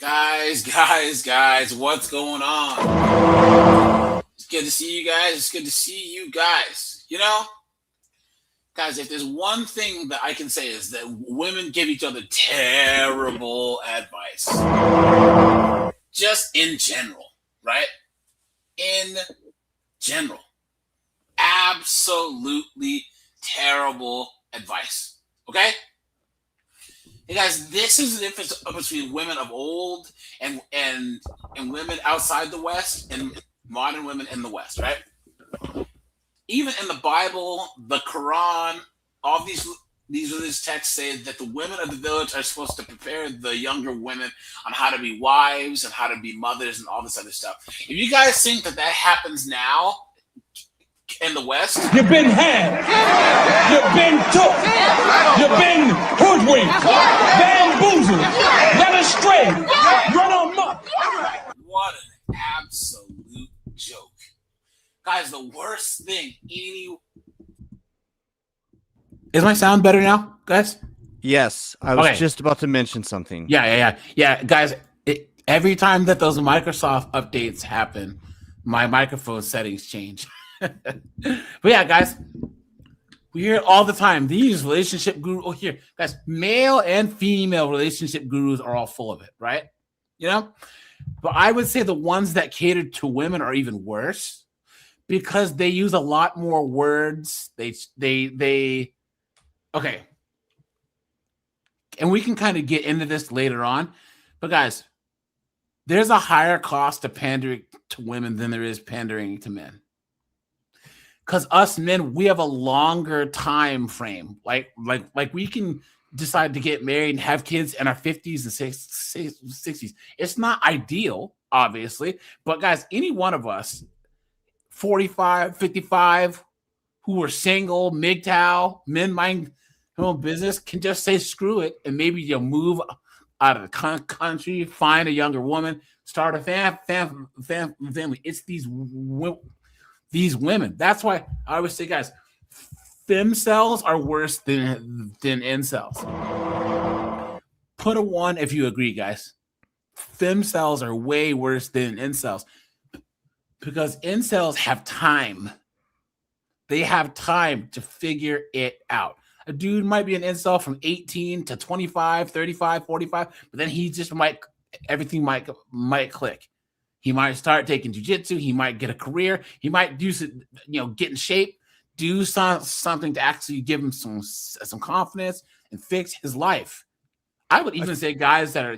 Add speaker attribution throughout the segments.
Speaker 1: Guys, what's going on? It's good to see you guys. It's good to see you guys. Guys, if there's one thing that I can say is that women give each other terrible advice. Just in general, right? In general. Absolutely terrible advice. Okay? Hey guys, this is the difference between women of old and women outside the West and modern women in the West, right? Even in the Bible, the Quran, all these religious texts say that the women of the village are supposed to prepare the younger women on how to be wives and how to be mothers and all this other stuff. If you guys think that happens now in the West,
Speaker 2: you've been had, you've been took, you've been hoodwinked, bamboozled, led astray, run amok.
Speaker 1: What an absolute joke. Guys, the worst thing Is my sound better now, guys?
Speaker 3: Yes, I was just about to mention something.
Speaker 1: Yeah, guys, every time that those Microsoft updates happen, my microphone settings change. But yeah, guys, we hear it all the time. These relationship gurus here, guys, male and female relationship gurus are all full of it, right? But I would say the ones that cater to women are even worse because they use a lot more words. They okay. And we can kind of get into this later on, but guys, there's a higher cost of pandering to women than there is pandering to men. Because us men, we have a longer time frame. Like we can decide to get married and have kids in our 50s and 60s. It's not ideal, obviously. But guys, any one of us, 45, 55, who are single, MGTOW, men mind their own business, can just say screw it and maybe you'll move out of the country, find a younger woman, start a family. It's these women. That's why I always say, guys, femcells are worse than incels. Put a 1 if you agree, guys. Femcells are way worse than incels because incels have time. They have time to figure it out. A dude might be an incel from 18 to 25, 35, 45, but then everything might click. He might start taking jiu-jitsu. He might get a career. He might do get in shape, do something to actually give him some confidence and fix his life. I would even say guys that are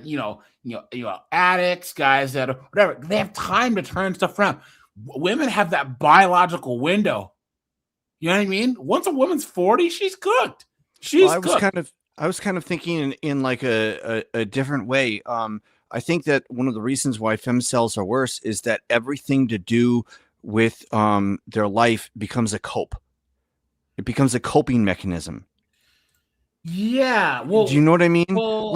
Speaker 1: addicts, guys that are whatever, they have time to turn stuff around. Women have that biological window. You know what I mean? Once a woman's 40, she's cooked. I
Speaker 3: was kind of thinking in like a different way. I think that one of the reasons why femcells are worse is that everything to do with their life becomes a cope. It becomes a coping mechanism.
Speaker 1: Yeah. Well,
Speaker 3: do you know what I mean?
Speaker 1: Well,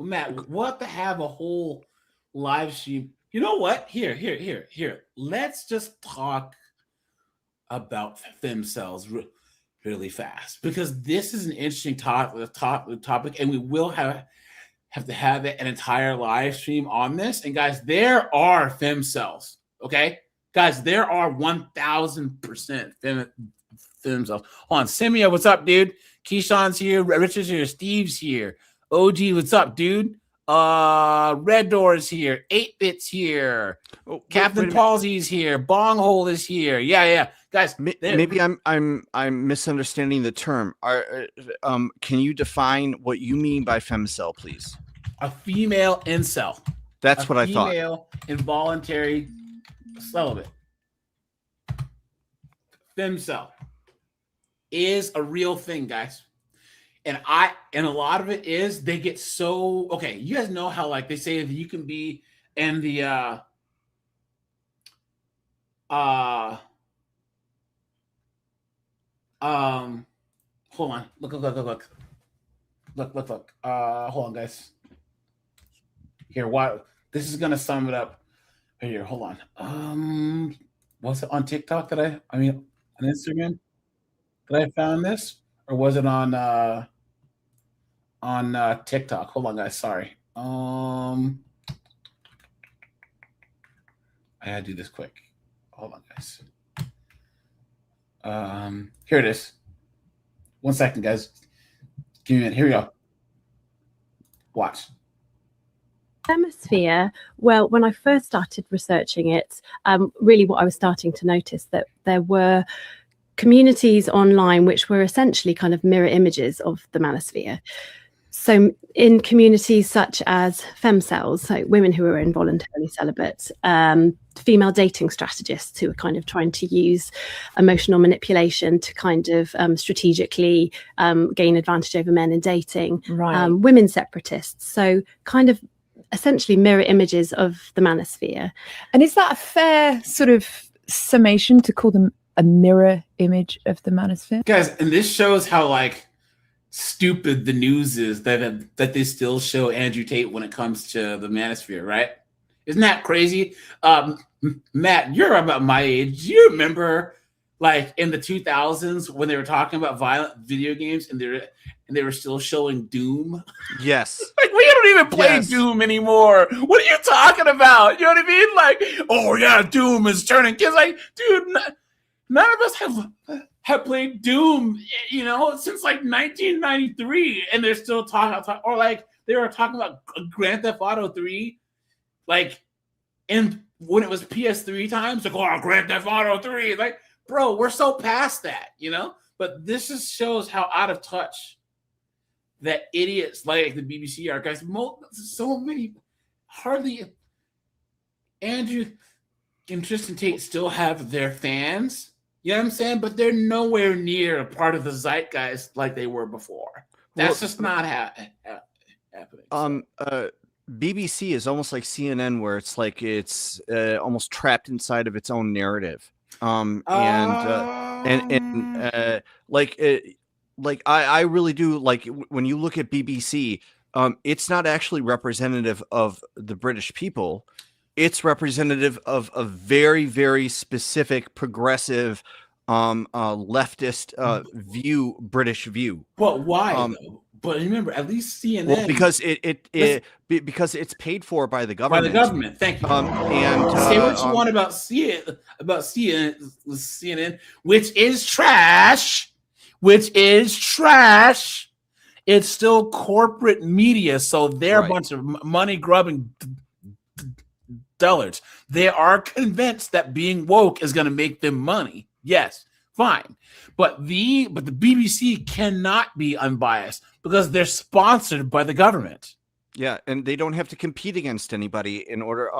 Speaker 1: Matt, we'll have to have a whole live stream. You know what? Here. Let's just talk about femcells really fast because this is an interesting topic, and we will have to have an entire live stream on this. And guys, there are femcells. Okay, guys, there are 1,000% femcells. Hold on, Simia, what's up, dude? Keyshawn's here, Richard's here, Steve's here. OG, what's up, dude? Red Door's here, 8-Bit's here, Captain Palsy's here, Bonghole is here. Yeah. Guys,
Speaker 3: maybe I'm misunderstanding the term. Can you define what you mean by femcell, please?
Speaker 1: A female incel.
Speaker 3: That's what I thought. A
Speaker 1: female involuntary celibate. Femcell is a real thing, guys. And a lot of it is they get so okay. You guys know how like they say that you can be in the hold on. Look. Hold on, guys. Here, what this is gonna sum it up. Here, hold on. Was it on TikTok on Instagram that I found this? Or was it on TikTok? Hold on, guys. Sorry. I gotta do this quick. Hold on, guys. Here it is. 1 second, guys. Give me a minute. Here we go. Watch.
Speaker 4: Femisphere, well, when I first started researching it, really what I was starting to notice that there were communities online which were essentially kind of mirror images of the manosphere. So in communities such as femcells, so women who are involuntarily celibate, female dating strategists who are kind of trying to use emotional manipulation to kind of strategically gain advantage over men in dating,
Speaker 5: Right.
Speaker 4: Women separatists, so kind of essentially mirror images of the manosphere.
Speaker 5: And is that a fair sort of summation to call them a mirror image of the manosphere?
Speaker 1: Guys, and this shows how like stupid the news is that they still show Andrew Tate when it comes to the manosphere, right? Isn't that crazy? Matt, you're about my age. Do you remember like in the 2000s when they were talking about violent video games and they were still showing Doom?
Speaker 3: Yes.
Speaker 1: Like, we don't even play
Speaker 3: Yes.
Speaker 1: Doom anymore. What are you talking about? You know what I mean? Like, oh yeah, Doom is turning kids. Like, dude, none of us have played Doom, you know, since like 1993, and they're still talking. Or like they were talking about Grand Theft Auto 3, like, and when it was PS3 times, like, oh, Grand Theft Auto 3, like, bro, we're so past that, you know. But this just shows how out of touch that idiots like the BBC are, guys. So many, hardly Andrew and Tristan Tate still have their fans. You know what I'm saying? But they're nowhere near a part of the zeitgeist like they were before. That's just not happening.
Speaker 3: BBC is almost like CNN, where it's like it's almost trapped inside of its own narrative. Like I really do like when you look at BBC, it's not actually representative of the British people. It's representative of a very, very specific progressive leftist British view.
Speaker 1: But why? Though? But remember, at least CNN.
Speaker 3: Well, because because it's paid for by the government.
Speaker 1: By the government. Thank you.
Speaker 3: And
Speaker 1: say what you want about CNN, which is trash. It's still corporate media, so they're a bunch of money grubbing dullards. They are convinced that being woke is going to make them money. Yes, fine, but the BBC cannot be unbiased because they're sponsored by the government.
Speaker 3: Yeah, and they don't have to compete against anybody in order.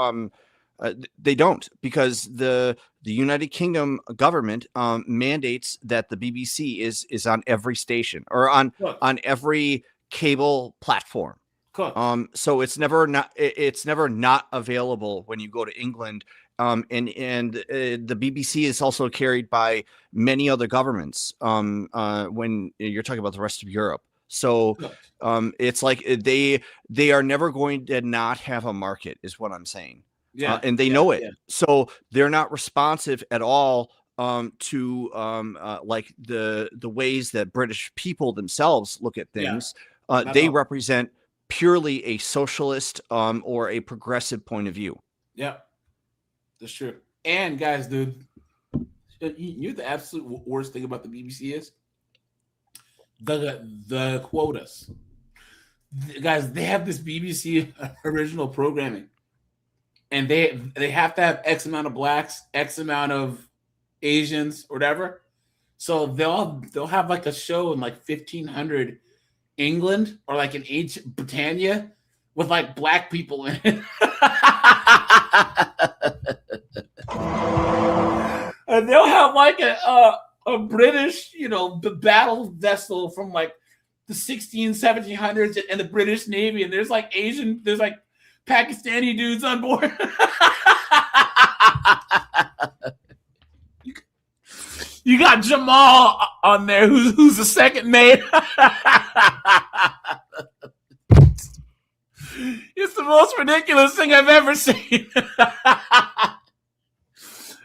Speaker 3: They don't, because the United Kingdom government mandates that the BBC is on every station or on every cable platform.
Speaker 1: Cool.
Speaker 3: So it's never not available when you go to England. And the BBC is also carried by many other governments when you're talking about the rest of Europe. So it's like they are never going to not have a market, is what I'm saying. Yeah, and they know it. Yeah. So they're not responsive at all to like the ways that British people themselves look at things. Yeah. They represent purely a socialist or a progressive point of view.
Speaker 1: Yeah, that's true. And guys, dude, you know the absolute worst thing about the BBC is the quotas. Guys, they have this BBC original programming, and they have to have X amount of blacks, X amount of Asians, or whatever. So they'll have like a show in like 1500 England or like in ancient Britannia with like black people in it. And they'll have like a British, battle vessel from like the 1700s and the British Navy, and there's like Pakistani dudes on board. You got Jamal on there, who's the second mate. It's the most ridiculous thing I've ever seen.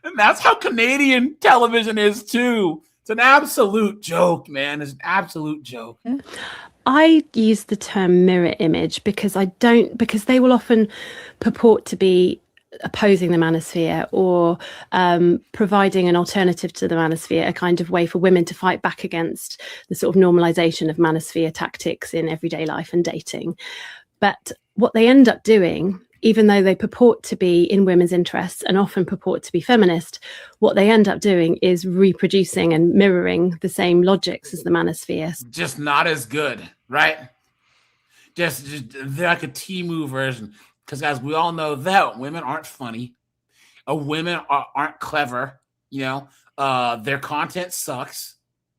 Speaker 1: And that's how Canadian television is too. It's an absolute joke, man. It's an absolute joke.
Speaker 4: I use the term mirror image because they will often purport to be opposing the manosphere or providing an alternative to the manosphere, a kind of way for women to fight back against the sort of normalization of manosphere tactics in everyday life and dating. But what they end up doing, even though they purport to be in women's interests and often purport to be feminist, what they end up doing is reproducing and mirroring the same logics as the manosphere.
Speaker 1: Just not as good, right? Just they're like a Temu version. Because, guys, we all know that women aren't funny. Women aren't clever. Their content sucks.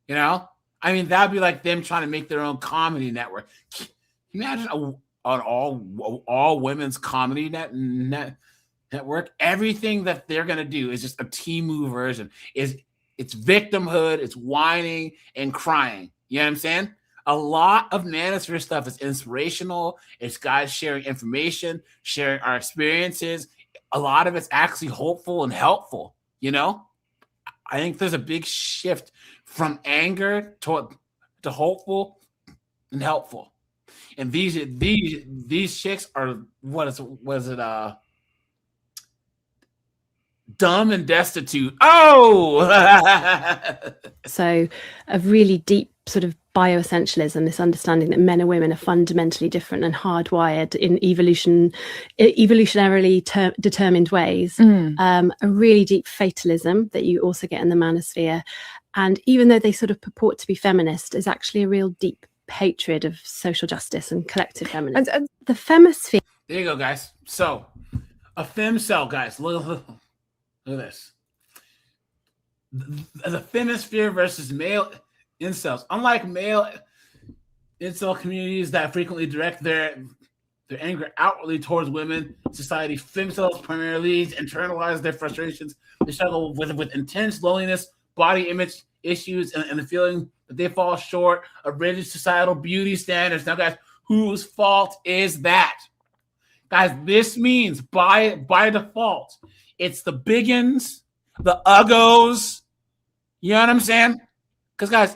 Speaker 1: I mean, that'd be like them trying to make their own comedy network. Can you imagine an all women's comedy network? Everything that they're gonna do is just a Temu version. It's victimhood, it's whining and crying. You know what I'm saying? A lot of Manosphere stuff is inspirational. It's guys sharing information, sharing our experiences. A lot of it's actually hopeful and helpful. I think there's a big shift from anger to hopeful and helpful. And these chicks are dumb and destitute. Oh,
Speaker 4: so a really deep sort of bioessentialism, this understanding that men and women are fundamentally different and hardwired in evolutionarily determined ways. A really deep fatalism that you also get in the manosphere. And even though they sort of purport to be feminist, is actually a real deep hatred of social justice and collective feminism. And the femisphere.
Speaker 1: There you go, guys. So a femcel, guys. Look at this. The femisphere versus male incels. Unlike male incel communities that frequently direct their anger outwardly towards women, society, femcels primarily internalize their frustrations. They struggle with intense loneliness, body image issues, and the feeling that they fall short of rigid societal beauty standards. Now, guys, whose fault is that? Guys, this means by default, it's the biggins, the uggos. You know what I'm saying? Because, guys,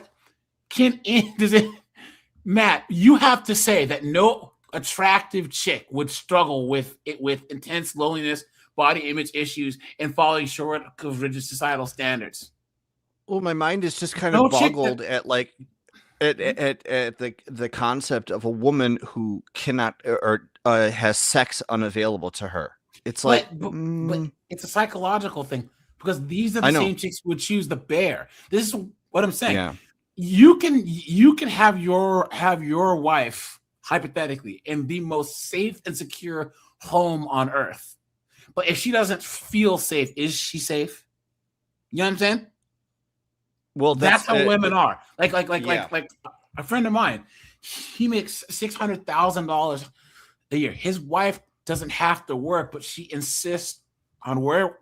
Speaker 1: Matt, you have to say that no attractive chick would struggle with intense loneliness, body image issues, and falling short of rigid societal standards.
Speaker 3: Well, my mind is just kind of boggled at the concept of a woman who cannot or has sex unavailable to her. It's like,
Speaker 1: but it's a psychological thing because these are the same chicks who would choose the bear. This is what I'm saying.
Speaker 3: Yeah.
Speaker 1: You can have your wife hypothetically in the most safe and secure home on earth, but if she doesn't feel safe, is she safe? You know what I'm saying?
Speaker 3: Well,
Speaker 1: that's how women are. Like a friend of mine, he makes $600,000 a year. His wife doesn't have to work, but she insists on we're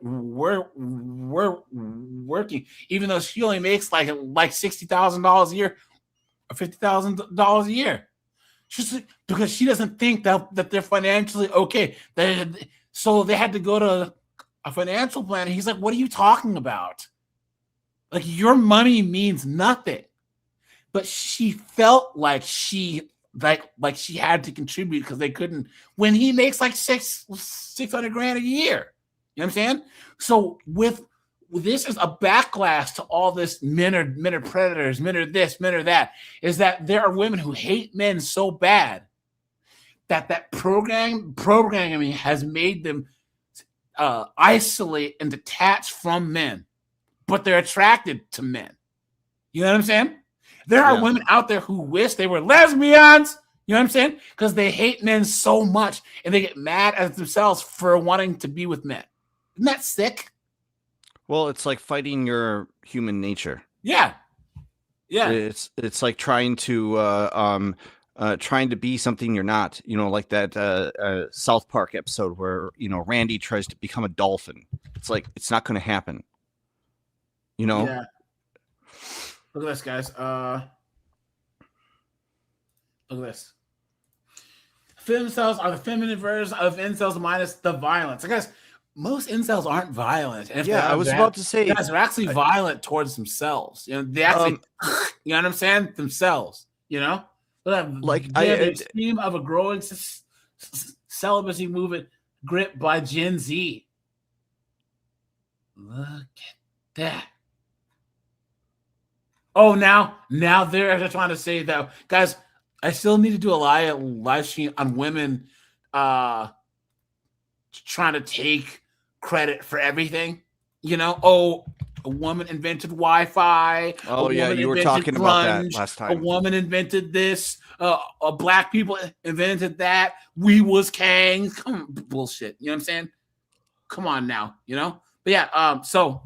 Speaker 1: working, even though she only makes like $60,000 a year or $50,000 a year. Just because she doesn't think that they're financially okay. So they had to go to a financial planner. He's like, "What are you talking about? Like, your money means nothing." But she felt like she had to contribute because they couldn't. When he makes like $600,000 a year. You know what I'm saying? So with this is a backlash to all this men are predators, men are this, men are that, is that there are women who hate men so bad that programming has made them isolate and detach from men, but they're attracted to men. You know what I'm saying? There are women out there who wish they were lesbians. You know what I'm saying? Because they hate men so much and they get mad at themselves for wanting to be with men. Isn't that sick?
Speaker 3: Well, it's like fighting your human nature.
Speaker 1: Yeah.
Speaker 3: It's like trying to be something you're not. Like that South Park episode where Randy tries to become a dolphin. It's like it's not going to happen.
Speaker 1: Yeah. Look at this, guys. Look at this. Femcels are the feminine version of incels minus the violence. I guess most incels aren't violent. And if they
Speaker 3: Yeah, I
Speaker 1: are
Speaker 3: was
Speaker 1: bad-
Speaker 3: about to say,
Speaker 1: guys, they're actually violent towards themselves. You know, they actually, you know what I'm saying? Themselves, you know?
Speaker 3: Like,
Speaker 1: the extreme of a growing celibacy movement gripped by Gen Z. Look at that. Oh, now they're trying to say that, guys. I still need to do a live stream on women trying to take credit for everything. You know, oh, a woman invented Wi-Fi.
Speaker 3: Oh yeah, you were talking about that last time.
Speaker 1: A woman invented this. Black people invented that. We was Kang. Bullshit. You know what I'm saying? Come on now. You know. But yeah. So,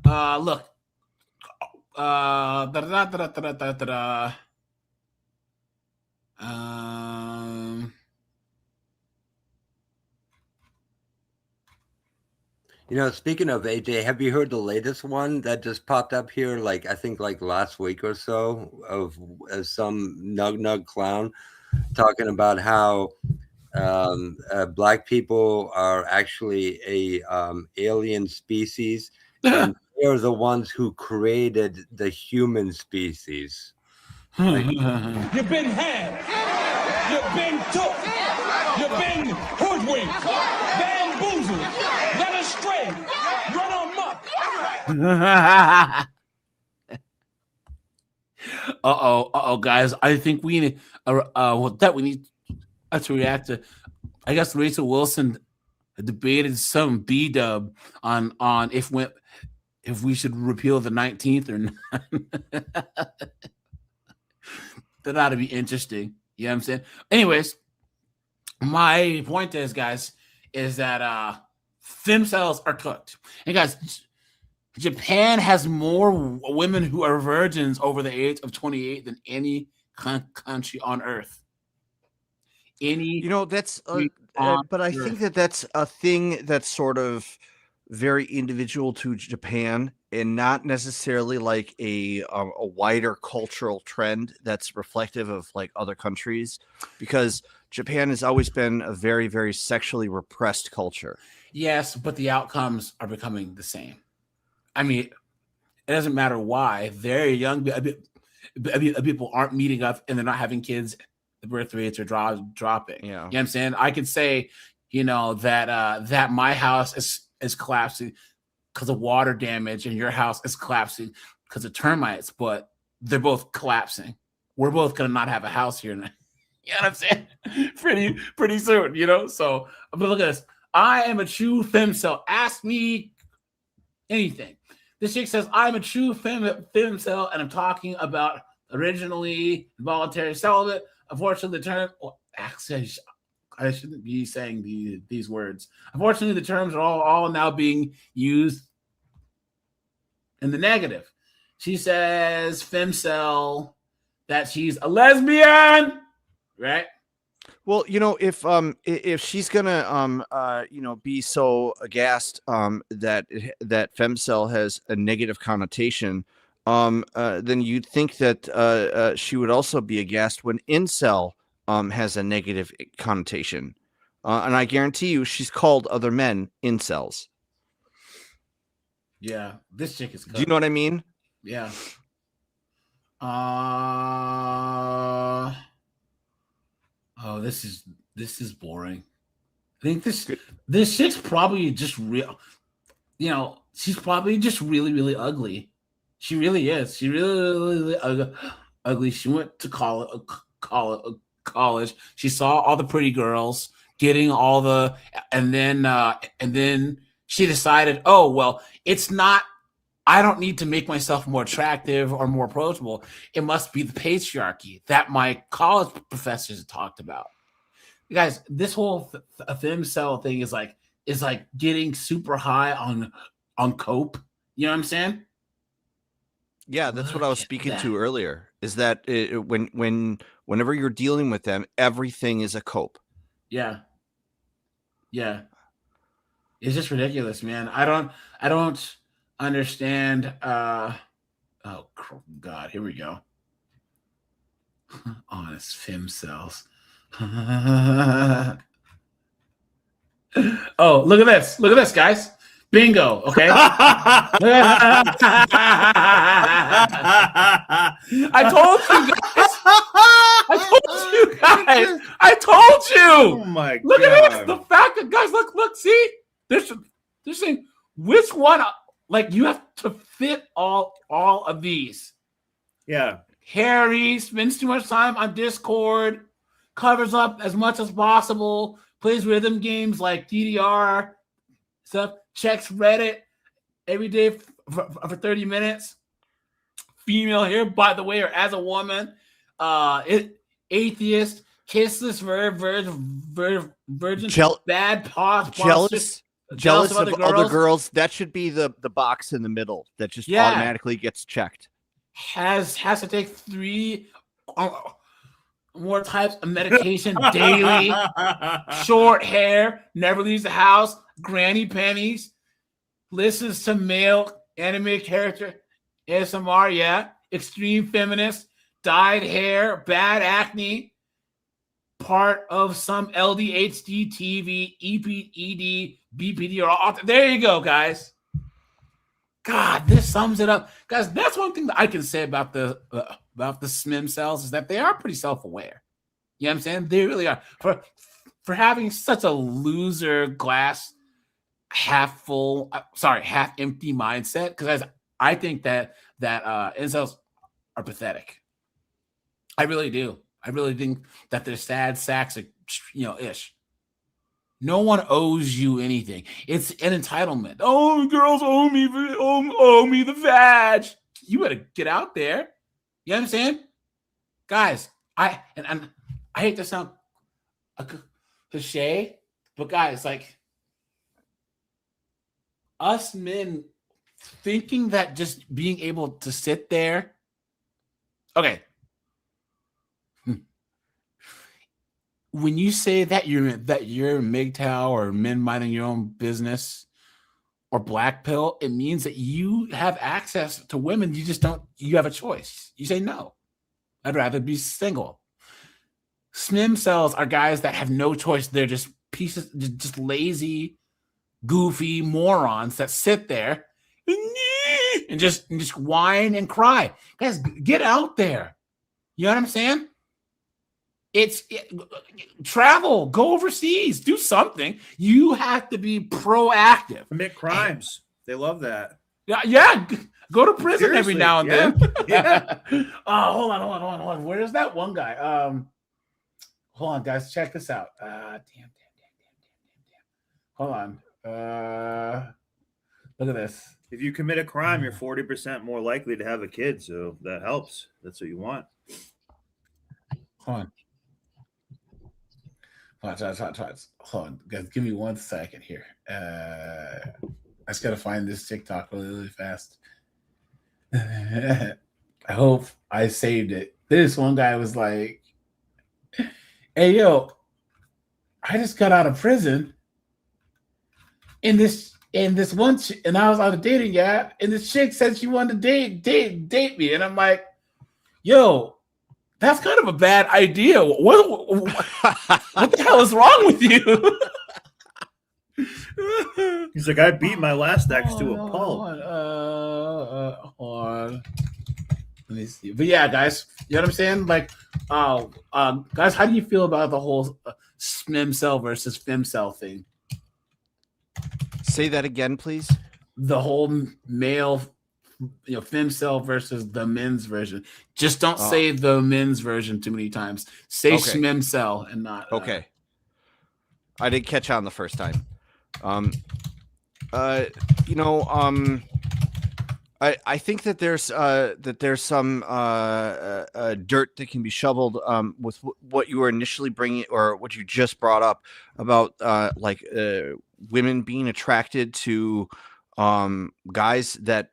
Speaker 1: look.
Speaker 6: You know, speaking of AJ, have you heard the latest one that just popped up here? Like, I think like last week or so, of some nug clown talking about how black people are actually a alien species, and they're the ones who created the human species.
Speaker 2: You've been had. You've been took. You've been hoodwinked, bamboozled, led astray, run amok.
Speaker 1: Uh-oh, guys. I think we need we need to react to. I guess Rachel Wilson debated some B-dub on if we should repeal the 19th or not. That ought to be interesting. You know what I'm saying? Anyways, my point is, guys, is that femcells are cooked. And guys, Japan has more women who are virgins over the age of 28 than any country on earth.
Speaker 3: You know, that's but I think that's a thing that's sort of very individual to Japan and not necessarily like a wider cultural trend that's reflective of like other countries, because Japan has always been a very, very sexually repressed culture.
Speaker 1: Yes, but the outcomes are becoming the same. I mean, it doesn't matter why. Very young people aren't meeting up and they're not having kids. The birth rates are dropping. Yeah. You know what I'm saying? I could say, you know, that my house is collapsing because of water damage and your house is collapsing because of termites, but they're both collapsing. We're both going to not have a house here. You know what I'm saying? pretty soon, you know? So, but look at this. I am a true femcell. Ask me anything. This chick says, I'm a true femcell, and I'm talking about originally voluntary celibate. Unfortunately, the term, actually, I shouldn't be saying these words. Unfortunately, the terms are all now being used in the negative. She says, femcell, that she's a lesbian, right?
Speaker 3: Well, you know, if she's gonna you know, be so aghast that femcell has a negative connotation, then you'd think that she would also be aghast when incel has a negative connotation, and I guarantee you, she's called other men incels.
Speaker 1: Yeah, this chick is.
Speaker 3: Do you know what I mean?
Speaker 1: Yeah. Oh, this is boring. I think this chick's probably just real. You know, she's probably just really, really ugly. She really is. She really ugly. She went to college. She saw all the pretty girls getting all the, and then she decided, oh well, it's not. I don't need to make myself more attractive or more approachable. It must be the patriarchy that my college professors talked about. You guys, this whole femcell thing is like getting super high on cope. You know what I'm saying?
Speaker 3: Yeah, that's what I was speaking to earlier. Is that whenever you're dealing with them, everything is a cope.
Speaker 1: Yeah. It's just ridiculous, man. I don't understand. Oh God, here we go. Honest femcells. Oh, look at this. Look at this, guys. Bingo. Okay. I told you guys. I told
Speaker 7: Oh
Speaker 1: you.
Speaker 7: my
Speaker 1: Look
Speaker 7: god!
Speaker 1: at this. The fact that guys, look, see, they're saying which one. Like you have to fit all of these.
Speaker 7: Yeah,
Speaker 1: Harry spends too much time on Discord, covers up as much as possible, plays rhythm games like DDR stuff, checks Reddit every day for 30 minutes. Female here, by the way, or as a woman, atheist, kissless, virgin, bad pause,
Speaker 3: jealous of other girls. That should be the box in the middle that just automatically gets checked.
Speaker 1: Has to take 3 more types of medication daily. Short hair, never leaves the house, granny pennies, listens to male anime character ASMR, extreme feminist, dyed hair, bad acne, part of some LDHD TV, ED, BPD, or all. There you go, guys. God, this sums it up, guys. That's one thing that I can say about the SMIM cells is that they are pretty self-aware. You know what I'm saying? They really are. For having such a loser glass half empty mindset, because I think that incels are pathetic. I really do. I really think that they're sad sacks of ish. No one owes you anything. It's an entitlement. Oh, girls owe me the vag. You better get out there. You know what I'm saying? Guys, I hate to sound cliche, but guys, like us men thinking that just being able to sit there. Okay. When you say that you're MGTOW or men minding your own business or black pill, it means that you have access to women. You have a choice. You say no. I'd rather be single. SMIM cells are guys that have no choice. They're just pieces, just lazy, goofy morons that sit there and just whine and cry. Guys, get out there. You know what I'm saying? Travel, go overseas, do something. You have to be proactive.
Speaker 7: Commit crimes. They love that.
Speaker 1: Yeah. Go to prison
Speaker 7: Seriously,
Speaker 1: every now and then.
Speaker 7: Yeah.
Speaker 1: Hold on. Where's that one guy? Hold on, guys. Check this out. Damn. Hold on. Look at this.
Speaker 7: If you commit a crime, you're 40% more likely to have a kid. So that helps. That's what you want.
Speaker 1: Hold on. Hold on, guys. Give me 1 second here. I just gotta find this TikTok really fast. I hope I saved it. This one guy was like, "Hey, yo, I just got out of prison, and and I was on a dating app, and this chick said she wanted to date me, and I'm like, yo." That's kind of a bad idea. What the hell is wrong with you?
Speaker 7: He's like, I beat my last ex to a pulp.
Speaker 1: Hold on. Let me see. But yeah, guys, you know what I'm saying? Like, guys, how do you feel about the whole SMIM cell versus fem cell thing?
Speaker 3: Say that again, please.
Speaker 1: The whole male, fem cell versus the men's version. Just don't say the men's version too many times. Say SMIM cell and not.
Speaker 3: Okay. I didn't catch on the first time. I think that there's some dirt that can be shoveled with what you were initially bringing, or what you just brought up about women being attracted to guys that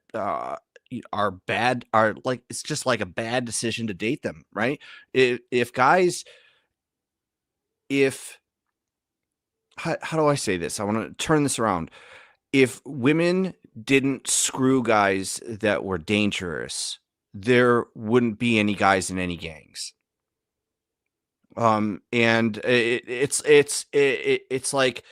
Speaker 3: are bad, are like, it's just like a bad decision to date them, right? How do I say this? I want to turn this around. If women didn't screw guys that were dangerous, there wouldn't be any guys in any gangs. And it's like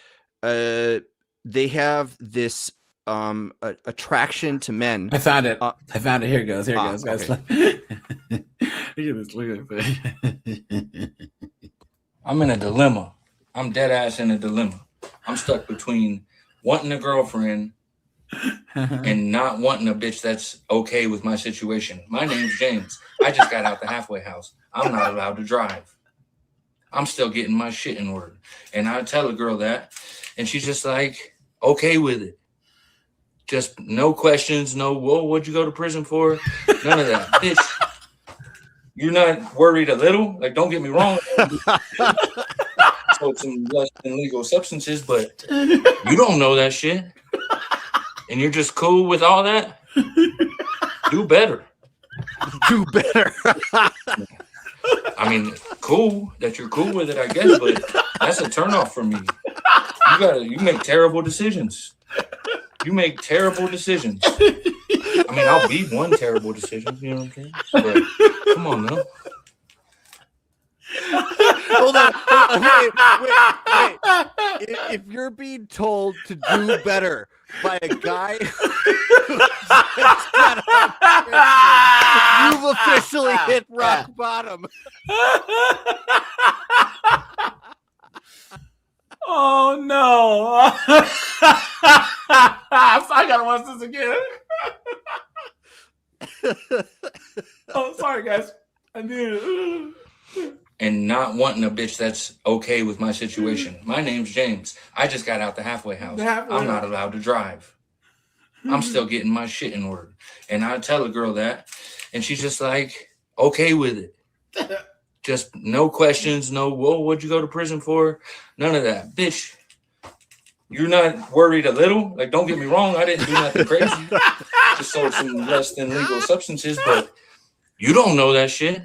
Speaker 3: they have this attraction to men.
Speaker 1: I found it. I found it. Here it goes. Here it goes, guys.
Speaker 3: Okay.
Speaker 1: Look at this. Look at this.
Speaker 8: I'm in a dilemma. I'm dead ass in a dilemma. I'm stuck between wanting a girlfriend and not wanting a bitch that's okay with my situation. My name's James. I just got out the halfway house. I'm not allowed to drive. I'm still getting my shit in order. And I tell a girl that, and she's just like, okay with it. Just no questions, no, whoa, what'd you go to prison for? None of that. Bitch, you're not worried a little? Like, don't get me wrong. So some less than legal substances, but you don't know that shit. And you're just cool with all that? Do better.
Speaker 3: Do better.
Speaker 8: I mean, cool that you're cool with it, I guess, but that's a turnoff for me. You make terrible decisions. You make terrible decisions. I mean, I'll be one terrible decision, you know what I'm saying? But come on now.
Speaker 3: Hold on. Wait. If you're being told to do better by a guy you've officially hit rock bottom.
Speaker 1: Oh no! I gotta watch this again. Oh, sorry, guys. I need it.
Speaker 8: And not wanting a bitch that's okay with my situation. My name's James. I just got out the halfway house. I'm not allowed to drive. I'm still getting my shit in order. And I tell a girl that, and she's just like, okay with it. Just no questions, no, whoa, what'd you go to prison for? None of that. Bitch, you're not worried a little? Like, don't get me wrong, I didn't do nothing crazy. Just sold some less than legal substances, but you don't know that shit.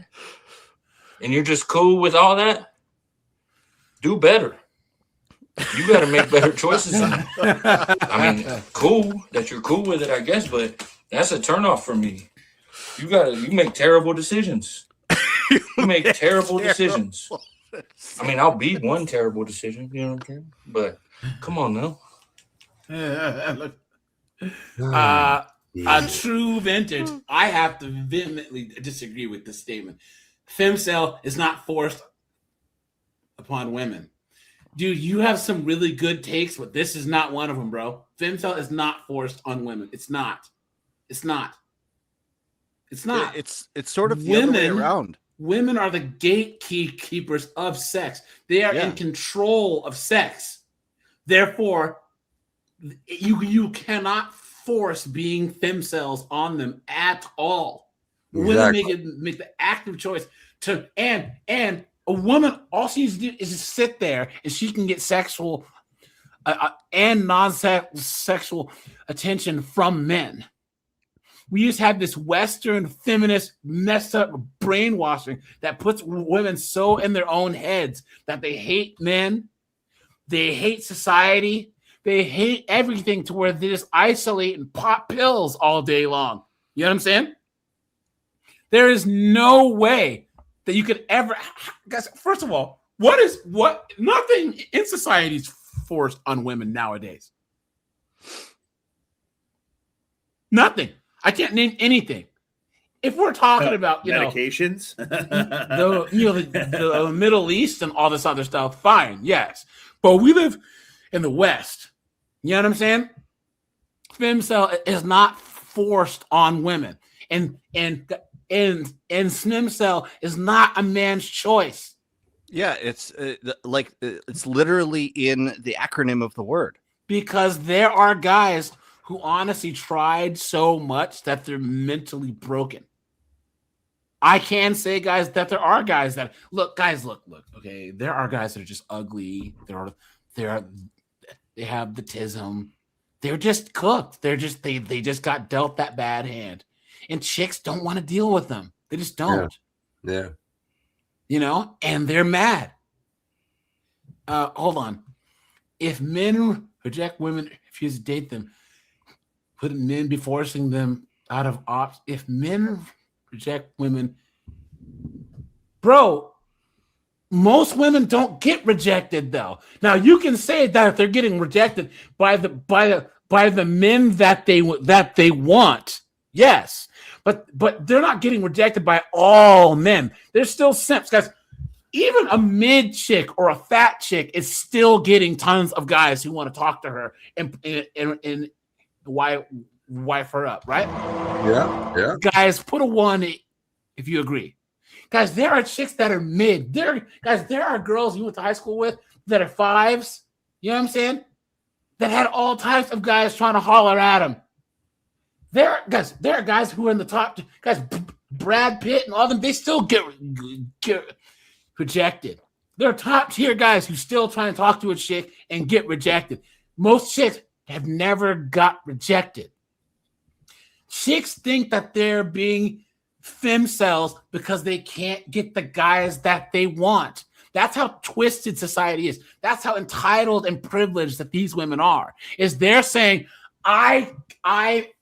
Speaker 8: And you're just cool with all that? Do better. You got to make better choices. I mean, cool that you're cool with it, I guess, but that's a turnoff for me. You make terrible decisions. You make terrible decisions. I mean, I'll be one terrible decision, you know what I'm saying? But come on now.
Speaker 1: A true vintage. I have to vehemently disagree with this statement. Femcel is not forced upon women. Dude, you have some really good takes, but this is not one of them, bro. Femcel is not forced on women. It's not. It's not. It's not.
Speaker 3: It's sort of the other way around.
Speaker 1: Women are the gatekeepers of sex. They are in control of sex. Therefore, you cannot force being femcels on them at all. Exactly. Women make the active choice to and a woman, all she needs to do is just sit there and she can get sexual and non-sexual attention from men. We just have this Western feminist messed up brainwashing that puts women so in their own heads that they hate men, they hate society, they hate everything to where they just isolate and pop pills all day long. You know what I'm saying? There is no way that you could ever, guys. First of all, nothing in society is forced on women nowadays. Nothing. I can't name anything. If we're talking about
Speaker 7: medications,
Speaker 1: the Middle East and all this other stuff, fine, yes. But we live in the West. You know what I'm saying? Femcel is not forced on women, and Smimcel is not a man's choice.
Speaker 3: Yeah, it's it's literally in the acronym of the word.
Speaker 1: Because there are guys who honestly tried so much that they're mentally broken. I can say, guys, that there are guys that look. Okay, there are guys that are just ugly. They have the tism. They're just cooked. They just got dealt that bad hand. And chicks don't want to deal with them. They just don't.
Speaker 6: Yeah.
Speaker 1: You know, and they're mad. Hold on. If men reject women, refuse to date them, would men be forcing them out of ops? If men reject women, bro, most women don't get rejected though. Now you can say that if they're getting rejected by the men that they want, yes, but they're not getting rejected by all men. There's still simps, guys. Even a mid chick or a fat chick is still getting tons of guys who want to talk to her and wife her up, right?
Speaker 6: Yeah.
Speaker 1: Guys, put a 1 if you agree. Guys, there are chicks that are mid. There are girls you went to high school with that are 5s. You know what I'm saying? That had all types of guys trying to holler at them. There are guys who are in the top. Guys, Brad Pitt and all them, they still get rejected. There are top tier guys who still try to talk to a chick and get rejected. Most chicks have never got rejected. Chicks think that they're being themselves because they can't get the guys that they want. That's how twisted society is. That's how entitled and privileged that these women are. Is they're saying, I'm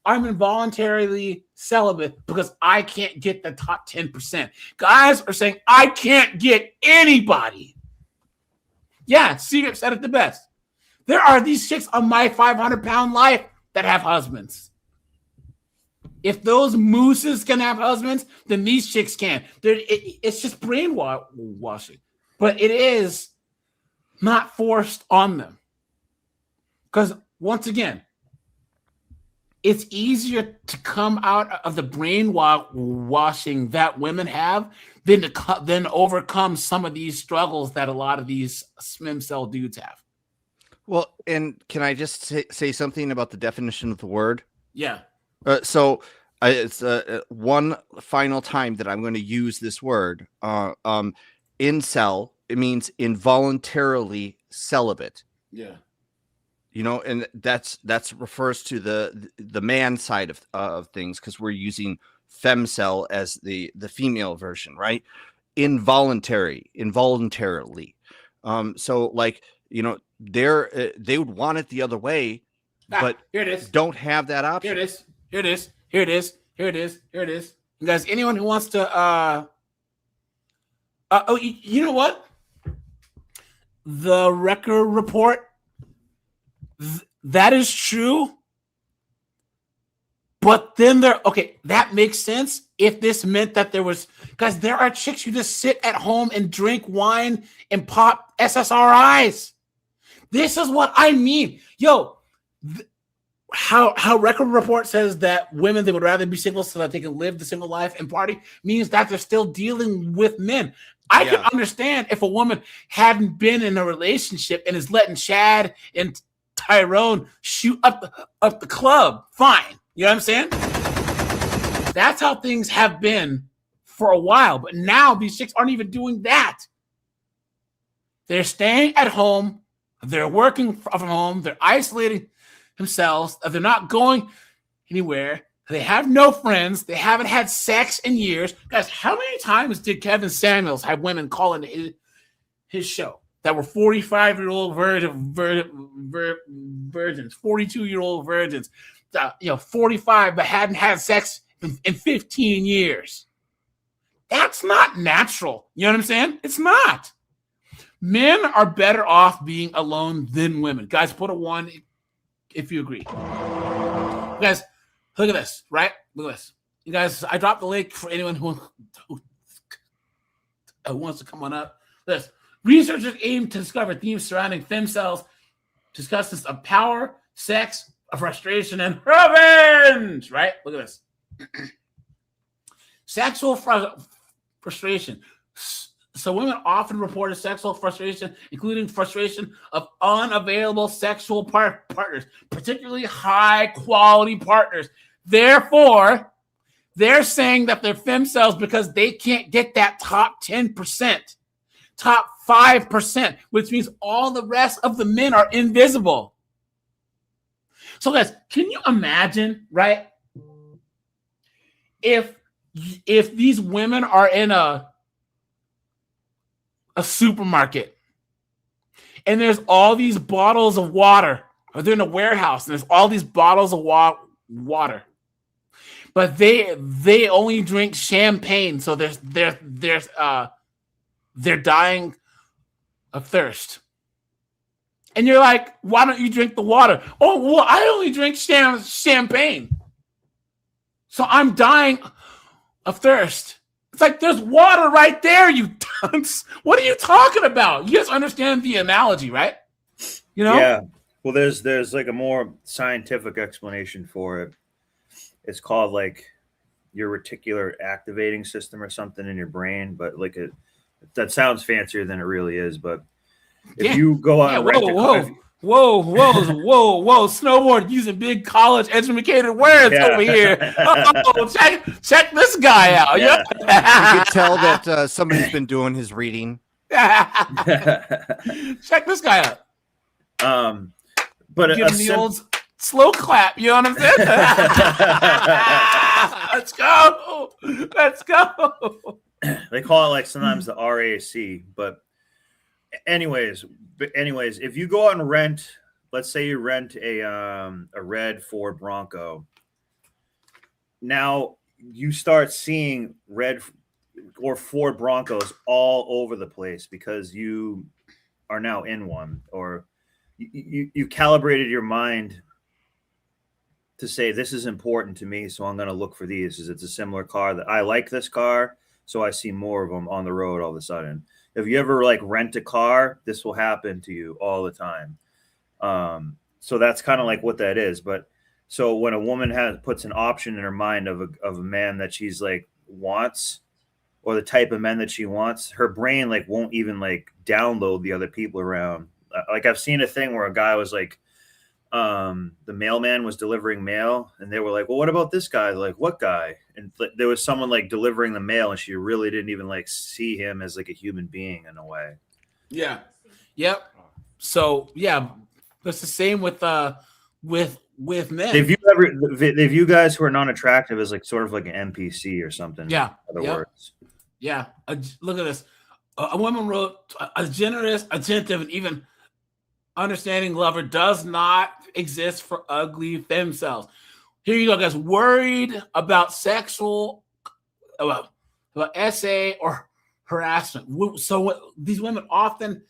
Speaker 1: involuntarily celibate because I can't get the top 10%. Guys are saying, I can't get anybody. Yeah, Secret said it the best. There are these chicks on My 500-Pound Life that have husbands. If those mooses can have husbands, then these chicks can. It's just brainwashing. But it is not forced on them. Because, once again, it's easier to come out of the brainwashing that women have than overcome some of these struggles that a lot of these slim cell dudes have.
Speaker 3: Well, and can I just say something about the definition of the word?
Speaker 1: Yeah.
Speaker 3: So it's one final time that I'm going to use this word. Incel, it means involuntarily celibate.
Speaker 1: Yeah.
Speaker 3: You know, and that's refers to the man side of things, because we're using femcel as the female version, right? Involuntarily. So like, you know, they would want it the other way, but
Speaker 1: here it is.
Speaker 3: Don't have that option.
Speaker 1: Here it is. You guys, anyone who wants to you know what? The record report, that is true. But then that makes sense if this meant that there was, guys, there are chicks who just sit at home and drink wine and pop SSRIs. This is what I mean. Yo, how record report says that women, they would rather be single so that they can live the single life and party, means that they're still dealing with men. I can understand if a woman hadn't been in a relationship and is letting Chad and Tyrone shoot up the club. Fine. You know what I'm saying? That's how things have been for a while. But now these chicks aren't even doing that. They're staying at home. They're working from home. They're isolating themselves. They're not going anywhere. They have no friends. They haven't had sex in years. Guys, how many times did Kevin Samuels have women call into his show that were 45-year-old virgins, 42-year-old virgins, 45 but hadn't had sex in 15 years? That's not natural. You know what I'm saying? It's not. Men are better off being alone than women. Guys, put a 1 if you agree. Guys, look at this, right? Look at this. You guys, I dropped the link for anyone who wants to come on up. This. Researchers aim to discover themes surrounding femcells, discussions of power, sex, frustration, and revenge, right? Look at this. Sexual frustration. So women often report a sexual frustration, including frustration of unavailable sexual partners, particularly high-quality partners. Therefore, they're saying that they're femcells because they can't get that top 10%, top 5%, which means all the rest of the men are invisible. So guys, can you imagine, right? If these women are in a supermarket and there's all these bottles of water, or they're in a warehouse and there's all these bottles of water, but they only drink champagne, so they're dying of thirst. And you're like, why don't you drink the water? Oh, well, I only drink champagne. So I'm dying of thirst. It's like, there's water right there, you dunce. What are you talking about? You guys understand the analogy, right? You know?
Speaker 7: Yeah. Well, there's like a more scientific explanation for it. It's called like your reticular activating system or something in your brain, but like that sounds fancier than it really is. But if you go on
Speaker 1: whoa, snowboard using big college educated words over here. Oh, check this guy out.
Speaker 7: Yeah.
Speaker 3: You could tell that somebody's been doing his reading.
Speaker 1: Check this guy out.
Speaker 7: But
Speaker 1: Give him the old slow clap. You know what I'm saying? Let's go.
Speaker 7: They call it like sometimes the RAC, but anyways, if you go out and rent, let's say you rent a red Ford Bronco, now you start seeing red or Ford Broncos all over the place because you are now in one, or you calibrated your mind to say, this is important to me, so I'm going to look for these, because it's a similar car that I like this car, so I see more of them on the road all of a sudden. If you ever like rent a car, this will happen to you all the time. So that's kind of like what that is. But so when a woman puts an option in her mind of a man that she's like wants, or the type of men that she wants, her brain like won't even like download the other people around. Like I've seen a thing where a guy was like, the mailman was delivering mail, and they were like, well, what about this guy? Like, what guy? And there was someone like delivering the mail, and she really didn't even like see him as like a human being in a way.
Speaker 1: Yeah. Yep. So yeah, that's the same with men.
Speaker 7: They view guys who are non-attractive as like sort of like an NPC or something.
Speaker 1: Yeah.
Speaker 7: In other words.
Speaker 1: Yeah. Look at this. A woman wrote, a generous, attentive, and even understanding lover does not exist for ugly femcells. Here you go, guys. Worried about sexual, about SA or harassment. So these women often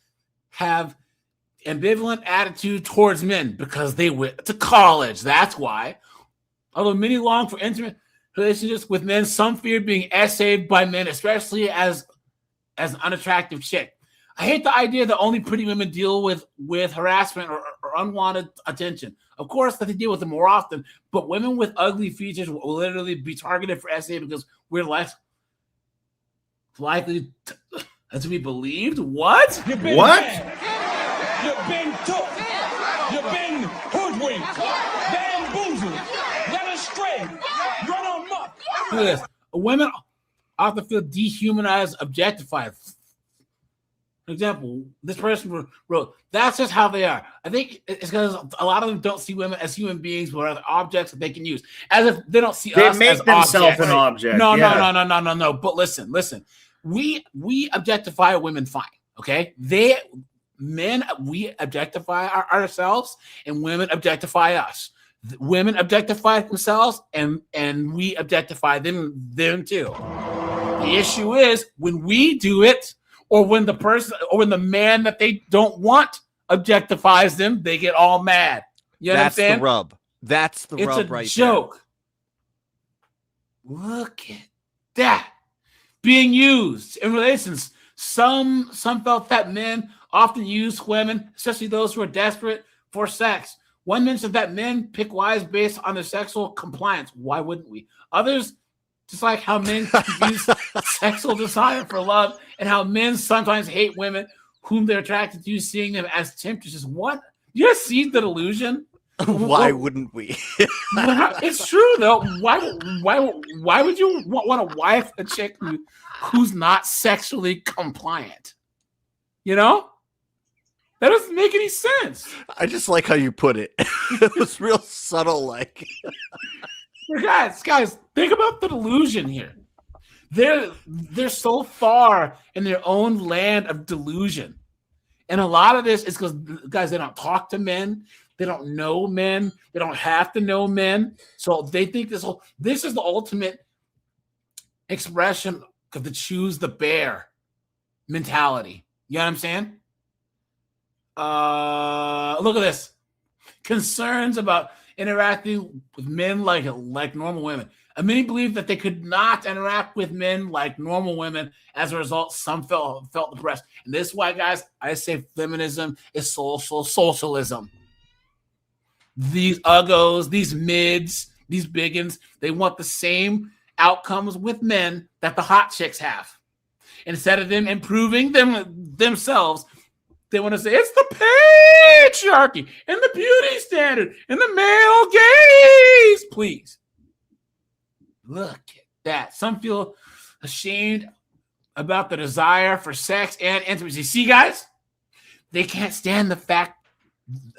Speaker 1: have ambivalent attitude towards men because they went to college. That's why. Although many long for intimate relationships with men, some fear being essayed by men, especially as an unattractive chick. I hate the idea that only pretty women deal with harassment or unwanted attention. Of course, that they deal with it more often, but women with ugly features will literally be targeted for SA because we're less likely to be believed. What?
Speaker 2: You've been banned. You've been took. You've been hoodwinked, bamboozled, led astray, run amok.
Speaker 1: Look at this. Women often feel dehumanized, objectified. For example, this person wrote, that's just how they are. I think it's because a lot of them don't see women as human beings, but are objects that they can use. As if they don't see us
Speaker 7: make
Speaker 1: as
Speaker 7: themselves
Speaker 1: objects.
Speaker 7: an object.
Speaker 1: No. But listen. We objectify women fine, okay? We objectify ourselves, and women objectify us. Women objectify themselves, and we objectify them too. The issue is when we do it, or when the person, or when the man that they don't want objectifies them, they get all mad. You know what I'm saying?
Speaker 3: The rub. That's the rub right there.
Speaker 1: It's a joke. Look at that. Being used in relations. Some felt that men often use women, especially those who are desperate for sex. One mentioned that men pick wives based on their sexual compliance. Why wouldn't we? Others, just like how men use sexual desire for love, and how men sometimes hate women whom they're attracted to, seeing them as temptresses. What? You guys see the delusion?
Speaker 3: Why wouldn't we?
Speaker 1: It's true though. Why would you want to wife a chick who's not sexually compliant? You know? That doesn't make any sense.
Speaker 3: I just like how you put it. It was real subtle, like.
Speaker 1: Guys, think about the delusion here. They're so far in their own land of delusion. And a lot of this is because, guys, they don't talk to men. They don't know men. They don't have to know men. So they think this is the ultimate expression of the choose the bear mentality. You know what I'm saying? Look at this. Concerns about interacting with men like normal women. Many believe that they could not interact with men like normal women. As a result, some felt depressed. And this is why, guys, I say feminism is socialism. These uggos, these mids, these biggins, they want the same outcomes with men that the hot chicks have. Instead of them improving themselves, they want to say it's the patriarchy and the beauty standard and the male gaze. Please. Look at that. Some feel ashamed about the desire for sex and intimacy. See, guys? They can't stand the fact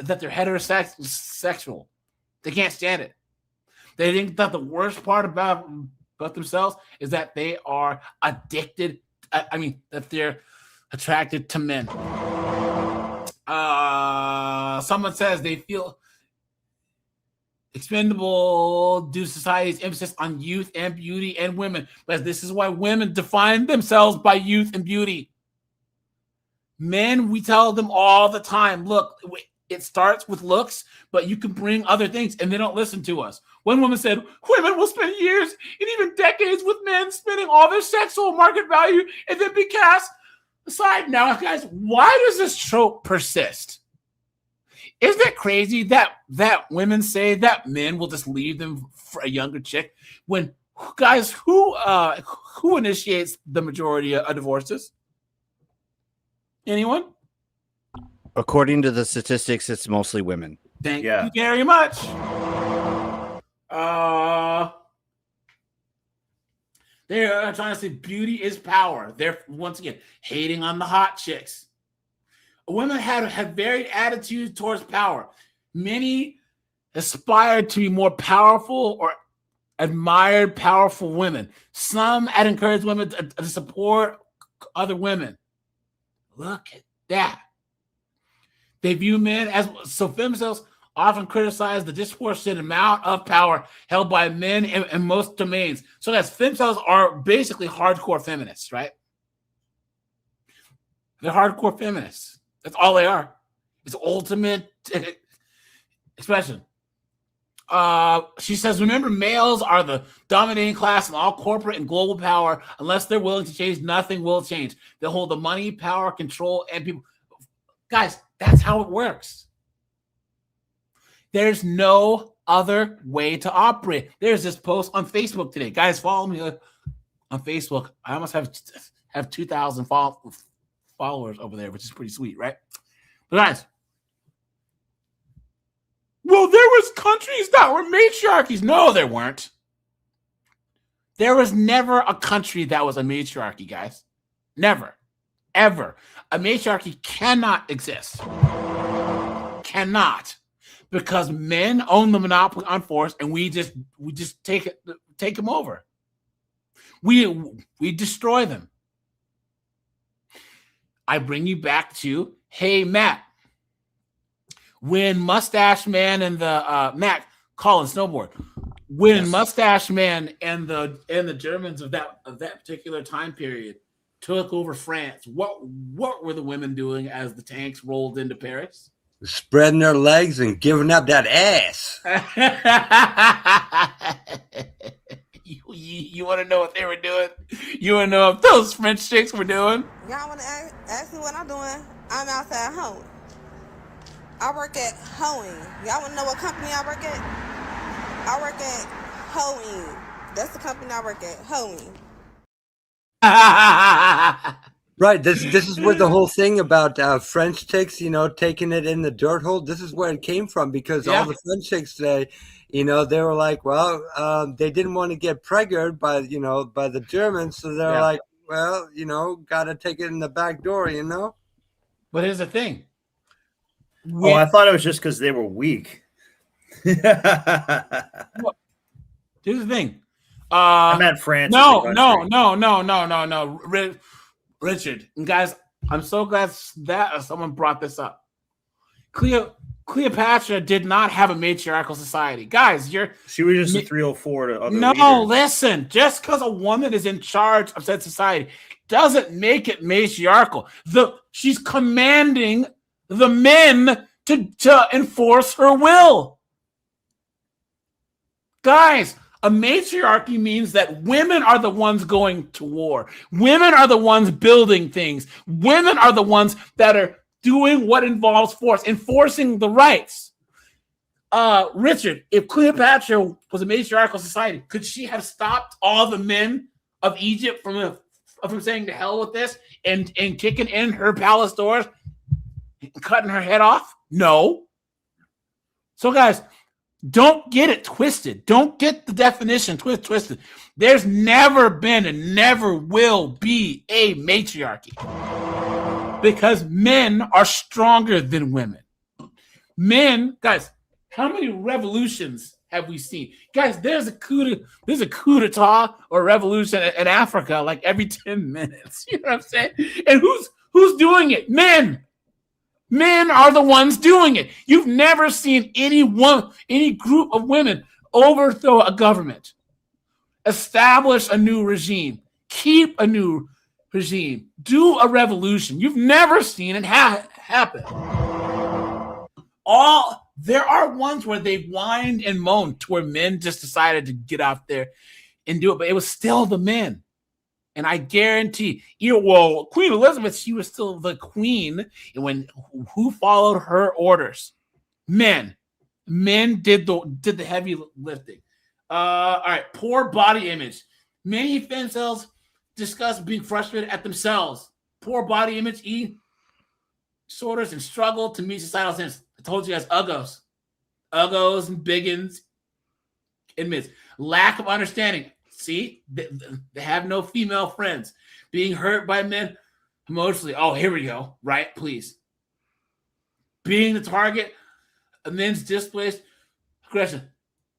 Speaker 1: that they're heterosexual. They can't stand it. They think that the worst part about themselves is that they are addicted. That they're attracted to men. Someone says they feel expendable due to society's emphasis on youth and beauty and women. But this is why women define themselves by youth and beauty. Men, we tell them all the time, look, it starts with looks, but you can bring other things, and they don't listen to us. One woman said, women will spend years and even decades with men spending all their sexual market value and then be cast aside. Now, guys, why does this trope persist? Isn't it crazy that women say that men will just leave them for a younger chick? When, guys, who initiates the majority of divorces? Anyone?
Speaker 3: According to the statistics, it's mostly women.
Speaker 1: Thank you very much. They're trying to say beauty is power. They're, once again, hating on the hot chicks. Women have varied attitudes towards power. Many aspired to be more powerful or admired powerful women. Some had encouraged women to support other women. Look at that. They view men as so. Femicels often criticize the disproportionate amount of power held by men in most domains. So that's femicels are basically hardcore feminists, right? They're hardcore feminists. That's all they are. It's ultimate expression. She says, remember, males are the dominating class in all corporate and global power. Unless they're willing to change, nothing will change. They hold the money, power, control, and people. Guys, that's how it works. There's no other way to operate. There's this post on Facebook today. Guys, follow me on Facebook. I almost have 2,000 followers over there, which is pretty sweet, right? But guys, well, there was countries that were matriarchies. No, there weren't. There was never a country that was a matriarchy, guys. Never. Ever. A matriarchy cannot exist. Cannot. Because men own the monopoly on force, and we just take them over. We destroy them. I bring you back to, hey, Matt, when Mustache Man and the Matt Colin Snowboard, when Mustache Man and the Germans of that particular time period took over France, what were the women doing as the tanks rolled into Paris?
Speaker 6: Spreading their legs and giving up that ass.
Speaker 1: You want to know what they were doing? You want to know what those French chicks were doing?
Speaker 9: Y'all want to ask me what I'm doing? I'm outside hoeing. I work at Hoeing. Y'all want to know what company I work at? I work at Hoeing. That's the company I work at, Hoeing.
Speaker 6: Right. This is where the whole thing about French chicks, taking it in the dirt hole. This is where it came from, because all the French chicks say, they were like, well, they didn't want to get pregnant by the Germans, so they're like, well, got to take it in the back door,
Speaker 1: But here's the thing.
Speaker 7: Oh, I thought it was just because they were weak.
Speaker 1: Here's the thing.
Speaker 7: I meant France.
Speaker 1: No. Richard, and guys, I'm so glad that someone brought this up. Cleopatra did not have a matriarchal society. Guys,
Speaker 7: she was just a 304 to other
Speaker 1: No,
Speaker 7: leaders.
Speaker 1: listen, just because a woman is in charge of said society doesn't make it matriarchal. She's commanding the men to enforce her will. Guys, a matriarchy means that women are the ones going to war. Women are the ones building things. Women are the ones that are doing what involves force, enforcing the rights. Richard, if Cleopatra was a matriarchal society, could she have stopped all the men of Egypt from saying to hell with this and kicking in her palace doors and cutting her head off? No. So, guys, don't get it twisted. Don't get the definition twisted. There's never been and never will be a matriarchy because men are stronger than women. Men, guys, how many revolutions have we seen? Guys, there's a coup d'etat or revolution in Africa like every 10 minutes. You know what I'm saying? And who's doing it? Men. Men are the ones doing it. You've never seen any group of women overthrow a government, establish a new regime, keep a new regime, do a revolution. You've never seen it happen. There are ones where they whined and moaned to where men just decided to get out there and do it, but it was still the men. And I guarantee, Queen Elizabeth, she was still the queen. And who followed her orders? Men did the heavy lifting. All right, poor body image. Many femcels discuss being frustrated at themselves. Poor body image, eating disorders, and struggle to meet societal standards. I told you guys, uggos and biggins admits lack of understanding. See, they have no female friends. Being hurt by men emotionally. Oh, here we go. Right, please. Being the target of men's displaced aggression.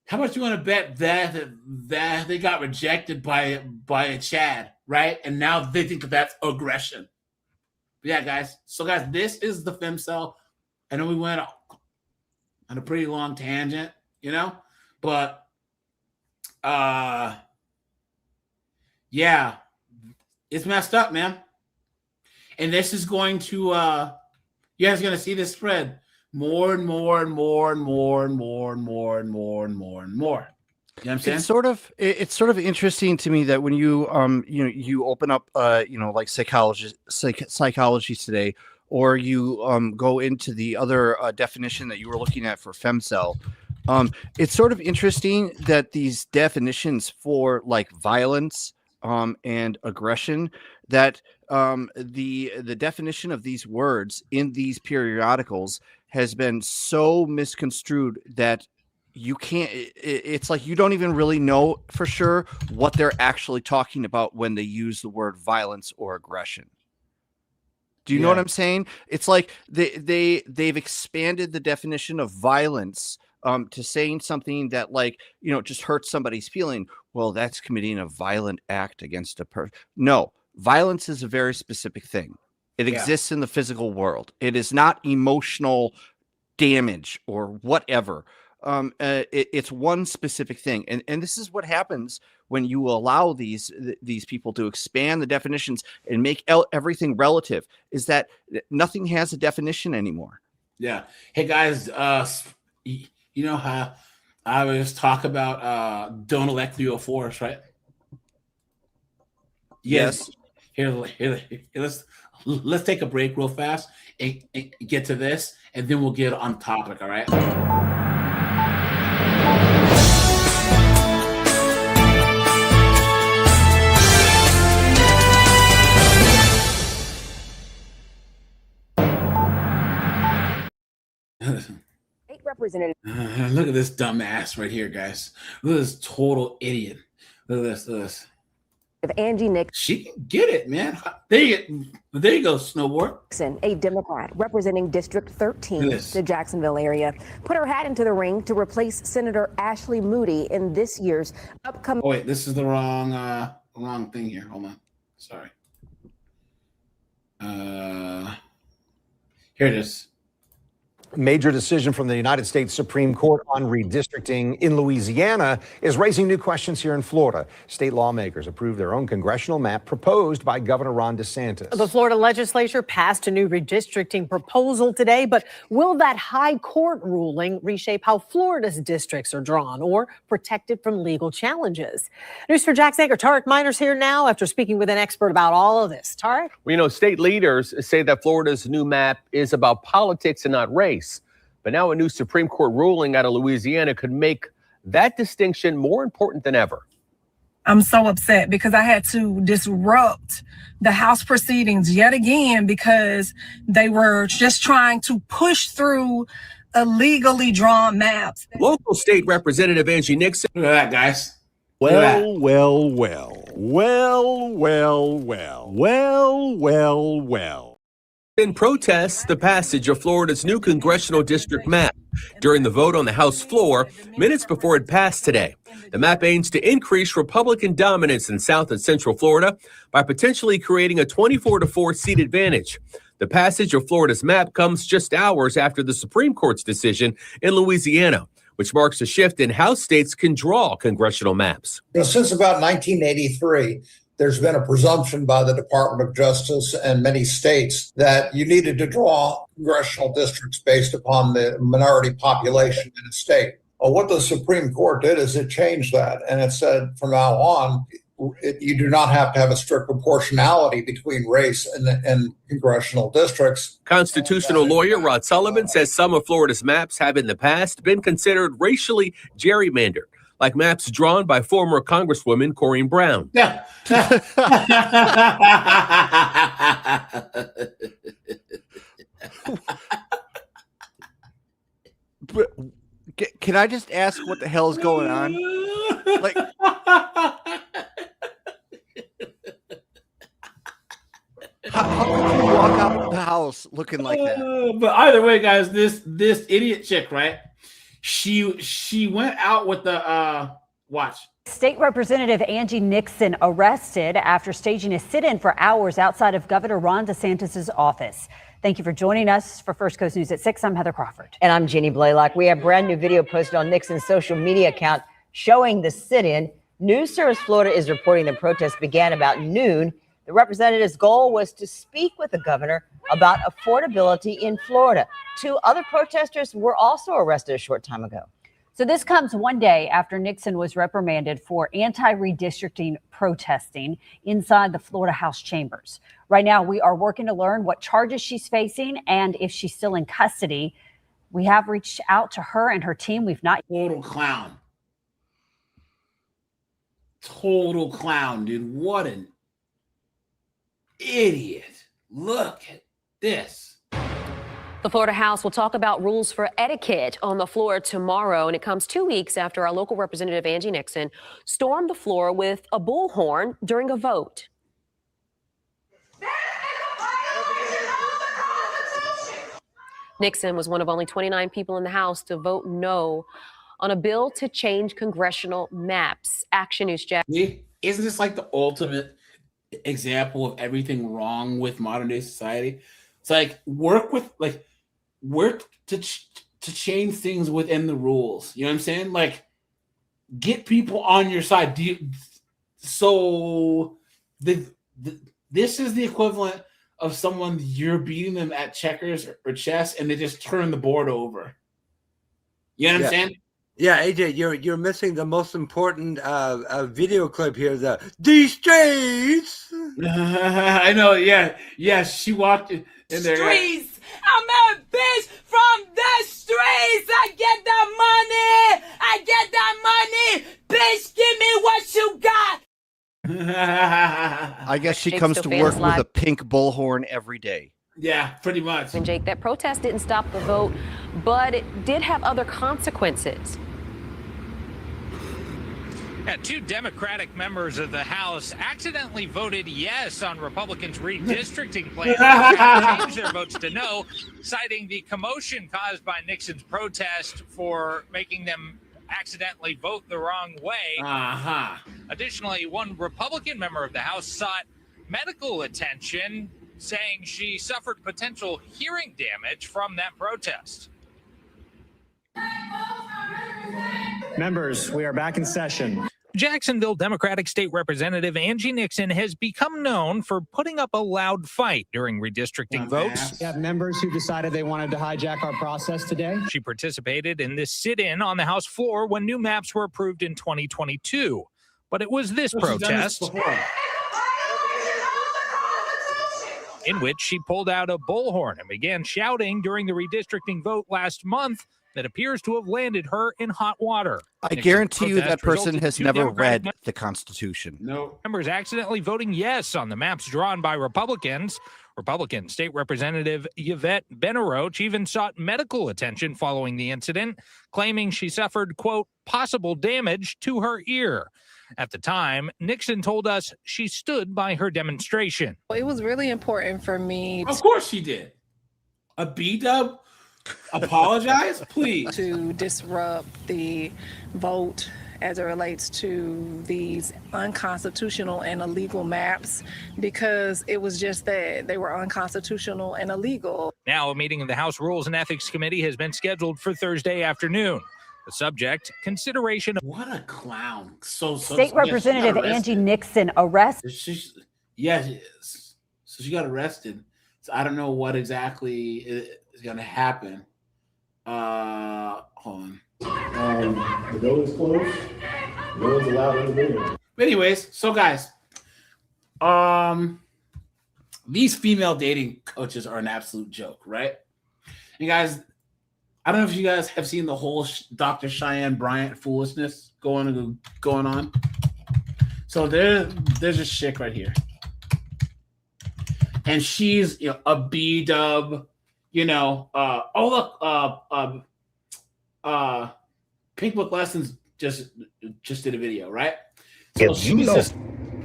Speaker 1: How much do you want to bet that they got rejected by a Chad, right? And now they think that's aggression. But yeah, guys. So, guys, this is the femcel. I know we went on a pretty long tangent, but yeah, it's messed up, man. And this is going to, you guys are going to see this spread more and more and more and more and more and more and more and more and more. You know what I'm saying?
Speaker 3: It's sort of interesting to me that when you you open up like psychology today, or you go into the other definition that you were looking at for femcel. It's sort of interesting that these definitions for like violence and aggression, that the definition of these words in these periodicals has been so misconstrued that you can't, it's like you don't even really know for sure what they're actually talking about when they use the word violence or aggression. Do you know what I'm saying? It's like they've expanded the definition of violence to saying something that, like, just hurts somebody's feeling. Well, that's committing a violent act against a person. No, violence is a very specific thing. It exists in the physical world. It is not emotional damage or whatever. It's one specific thing. And this is what happens when you allow these people to expand the definitions and make everything relative, is that nothing has a definition anymore.
Speaker 1: Yeah. Hey, guys, you know how I always talk about don't elect 304s, right?
Speaker 3: Yes.
Speaker 1: Here, let's take a break real fast and get to this, and then we'll get on topic, all right?
Speaker 10: Representative.
Speaker 1: Look at this dumbass right here, guys. Look at this total idiot. Look at this. Look at this.
Speaker 10: Of Angie Nixon.
Speaker 1: She can get it, man. There you go, Snowboard.
Speaker 10: A Democrat representing District 13, the Jacksonville area, put her hat into the ring to replace Senator Ashley Moody in this year's upcoming.
Speaker 1: Oh wait, this is the wrong thing here. Hold on. Sorry. Here it is.
Speaker 11: Major decision from the United States Supreme Court on redistricting in Louisiana is raising new questions here in Florida. State lawmakers approved their own congressional map proposed by Governor Ron DeSantis.
Speaker 12: The Florida legislature passed a new redistricting proposal today, but will that high court ruling reshape how Florida's districts are drawn or protected from legal challenges? News for Jack's anchor Tarek Miners here now after speaking with an expert about all of this. Tarek?
Speaker 13: Well, state leaders say that Florida's new map is about politics and not race. But now a new Supreme Court ruling out of Louisiana could make that distinction more important than ever.
Speaker 14: I'm so upset because I had to disrupt the House proceedings yet again because they were just trying to push through illegally drawn maps.
Speaker 13: Local state representative Angie Nixon.
Speaker 1: Look at that, guys.
Speaker 11: Well.
Speaker 13: In protests the passage of Florida's new congressional district map during the vote on the House floor minutes before it passed today. The map aims to increase Republican dominance in South and Central Florida by potentially creating a 24-4 seat advantage. The passage of Florida's map comes just hours after the Supreme Court's decision in Louisiana, which marks a shift in how states can draw congressional maps.
Speaker 15: Since about 1983, there's been a presumption by the Department of Justice and many states that you needed to draw congressional districts based upon the minority population in a state. Well, what the Supreme Court did is it changed that, and it said from now on, you do not have to have a strict proportionality between race and congressional districts.
Speaker 13: Constitutional lawyer Rod Sullivan says some of Florida's maps have in the past been considered racially gerrymandered, like maps drawn by former Congresswoman Corrine Brown.
Speaker 1: Yeah.
Speaker 3: Can I just ask what the hell is going on? Like, how could you walk out of the house looking like that?
Speaker 1: But either way, guys, this idiot chick, right? She went out with the watch.
Speaker 16: State Representative Angie Nixon arrested after staging a sit-in for hours outside of Governor Ron DeSantis' office. Thank you for joining us for First Coast News at 6. I'm Heather Crawford.
Speaker 17: And I'm Jeannie Blaylock. We have brand new video posted on Nixon's social media account showing the sit-in. News Service Florida is reporting the protest began about noon. The representative's goal was to speak with the governor about affordability in Florida. 2 other protesters were also arrested a short time ago.
Speaker 16: So this comes one day after Nixon was reprimanded for anti-redistricting protesting inside the Florida House chambers. Right now, we are working to learn what charges she's facing and if she's still in custody. We have reached out to her and her team. We've not.
Speaker 1: Total clown. Total clown, dude. What an idiot. Look at this.
Speaker 18: The Florida House will talk about rules for etiquette on the floor tomorrow, and it comes 2 weeks after our local representative Angie Nixon stormed the floor with a bullhorn during a vote. Nixon was one of only 29 people in the House to vote no on a bill to change congressional maps. Action News, Jack.
Speaker 1: Isn't this like the ultimate example of everything wrong with modern day society? It's like work to change things within the rules. You know what I'm saying? Like, get people on your side. This is the equivalent of someone you're beating them at checkers or chess, and they just turn the board over. You know what I'm saying?
Speaker 6: Yeah, AJ, you're missing the most important video clip here. These streets.
Speaker 1: I know. Yeah. She walked in there.
Speaker 19: Streets. I'm a bitch from the streets. I get that money. I get that money. Bitch, give me what you got.
Speaker 3: I guess she comes to work with a pink bullhorn every day.
Speaker 1: Yeah, pretty much.
Speaker 18: And Jake, that protest didn't stop the vote, but it did have other consequences.
Speaker 20: Yeah, 2 Democratic members of the House accidentally voted yes on Republicans' redistricting plan to change their votes to no, citing the commotion caused by Nixon's protest for making them accidentally vote the wrong way. Additionally, 1 Republican member of the House sought medical attention, saying she suffered potential hearing damage from that protest.
Speaker 21: Members, we are back in session.
Speaker 20: Jacksonville Democratic State Representative Angie Nixon has become known for putting up a loud fight during redistricting votes.
Speaker 21: We have members who decided they wanted to hijack our process today.
Speaker 20: She participated in this sit-in on the House floor when new maps were approved in 2022. But it was this protest in which she pulled out a bullhorn and began shouting during the redistricting vote last month that appears to have landed her in hot water.
Speaker 3: I guarantee you that person has never read the Constitution.
Speaker 1: No.
Speaker 20: Members accidentally voting yes on the maps drawn by Republicans. Republican State Representative Yvette Benaroche even sought medical attention following the incident, claiming she suffered, quote, possible damage to her ear. At the time, Nixon told us she stood by her demonstration.
Speaker 14: It was really important for me.
Speaker 1: Of course she did. A B-dub? Apologize, please.
Speaker 14: To disrupt the vote as it relates to these unconstitutional and illegal maps, because it was just that they were unconstitutional and illegal.
Speaker 20: Now, a meeting of the House Rules and Ethics Committee has been scheduled for Thursday afternoon. The subject, consideration of...
Speaker 1: What a clown. So
Speaker 16: State Representative Angie Nixon arrested.
Speaker 1: Yeah, so she got arrested. So I don't know what exactly is going to happen. Hold on.
Speaker 22: The door is closed. No one's allowed in the building.
Speaker 1: But anyways, so guys, these female dating coaches are an absolute joke, right? And guys, I don't know if you guys have seen the whole Dr. Cheyenne Bryant foolishness going on. So there's a chick right here, and she's a B-dub. Pink Book Lessons just did a video, right? So
Speaker 23: if you know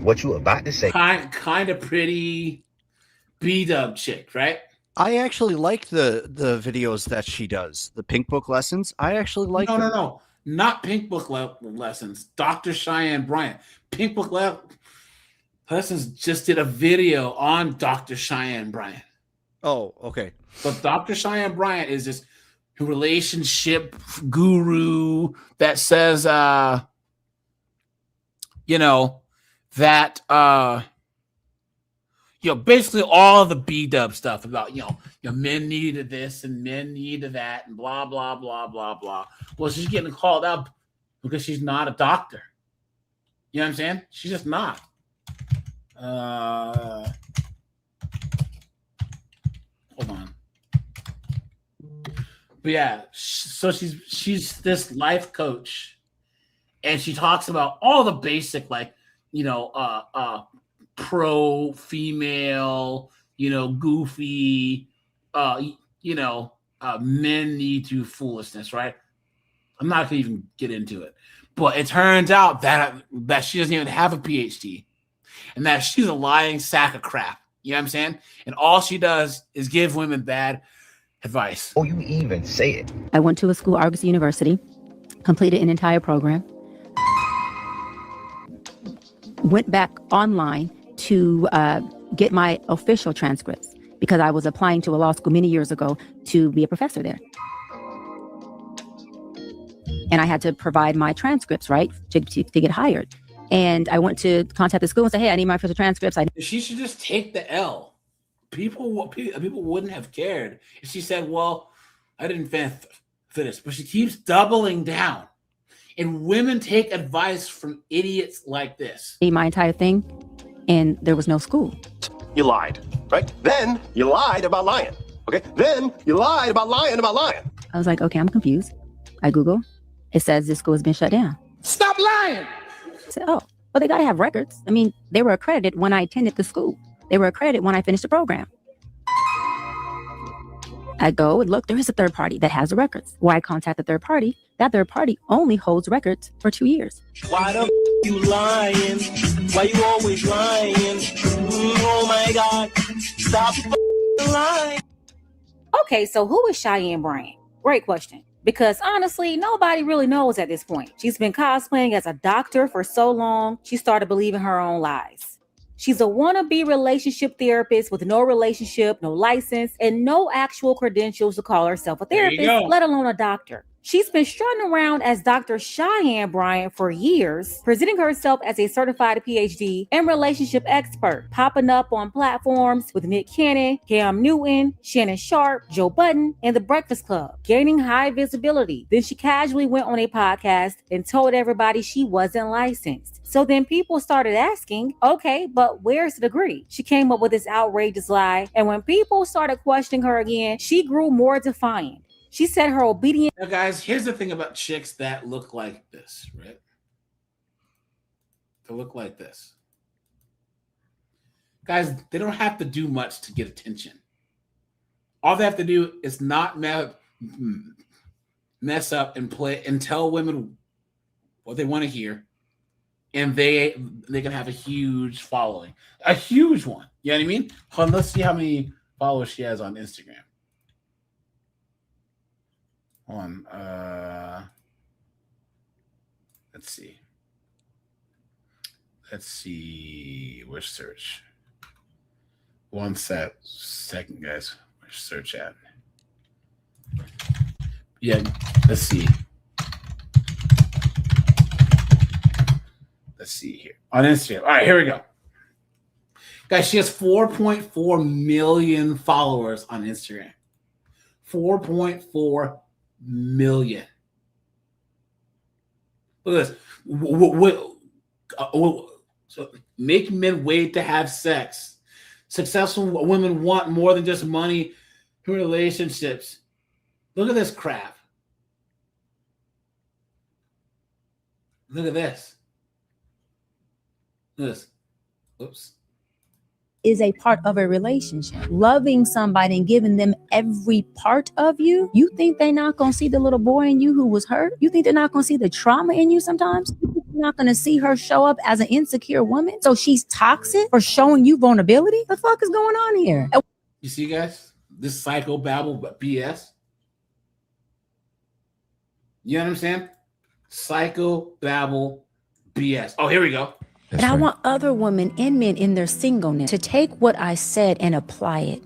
Speaker 23: what you about to say,
Speaker 1: kind of pretty B-dub chick, right?
Speaker 3: I actually like the videos that she does. The Pink Book Lessons. I actually like them.
Speaker 1: No. Not Pink Book Lessons. Dr. Cheyenne Bryant. Pink Book Lessons just did a video on Dr. Cheyenne Bryant.
Speaker 3: Oh, okay.
Speaker 1: But Dr. Cheyenne Bryant is this relationship guru that says, basically all the B-dub stuff about, men needed this and men needed that and blah, blah, blah, blah, blah. Well, she's getting called out because she's not a doctor. You know what I'm saying? She's just not. Hold on. But yeah, so she's this life coach, and she talks about all the basic, pro female, goofy, men need to foolishness, right? I'm not gonna even get into it, but it turns out that she doesn't even have a PhD, and that she's a lying sack of crap. You know what I'm saying? And all she does is give women bad advice.
Speaker 23: Oh, you even say it.
Speaker 24: I went to a school, Argosy University, completed an entire program, went back online to get my official transcripts because I was applying to a law school many years ago to be a professor there. And I had to provide my transcripts, right, to get hired. And I went to contact the school and say, hey, I need my official transcripts.
Speaker 1: She should just take the L. People wouldn't have cared if she said, well, I didn't finish. But she keeps doubling down. And women take advice from idiots like this.
Speaker 24: My entire thing, and there was no school.
Speaker 22: You lied, right? Then you lied about lying. Okay? Then you lied about lying about lying.
Speaker 24: I was like, okay, I'm confused. I Google. It says this school has been shut down.
Speaker 1: Stop lying.
Speaker 24: I said, oh, well, they got to have records. I mean, they were accredited when I attended the school. They were accredited when I finished the program. I go and look, there is a third party that has the records. Why I contact the third party, that third party only holds records for 2 years.
Speaker 2: Why the you lying? Why you always lying? Oh my God, stop lying.
Speaker 25: Okay, so who is Cheyenne Bryant? Great question. Because honestly, nobody really knows at this point. She's been cosplaying as a doctor for so long, she started believing her own lies. She's a wannabe relationship therapist with no relationship, no license, and no actual credentials to call herself a therapist, let alone a doctor. She's been strutting around as Dr. Cheyenne Bryant for years, presenting herself as a certified PhD and relationship expert, popping up on platforms with Nick Cannon, Cam Newton, Shannon Sharp, Joe Budden, and The Breakfast Club, gaining high visibility. Then she casually went on a podcast and told everybody she wasn't licensed. So then people started asking, okay, but where's the degree? She came up with this outrageous lie, and when people started questioning her again, she grew more defiant. She said her obedience.
Speaker 1: Now, guys, here's the thing about chicks that look like this, right? They look like this. Guys, they don't have to do much to get attention. All they have to do is not mess up and play and tell women what they want to hear, and they can have a huge following, a huge one. You know what I mean? Hold on, let's see how many followers she has on Instagram. Hold on. Let's see. Where's search? One second, guys. Where's search at? Yeah, let's see. Let's see here. On Instagram. All right, here we go. Guys, she has 4.4 million followers on Instagram. 4.4 million. Look at this. So make men wait to have sex. Successful women want more than just money in relationships. Look at this crap. Look at this. Look at this. Oops.
Speaker 24: Is a part of a relationship. Loving somebody and giving them every part of you. You think they're not going to see the little boy in you who was hurt? You think they're not going to see the trauma in you sometimes? You think you're not going to see her show up as an insecure woman? So she's toxic for showing you vulnerability? The fuck is going on here?
Speaker 1: You see, guys? This psychobabble BS. You know what I'm saying? Psychobabble BS. Oh, here we go.
Speaker 24: And I want other women and men in their singleness to take what I said and apply it.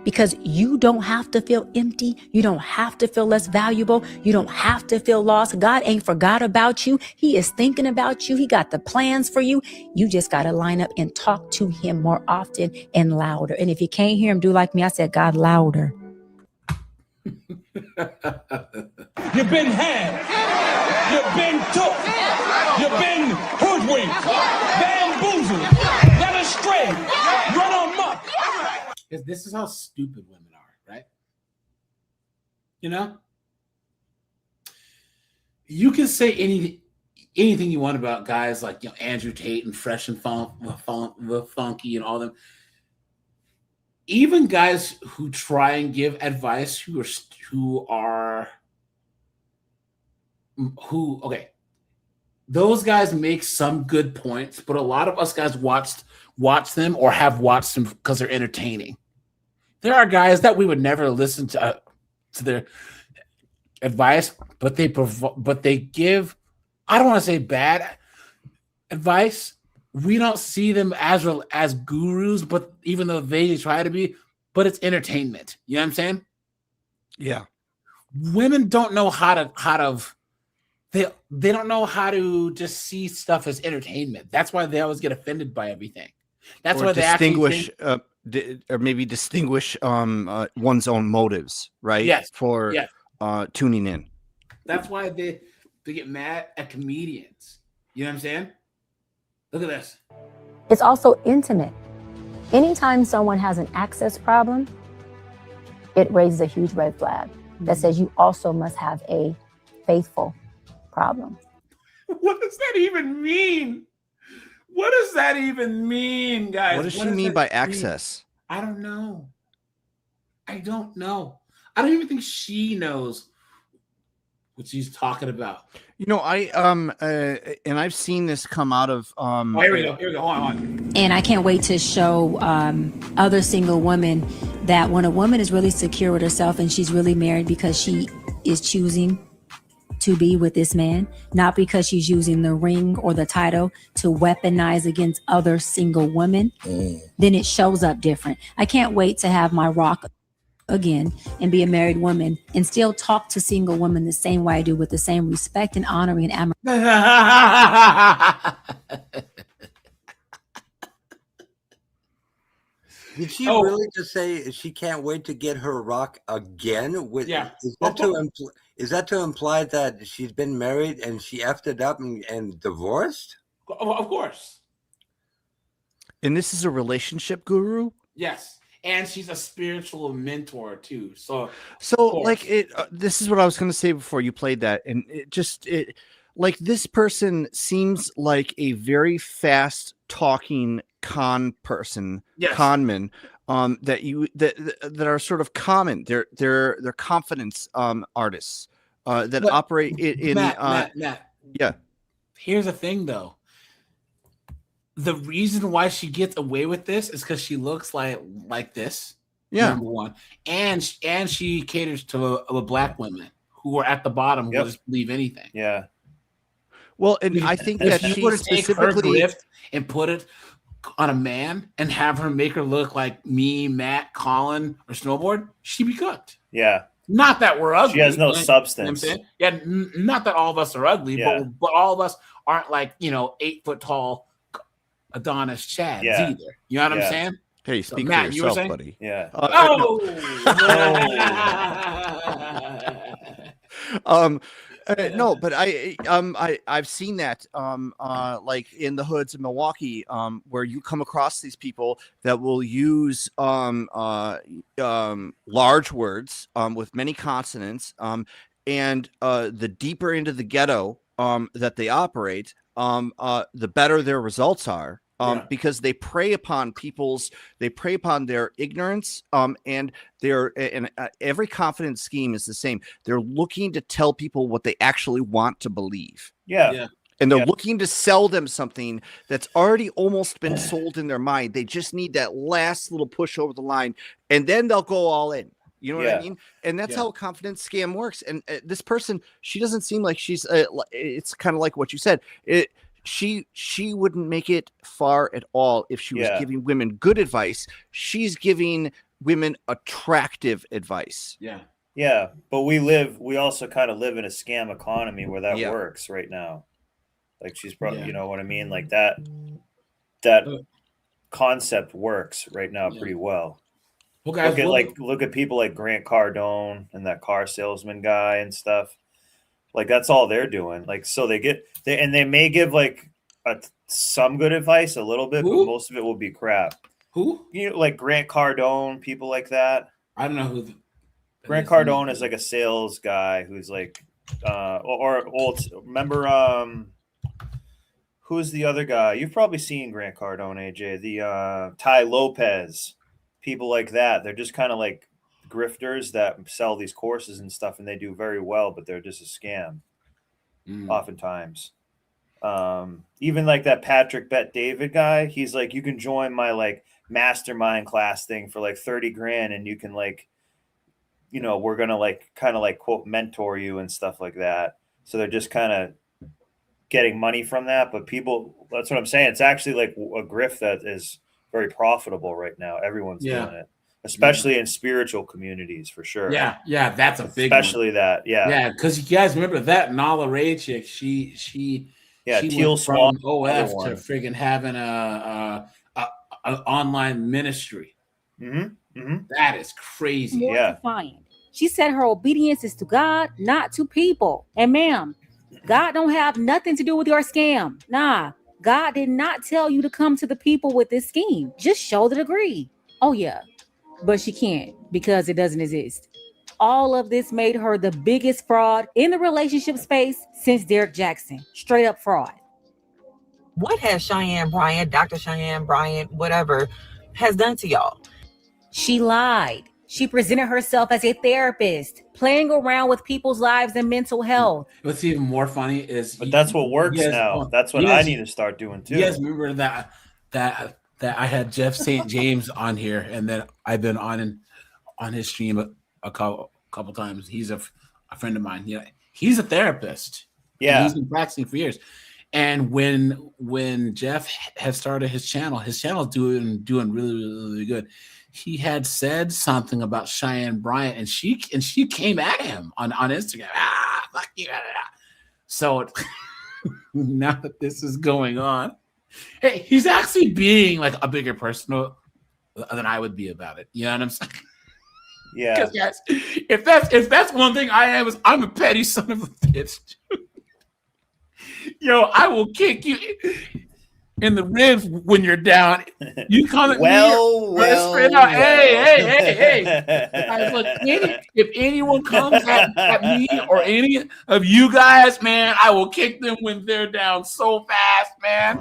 Speaker 24: Because you don't have to feel empty. You don't have to feel less valuable. You don't have to feel lost. God ain't forgot about you. He is thinking about you. He got the plans for you. You just got to line up and talk to him more often and louder. And if you can't hear him, do like me. I said, God, louder.
Speaker 2: You've been had. You've been took. You've been hoodwinked, bamboozled, led astray, run amok.
Speaker 1: This is how stupid women are, right? You know? You can say anything you want about guys like, you know, Andrew Tate and Fresh and Funky and all them. Even guys who try and give advice okay, those guys make some good points, but a lot of us guys watch them or have watched them because they're entertaining. There are guys that we would never listen to their advice, but they give, I don't want to say bad advice. We don't see them as gurus, but even though they try to be, but it's entertainment. You know what I'm saying?
Speaker 3: Yeah.
Speaker 1: Women don't know how to they don't know how to just see stuff as entertainment. That's why they always get offended by everything. That's why they
Speaker 3: distinguish or maybe distinguish one's own motives, right?
Speaker 1: Yes.
Speaker 3: For tuning in.
Speaker 1: That's why they get mad at comedians. You know what I'm saying? Look at this.
Speaker 24: It's also intimate. Anytime someone has an access problem, it raises a huge red flag that says you also must have a faithful problem.
Speaker 1: What does that even mean? What does that even mean, guys?
Speaker 3: What does she mean by access?
Speaker 1: I don't know. I don't even think she knows what she's talking about.
Speaker 3: You know, and I've seen this come out of
Speaker 1: here we go. Hold on.
Speaker 24: And I can't wait to show other single women that when a woman is really secure with herself and she's really married because she is choosing to be with this man, not because she's using the ring or the title to weaponize against other single women, then it shows up different. I can't wait to have my Rock again and be a married woman and still talk to single women the same way I do, with the same respect and honoring and admiration.
Speaker 6: Did she really just say she can't wait to get her rock again? Is that to imply that she's been married and she effed it up and divorced?
Speaker 1: Of course.
Speaker 3: And this is a relationship guru?
Speaker 1: Yes. And she's a spiritual mentor too. So
Speaker 3: like this is what I was going to say before you played that. And it like this person seems like a very fast talking con person, conman, that are sort of common. They're confidence artists that operate in
Speaker 1: Matt.
Speaker 3: Yeah.
Speaker 1: Here's the thing though. The reason why she gets away with this is because she looks like this.
Speaker 3: Yeah.
Speaker 1: Number one. And she caters to the black women who are at the bottom who just believe anything.
Speaker 4: Yeah.
Speaker 3: Well, and I think that
Speaker 1: if you were to take her grift and put it on a man and have her make her look like me, Matt, Colin, or Snowboard, she'd be cooked.
Speaker 4: Yeah.
Speaker 1: Not that we're ugly.
Speaker 4: She has no substance.
Speaker 1: You know what I'm saying? Yeah, not that all of us are ugly, but all of us aren't like 8 foot tall Adonis Chads either. You know what I'm saying?
Speaker 3: Hey, speak
Speaker 1: Matt,
Speaker 3: for
Speaker 1: you were
Speaker 3: yourself,
Speaker 1: saying?
Speaker 3: buddy.
Speaker 4: Yeah.
Speaker 3: No, but I've seen that like in the hoods of Milwaukee, where you come across these people that will use large words with many consonants, and the deeper into the ghetto that they operate, the better their results are. Because they prey upon their ignorance, and every confidence scheme is the same. They're looking to tell people what they actually want to believe.
Speaker 4: Yeah.
Speaker 3: And they're looking to sell them something that's already almost been sold in their mind. They just need that last little push over the line, and then they'll go all in. You know what I mean? And that's how a confidence scam works. And this person, she doesn't seem like she's. It's kind of like what you said. She wouldn't make it far at all if she was giving women good advice. She's giving women attractive advice.
Speaker 4: Yeah, but we also kind of live in a scam economy where that works right now. Like she's probably, you know what I mean? Like that concept works right now pretty well.
Speaker 1: Well, guys,
Speaker 4: look at people like Grant Cardone and that car salesman guy and stuff. Like that's all they're doing. Like so they may give like some good advice a little bit, but most of it will be crap.
Speaker 1: Who?
Speaker 4: Like Grant Cardone, people like that.
Speaker 1: I don't know who.
Speaker 4: Grant Cardone is like a sales guy who's like, remember who's the other guy? You've probably seen Grant Cardone, AJ. The Ty Lopez, people like that. They're just kind of like grifters that sell these courses and stuff, and they do very well, but they're just a scam oftentimes. Even like that Patrick Bet David guy, he's like, you can join my like mastermind class thing for like 30 grand and you can like, we're gonna like kind of like quote mentor you and stuff like that. So they're just kind of getting money from that, but that's what I'm saying, it's actually like a grift that is very profitable right now. Everyone's doing it. Especially in spiritual communities, for sure.
Speaker 1: Yeah, that's a big
Speaker 4: especially
Speaker 1: one.
Speaker 4: That. Yeah,
Speaker 1: because you guys remember that Nala Ray chick. She
Speaker 4: Teal
Speaker 1: went
Speaker 4: Swan
Speaker 1: from OF to friggin' having an online ministry. That is crazy.
Speaker 25: Mortifying. She said her obedience is to God, not to people. And ma'am, God don't have nothing to do with your scam. Nah, God did not tell you to come to the people with this scheme. Just show the degree. Oh yeah. But she can't because it doesn't exist. All of this made her the biggest fraud in the relationship space since Derek Jackson. Straight up fraud.
Speaker 5: What has Cheyenne Bryant, Dr. Cheyenne Bryant, whatever, has done to y'all?
Speaker 25: She lied. She presented herself as a therapist, playing around with people's lives and mental health.
Speaker 1: What's even more funny is...
Speaker 4: But that's what works now. That's what I need to start doing too.
Speaker 1: You guys remember that I had Jeff St. James on here, and then I've been on his stream a couple times. He's a friend of mine. Yeah, he's a therapist.
Speaker 4: Yeah,
Speaker 1: he's been practicing for years. And when Jeff has started his channel is doing really, really, really good. he had said something about Cheyenne Bryant, and she came at him on Instagram. Fuck you. So now that this is going on, hey, he's actually being like a bigger person than I would be about it. You know what I'm saying?
Speaker 4: Yeah.
Speaker 1: Because guys, if that's one thing I am, is I'm a petty son of a bitch. Yo, I will kick you in the ribs when you're down. You come at me straight out. Hey. Guys, look, if anyone comes at me or any of you guys, man, I will kick them when they're down so fast, man.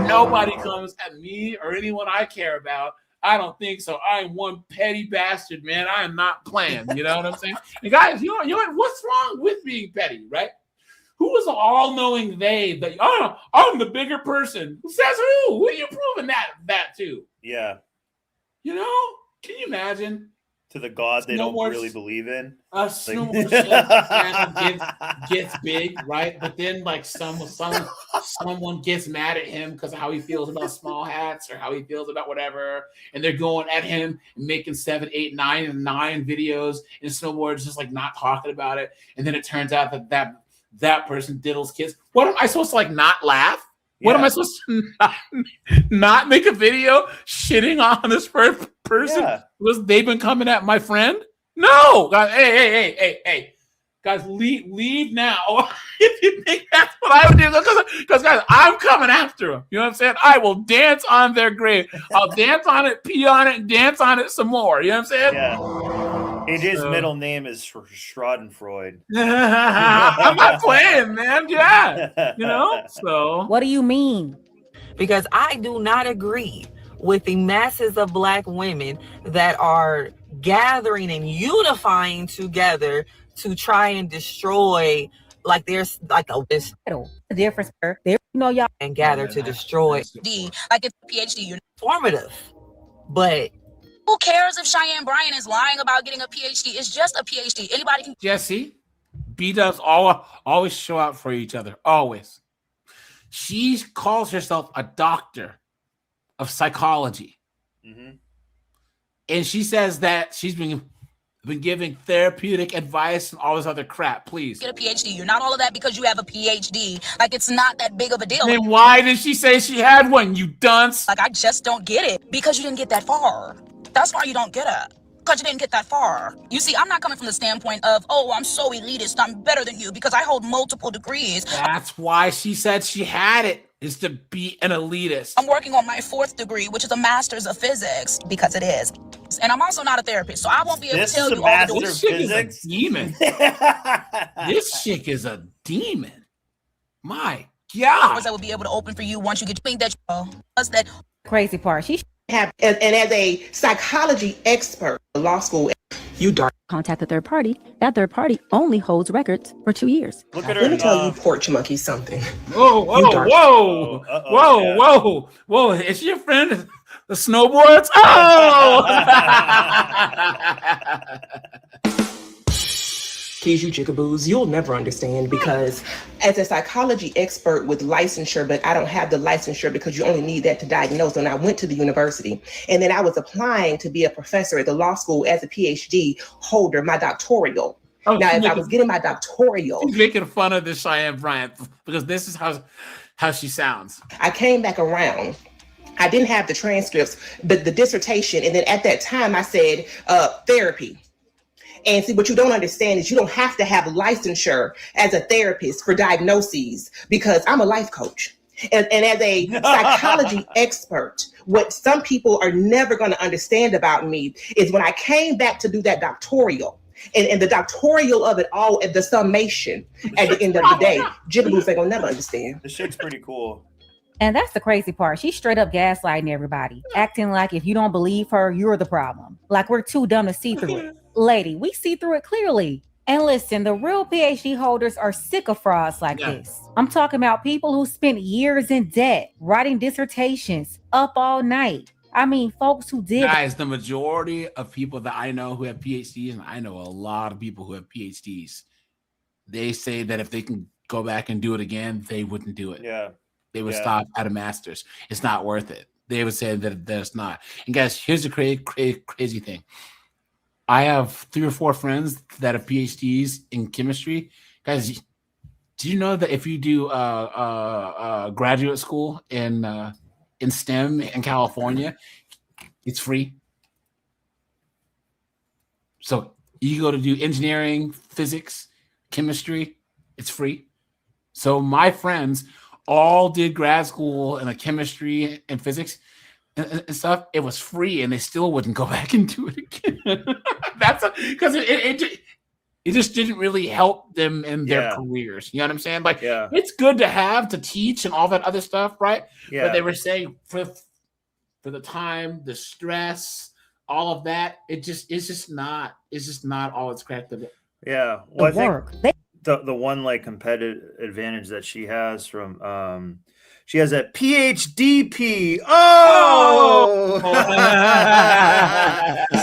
Speaker 1: Nobody comes at me or anyone I care about. I don't think so. I am one petty bastard, man. I am not playing. You know what I'm saying? And guys, you know what? What's wrong with being petty, right? Who is the all-knowing they that I'm the bigger person? Who says who? Who are you proving that to?
Speaker 4: Yeah.
Speaker 1: You know? Can you imagine?
Speaker 4: To the God they don't really believe in.
Speaker 1: Snowboard gets big, right? But then like someone gets mad at him because of how he feels about small hats or how he feels about whatever, and they're going at him and making 7, 8, 9, and 9 videos, and snowboard's just like not talking about it. And then it turns out that person diddles kids. What am I supposed to like not laugh? What am I supposed to not make a video shitting on this person because they've been coming at my friend? No, guys. Hey, guys, leave now. If you think that's what I would do, because guys, I'm coming after them. You know what I'm saying? I will dance on their grave. I'll dance on it, pee on it, and dance on it some more. You know what I'm saying?
Speaker 4: Yeah. AJ's middle name is Schadenfreude.
Speaker 1: I'm not playing, man. Yeah. You know? So
Speaker 25: What do you mean?
Speaker 5: Because I do not agree with the masses of Black women that are gathering and unifying together to try and destroy, like there's like this
Speaker 25: difference. You know, y'all
Speaker 5: and gather to destroy.
Speaker 7: Like it's a PhD, you're
Speaker 5: Formative, but
Speaker 7: who cares if Cheyenne Bryant is lying about getting a PhD? It's just a PhD. Anybody can.
Speaker 1: Jesse, B-dubs always show out for each other. Always. She calls herself a doctor of psychology.
Speaker 4: Mm-hmm.
Speaker 1: And she says that she's been giving therapeutic advice and all this other crap. Please.
Speaker 7: Get a PhD. You're not all of that because you have a PhD. Like, it's not that big of a deal.
Speaker 1: Then why did she say she had one, you dunce?
Speaker 7: Like, I just don't get it. Because you didn't get that far. That's why you don't get it. Because you didn't get that far. You see, I'm not coming from the standpoint of, oh, I'm so elitist, I'm better than you, because I hold multiple degrees.
Speaker 1: That's why she said she had it, is to be an elitist.
Speaker 7: I'm working on my 4th degree, which is a master's of physics, because it is. And I'm also not a therapist, so I won't be able to tell you all the
Speaker 1: This chick is a demon. This chick is a demon. My God.
Speaker 7: doors that will be able to open for you once you get to think that that
Speaker 25: crazy part. She
Speaker 8: have, and as a psychology expert, law school, you dark.
Speaker 24: Contact the third party. That third party only holds records for 2 years.
Speaker 8: Look at her. Let me tell you, porch monkey, something.
Speaker 1: Whoa. Is she your friend? The snowboards? Oh!
Speaker 8: Keys, you jickaboos, you'll never understand, because as a psychology expert with licensure, but I don't have the licensure because you only need that to diagnose. And I went to the university, and then I was applying to be a professor at the law school as a PhD holder, my doctoral. Now, if I was getting my doctoral,
Speaker 1: She's making fun of this Cheyenne Bryant because this is how she sounds.
Speaker 8: I came back around. I didn't have the transcripts, the dissertation, and then at that time I said therapy. And see, what you don't understand is you don't have to have licensure as a therapist for diagnoses, because I'm a life coach. And as a psychology expert, what some people are never going to understand about me is when I came back to do that doctoral, and the doctoral of it all, and the summation at the end of the day, jitterboos ain't gonna never understand.
Speaker 4: This shit's pretty cool.
Speaker 25: And that's the crazy part. She's straight up gaslighting everybody, acting like if you don't believe her, you're the problem. Like we're too dumb to see through it. Lady, we see through it clearly. And listen, the real PhD holders are sick of frauds like this. I'm talking about people who spent years in debt, writing dissertations, up all night. I mean, folks who did.
Speaker 1: Guys, the majority of people that I know who have PhDs, and I know a lot of people who have PhDs, they say that if they can go back and do it again, they wouldn't do it.
Speaker 4: Yeah.
Speaker 1: They would stop at a master's. It's not worth it. they would say that it's not. And guys, here's the crazy thing. I have 3 or 4 friends that have PhDs in chemistry. Guys, do you know that if you do graduate school in STEM in California, it's free? So you go to do engineering, physics, chemistry, it's free. So my friends all did grad school in chemistry and physics and stuff. It was free, and they still wouldn't go back and do it again. That's because it just didn't really help them in their careers. You know what I'm saying? Like, it's good to have to teach and all that other stuff, right?
Speaker 4: Yeah.
Speaker 1: But they were saying for the time, the stress, all of that, it's just not all it's cracked up.
Speaker 4: Yeah. Well, I think the one like competitive advantage that she has from she has a PhDP. Oh,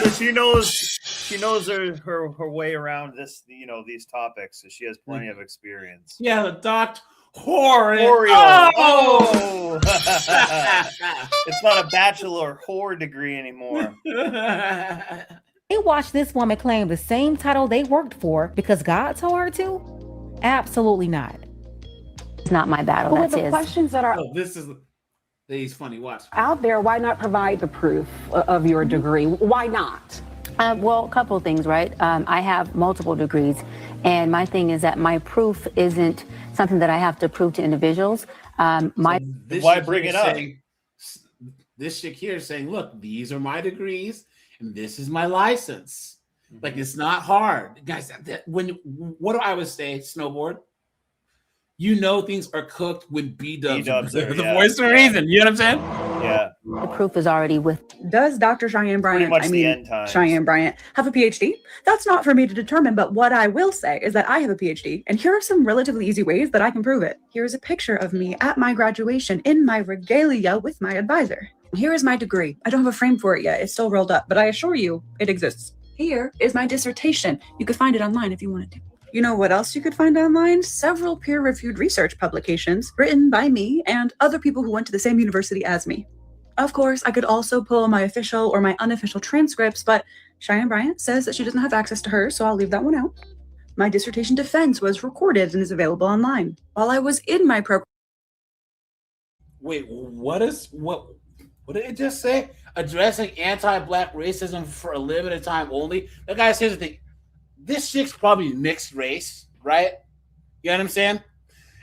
Speaker 4: so she knows her way around this, these topics. So she has plenty of experience.
Speaker 1: Yeah, the Dr. Oreo.
Speaker 4: Oh, it's not a bachelor whore degree anymore.
Speaker 25: They watched this woman claim the same title they worked for because God told her to? Absolutely not.
Speaker 9: It's not my battle.
Speaker 10: But
Speaker 9: That's
Speaker 10: with the
Speaker 9: his.
Speaker 10: questions that are
Speaker 1: he's funny. Watch.
Speaker 10: out there, why not provide the proof of your degree? Why not?
Speaker 9: Well, a couple of things, right? I have multiple degrees, and my thing is that my proof isn't something that I have to prove to individuals.
Speaker 4: Why bring it up?
Speaker 1: This chick here is saying, look, these are my degrees, and this is my license. Like, it's not hard. Guys, what do I always say, snowboard? You know things are cooked when B-dubs are the voice of reason. You know what I'm saying?
Speaker 4: Yeah.
Speaker 9: The proof is already with.
Speaker 11: Does Dr. Cheyenne Bryant,
Speaker 4: much the end times.
Speaker 11: Cheyenne Bryant, have a PhD? That's not for me to determine, but what I will say is that I have a PhD, and here are some relatively easy ways that I can prove it. Here is a picture of me at my graduation in my regalia with my advisor. Here is my degree. I don't have a frame for it yet. It's still rolled up, but I assure you it exists. Here is my dissertation. You could find it online if you wanted to. You know what else you could find online? Several peer-reviewed research publications written by me and other people who went to the same university as me. Of course, I could also pull my official or my unofficial transcripts, but Cheyenne Bryant says that she doesn't have access to hers, so I'll leave that one out. My dissertation defense was recorded and is available online. While I was in my program.
Speaker 1: Wait, what did it just say? Addressing anti-black racism for a limited time only. Now, guys, here's the thing. This chick's probably mixed race, right? You know what I'm saying?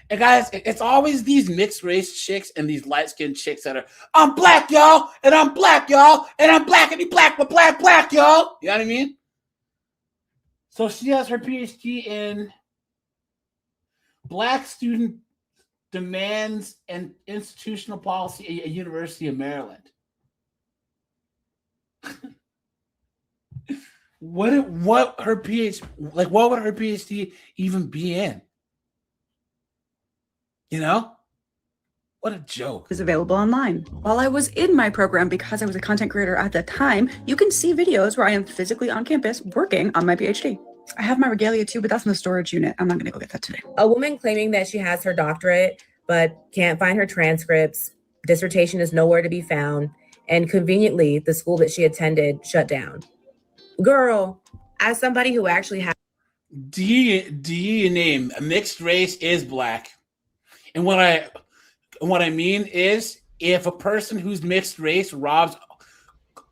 Speaker 1: And guys, it's always these mixed race chicks and these light-skinned chicks that are, I'm black, y'all, and I'm black, y'all, and I'm black, and you black, but black, y'all. You know what I mean? So she has her PhD in Black Student Demands and Institutional Policy at University of Maryland. What would her PhD even be in? You know? What a joke.
Speaker 11: Is available online. While I was in my program, because I was a content creator at the time, you can see videos where I am physically on campus working on my PhD. I have my regalia too, but that's in the storage unit. I'm not going to go get that today.
Speaker 12: A woman claiming that she has her doctorate, but can't find her transcripts, dissertation is nowhere to be found, and conveniently, the school that she attended shut down. Girl, as somebody who actually has
Speaker 1: do you name mixed race is black? And what I mean is, if a person who's mixed race robs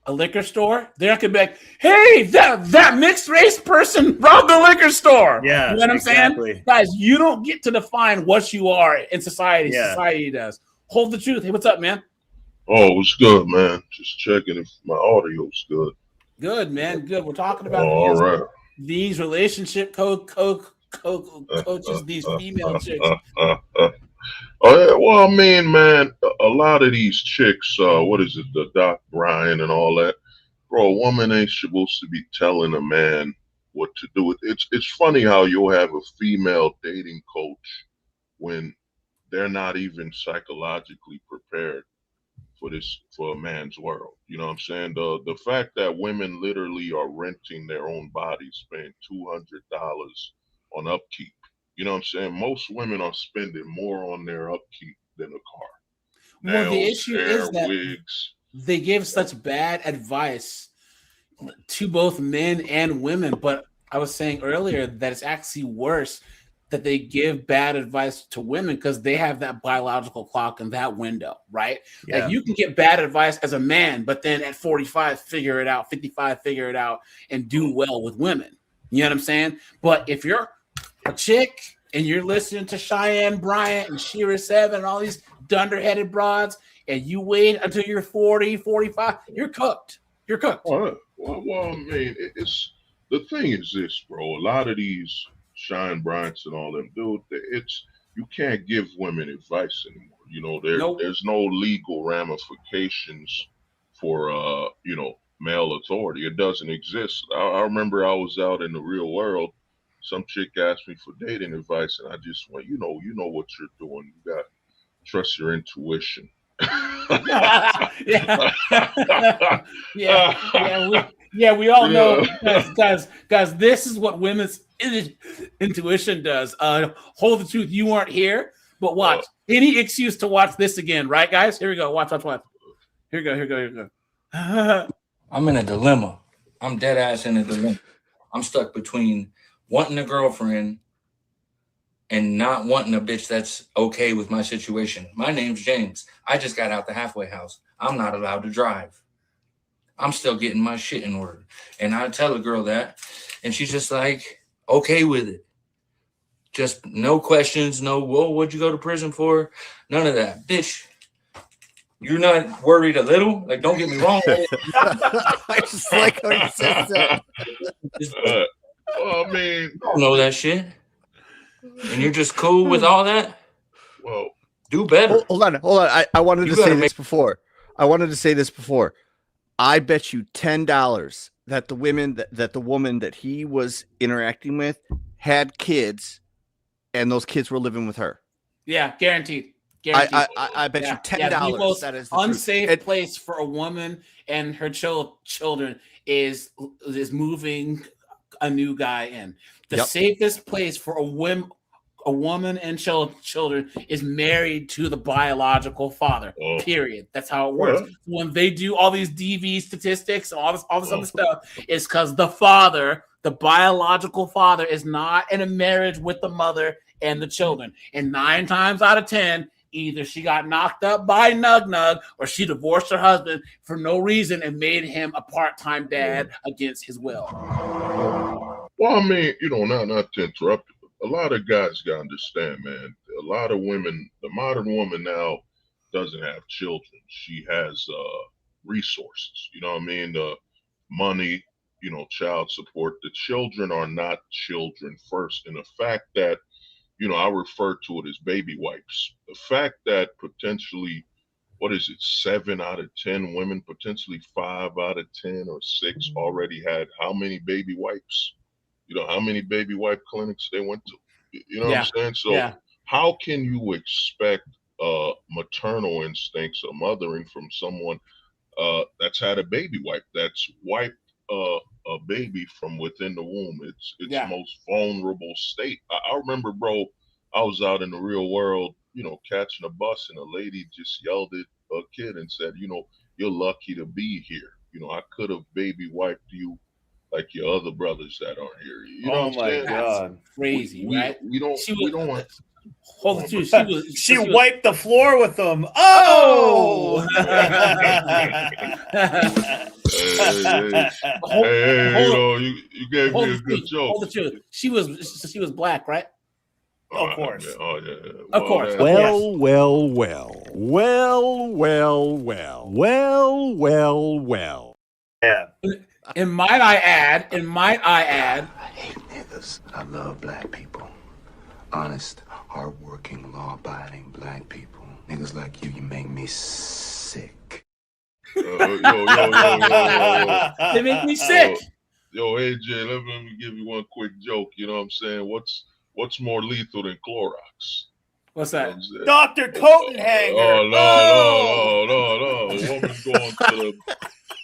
Speaker 1: a liquor store, they're not gonna be like, hey, that mixed race person robbed the liquor store.
Speaker 4: Yeah,
Speaker 1: you know what I'm saying? Guys, you don't get to define what you are in society.
Speaker 4: Yeah.
Speaker 1: Society does. Hold the truth. Hey, what's up, man?
Speaker 15: Oh, what's good, man? Just checking if my audio's good.
Speaker 1: Good, man. Good. We're talking about
Speaker 15: all right.
Speaker 1: These relationship coaches, these female chicks.
Speaker 15: Oh, yeah, well, I mean, man, a lot of these chicks, what is it, the Doc Bryan and all that, bro, a woman ain't supposed to be telling a man what to do. It's funny how you'll have a female dating coach when they're not even psychologically prepared for a man's world. You know what I'm saying? The fact that women literally are renting their own bodies, paying $200 on upkeep. You know what I'm saying? Most women are spending more on their upkeep than a car.
Speaker 1: Well, the
Speaker 15: nails,
Speaker 1: issue
Speaker 15: hair,
Speaker 1: is that
Speaker 15: wigs.
Speaker 1: they give such bad advice to both men and women. But I was saying earlier that it's actually worse that they give bad advice to women because they have that biological clock in that window, right?
Speaker 4: Yeah.
Speaker 1: Like you can get bad advice as a man, but then at 45, figure it out, 55, figure it out, and do well with women. You know what I'm saying? But if you're a chick and you're listening to Cheyenne Bryant and Shira Seven and all these dunderheaded broads, and you wait until you're 40, 45, you're cooked. You're cooked.
Speaker 15: Well, I mean, it's the thing is this, bro. A lot of these Shine Bryants and all them, dude, it's you can't give women advice anymore. You know, there's no legal ramifications for male authority. It doesn't exist. I remember I was out in the real world. Some chick asked me for dating advice, and I just went, you know what you're doing. You got to trust your intuition.
Speaker 1: We all know, guys. This is what women's intuition does. Hold the truth. You weren't here, but watch. Any excuse to watch this again, right, guys? Here we go. Watch. Here we go.
Speaker 13: I'm in a dilemma. I'm dead ass in a dilemma. I'm stuck between wanting a girlfriend and not wanting a bitch that's okay with my situation. My name's James. I just got out the halfway house. I'm not allowed to drive. I'm still getting my shit in order. And I tell a girl that, and she's just like, okay with it. Just no questions, no, whoa, what'd you go to prison for? None of that. Bitch, you're not worried a little? Like, don't get me wrong.
Speaker 3: I just like how you said that.
Speaker 15: I mean,
Speaker 13: I don't know that shit. And you're just cool with all that?
Speaker 15: Well,
Speaker 13: do better.
Speaker 3: Hold on. I wanted to say this before. I bet you $10 that the women that the woman that he was interacting with had kids, and those kids were living with her.
Speaker 1: Yeah, guaranteed.
Speaker 3: I bet you $10
Speaker 1: the most
Speaker 3: that is the
Speaker 1: unsafe place for a woman and her children is moving a new guy in. The safest place for a woman and children is married to the biological father. Period. That's how it works. When they do all these DV statistics and all this other stuff, it's because the biological father, is not in a marriage with the mother and the children. And 9 times out of 10, either she got knocked up by Nug or she divorced her husband for no reason and made him a part-time dad against his will.
Speaker 15: Well, I mean, not to interrupt, a lot of guys got to understand, man. A lot of women, the modern woman now doesn't have children. She has resources, you know what I mean? The money, child support. The children are not children first. And the fact that, I refer to it as baby wipes. The fact that potentially, 7 out of 10 women, potentially 5 out of 10 or 6 already had how many baby wipes? How many baby wipe clinics they went to? You know what I'm saying? So how can you expect maternal instincts or mothering from someone that's had a baby wipe, that's wiped a baby from within the womb? It's the most vulnerable state. I remember, bro, I was out in the real world, catching a bus, and a lady just yelled at a kid and said, you're lucky to be here. I could have baby wiped you like your other brothers that aren't here. You know what I'm saying?
Speaker 4: God.
Speaker 1: Crazy, right?
Speaker 15: We don't want.
Speaker 1: Hold the truth.
Speaker 4: She wiped the floor with them. Oh!
Speaker 15: You gave me a good joke.
Speaker 1: Hold the truth. She was black, right?
Speaker 4: Of course.
Speaker 1: Of course.
Speaker 22: Well.
Speaker 1: Yeah. And might I add,
Speaker 22: I hate niggas. I love black people. Honest, hardworking, law-abiding black people. Niggas like you make me sick.
Speaker 15: Yo.
Speaker 1: They make me sick.
Speaker 15: Yo, AJ, let me give you one quick joke. You know what I'm saying? What's more lethal than Clorox?
Speaker 1: What's that?
Speaker 4: Dr. Coatenhanger.
Speaker 15: No.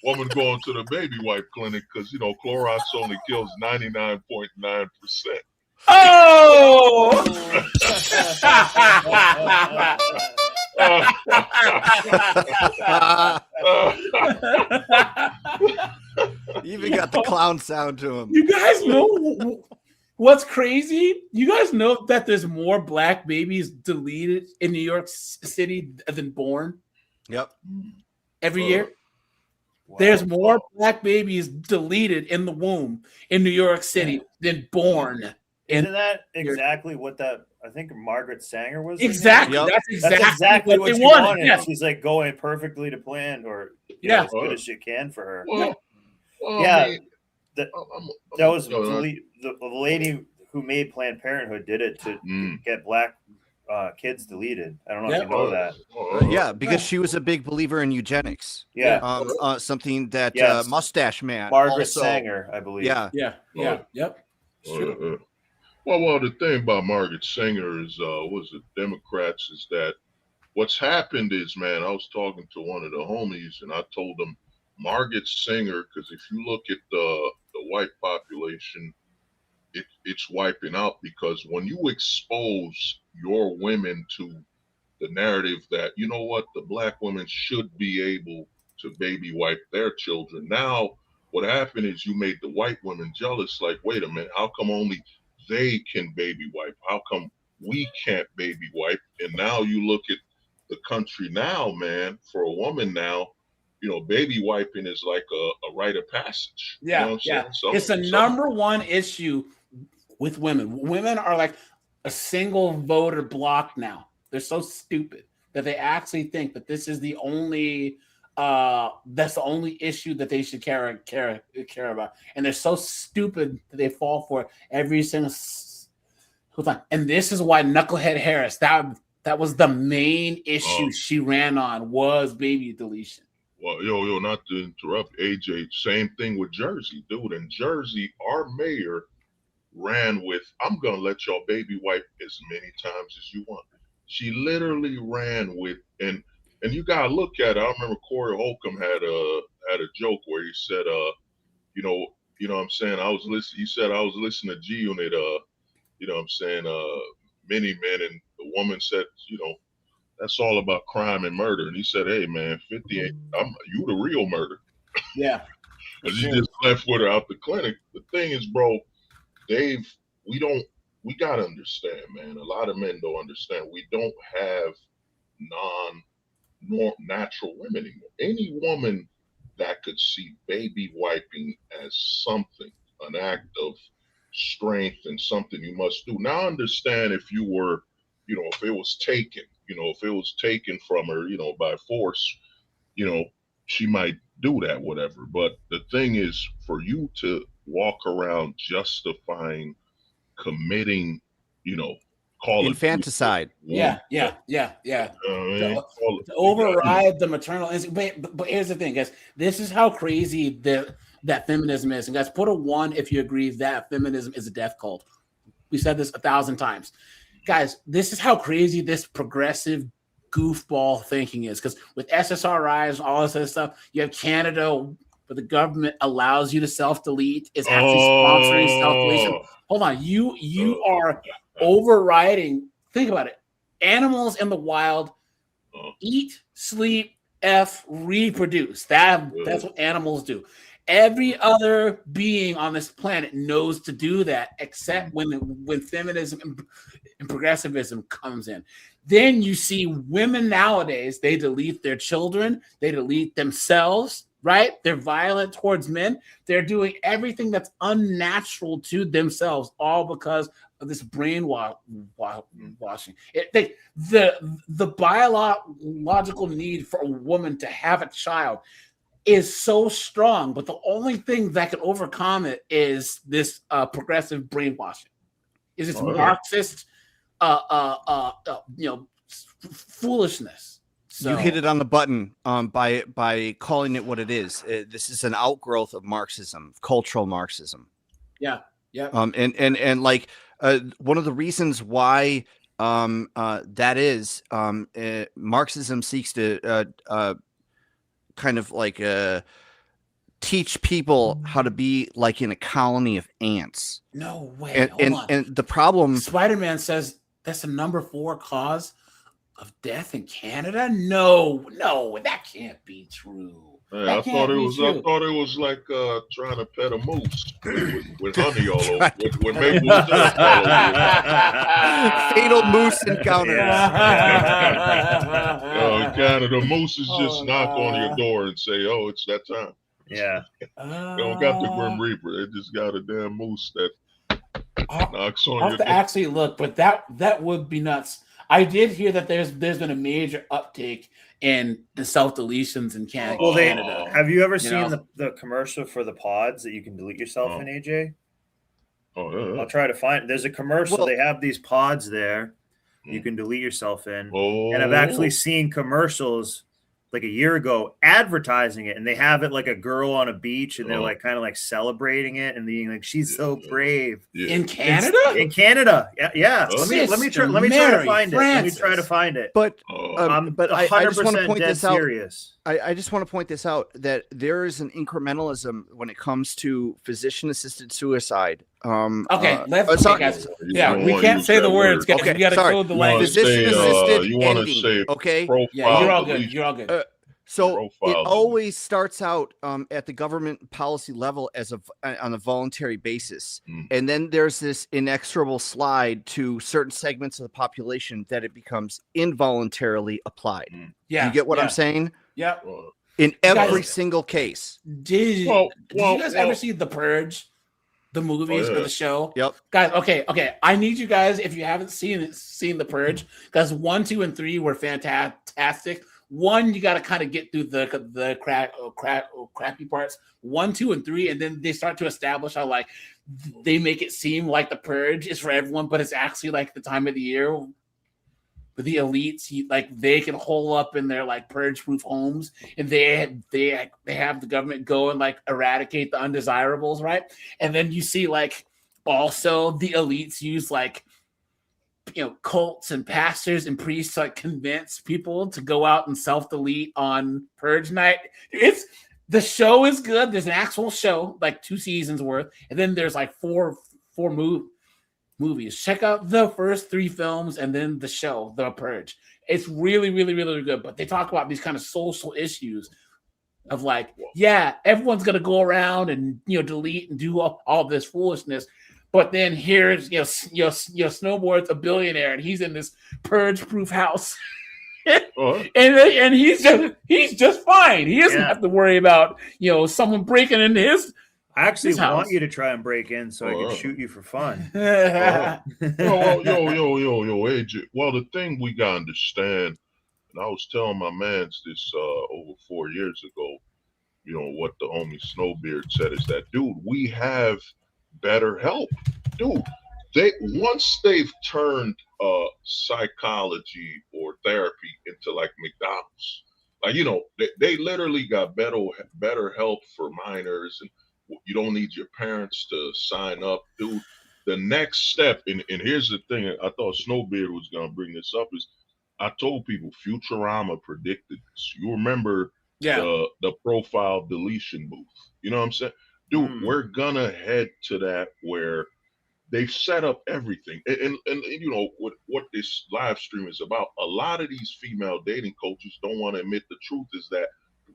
Speaker 15: Woman going to the baby wipe clinic because Clorox only kills 99.9%.
Speaker 1: Oh!
Speaker 3: You even got the clown sound to him.
Speaker 1: You guys know what's crazy? You guys know that there's more black babies deleted in New York City than born
Speaker 3: Yep.
Speaker 1: every year? There's more black babies deleted in the womb in New York City than born.
Speaker 4: Isn't that exactly what that? I think Margaret Sanger was. her name?
Speaker 1: Exactly.
Speaker 3: Yep.
Speaker 1: That's exactly what
Speaker 4: what
Speaker 1: they
Speaker 4: she
Speaker 1: wanted.
Speaker 4: wanted.
Speaker 1: Yeah.
Speaker 4: She's like going perfectly to plan, or
Speaker 1: Yeah.
Speaker 4: as good as she can for her.
Speaker 15: Well,
Speaker 4: Yeah.
Speaker 15: I mean,
Speaker 4: That was
Speaker 15: go ahead.
Speaker 4: the lady who made Planned Parenthood did it to get black kids deleted. I don't know if you know that.
Speaker 3: Yeah, because she was a big believer in eugenics.
Speaker 4: Yeah.
Speaker 3: Something that
Speaker 4: Yes.
Speaker 3: Mustache Man.
Speaker 4: Margaret
Speaker 3: also-
Speaker 4: Sanger, I believe.
Speaker 3: Yeah.
Speaker 1: Yep.
Speaker 15: Well, the thing about Margaret Sanger is, was it Democrats, is that what's happened is, man, I was talking to one of the homies and I told them Margaret Sanger, because if you look at the white population, it's wiping out, because when you expose your women to the narrative that, you know what, the black women should be able to baby wipe their children. Now, what happened is you made the white women jealous. Like, wait a minute, how come only they can baby wipe? How come we can't baby wipe? And now you look at the country now, man, for a woman now, you know, baby wiping is like a rite of passage. You know
Speaker 1: Yeah,
Speaker 15: what I'm
Speaker 1: yeah.
Speaker 15: saying? So-
Speaker 1: It's the
Speaker 15: so-
Speaker 1: number one issue with women. Women are like a single voter block now. They're so stupid that they actually think that this is the only that's the only issue that they should care about. And they're so stupid that they fall for it every single time. And this is why Knucklehead Harris, that was the main issue she ran on, was baby deletion.
Speaker 15: Well, yo, not to interrupt, AJ, same thing with Jersey, dude. In Jersey, our mayor ran with, I'm going to let y'all baby wipe as many times as you want. She literally ran with, and you got to look at it. I remember Corey Holcomb had a joke where he said, you know what I'm saying? He said, I was listening to G Unit, you know what I'm saying, Many Men, and the woman said, you know, that's all about crime and murder. And he said, hey, man, 58, you the real murder.
Speaker 1: Yeah.
Speaker 15: Because he just left with her out the clinic. The thing is, bro, Dave, we got to understand, man. A lot of men don't understand. We don't have natural women anymore. Any woman that could see baby wiping as something, an act of strength and something you must do. Now, understand if you were, you know, if it was taken, you know, if it was taken from her, you know, by force, you know, she might do that, whatever. But the thing is, for you to walk around justifying committing, you know, call
Speaker 3: infanticide.
Speaker 1: Yeah. To override the maternal instinct. But here's the thing, guys. This is how crazy that feminism is. And guys, put a 1 if you agree that feminism is a death cult. We said this 1,000 times. Guys, this is how crazy this progressive goofball thinking is. Because with SSRIs and all this other stuff, you have Canada, where the government allows you to self-delete, is actually sponsoring self-deletion. Hold on, you are overriding. Think about it. Animals in the wild eat, sleep, reproduce. That's what animals do. Every other being on this planet knows to do that, except when feminism and progressivism comes in. Then you see women nowadays, they delete their children, they delete themselves, right? They're violent towards men. They're doing everything that's unnatural to themselves, all because of this brainwashing. The biological need for a woman to have a child is so strong, but the only thing that can overcome it is this progressive brainwashing. Is this Marxist, foolishness. So,
Speaker 3: you hit it on the button by calling it what it is. This is an outgrowth of Marxism, cultural Marxism.
Speaker 1: Yeah.
Speaker 3: And like one of the reasons why that is Marxism seeks to kind of like teach people how to be like in a colony of ants.
Speaker 1: No way.
Speaker 3: And the problem,
Speaker 1: Spider-Man says that's the number 4 cause of death in Canada? No, that can't be true.
Speaker 15: Yeah,
Speaker 1: That
Speaker 15: I
Speaker 1: can't
Speaker 15: thought it
Speaker 1: be
Speaker 15: was.
Speaker 1: true.
Speaker 15: I thought it was like trying to pet a moose with honey all over, with maple syrup all over.
Speaker 3: Fatal moose encounter.
Speaker 15: In Canada, mooses just knock on your door and say, "Oh, it's that time."
Speaker 4: Yeah.
Speaker 15: They don't got the Grim Reaper. They just got a damn moose that knocks on
Speaker 1: I'll
Speaker 15: your
Speaker 1: have to
Speaker 15: door.
Speaker 1: actually look, but that would be nuts. I did hear that there's been a major uptake in the self deletions in Canada.
Speaker 4: Well, have you ever
Speaker 1: You
Speaker 4: seen
Speaker 1: know?
Speaker 4: the commercial for the pods that you can delete yourself in, AJ?
Speaker 15: Oh, yeah.
Speaker 4: I'll try to find. There's a commercial.
Speaker 3: Well-
Speaker 4: they have these pods there. You can delete yourself in, and I've actually seen commercials like a year ago advertising it, and they have it like a girl on a beach, and they're like kind of like celebrating it and being like, "She's so brave."
Speaker 1: In Canada?
Speaker 4: In Canada, yeah. Let me try to
Speaker 1: Mary
Speaker 4: find it. Let me try to find it.
Speaker 3: But
Speaker 4: I'm
Speaker 3: but I just want to
Speaker 4: 100%
Speaker 3: point
Speaker 4: dead
Speaker 3: this out.
Speaker 4: serious.
Speaker 3: I just want to point this out that there is an incrementalism when it comes to physician-assisted suicide.
Speaker 1: Okay, guys.
Speaker 15: Yeah,
Speaker 1: we can't say the words, guys. We got to code the language.
Speaker 3: Physician-assisted
Speaker 15: you want to
Speaker 3: ending.
Speaker 15: say
Speaker 3: Okay,
Speaker 1: Yeah, you're all good. You're all good.
Speaker 3: So it
Speaker 15: Profile.
Speaker 3: always starts out at the government policy level as on a voluntary basis, and then there's this inexorable slide to certain segments of the population that it becomes involuntarily applied.
Speaker 1: Yeah,
Speaker 3: you get what
Speaker 1: yeah.
Speaker 3: I'm saying?
Speaker 1: Yep.
Speaker 3: In every
Speaker 1: Guys-
Speaker 3: single case.
Speaker 1: Did you guys ever see The Purge, the movies
Speaker 3: Oh,
Speaker 1: or
Speaker 3: yeah.
Speaker 1: the show?
Speaker 3: Yep.
Speaker 1: Guys, okay. I need you guys, if you haven't seen The Purge, because 1, 2, and 3 were fantastic. 1, you got to kind of get through the crappy parts. 1, 2, and 3, and then they start to establish how like they make it seem like The Purge is for everyone, but it's actually like the time of the year. But the elites, they can hole up in their like purge-proof homes, and they have the government go and like eradicate the undesirables, right? And then you see like also the elites use like cults and pastors and priests to like convince people to go out and self-delete on purge night. The show is good. There's an actual show, like 2 seasons worth, and then there's like four movies. Check out the first 3 films and then the show, The Purge. It's really, really, really good. But they talk about these kind of social issues of like, yeah, everyone's gonna go around and delete and do all this foolishness. But then here's Snowboard's a billionaire and he's in this purge-proof house. and he's just fine. He doesn't have to worry about someone breaking into his.
Speaker 4: I actually
Speaker 1: his house.
Speaker 4: want you to try and break in so I can shoot you for fun.
Speaker 15: Yo, AJ. Well, the thing we gotta understand, and I was telling my mans this over 4 years ago, what the homie Snowbeard said is that, dude, we have better help. Dude, once they've turned psychology or therapy into like McDonald's, like they literally got better help for minors, and you don't need your parents to sign up, dude. The next step, and here's the thing, I thought Snowbeard was gonna bring this up, is I told people Futurama predicted this. You remember the profile deletion booth? You know what I'm saying? Dude, we're gonna head to that where they've set up everything. And what this live stream is about, a lot of these female dating coaches don't want to admit the truth is that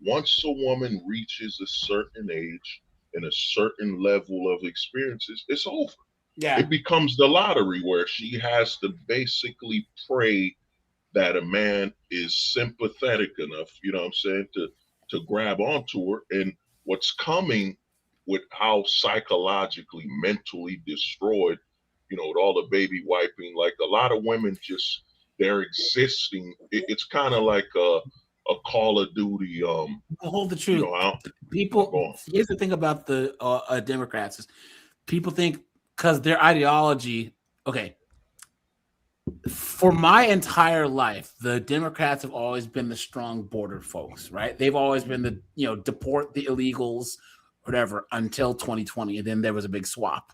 Speaker 15: once a woman reaches a certain age and a certain level of experiences, it's over.
Speaker 1: Yeah.
Speaker 15: It becomes the lottery where she has to basically pray that a man is sympathetic enough, you know what I'm saying, to grab onto her. And what's coming with how psychologically, mentally destroyed, with all the baby wiping, like a lot of women just, they're existing. It's kind of like a Call of Duty.
Speaker 1: Hold the truth. People, here's the thing about the Democrats is people think because their ideology, okay, for my entire life, the Democrats have always been the strong border folks, right? They've always been the, deport the illegals, whatever, until 2020. And then there was a big swap.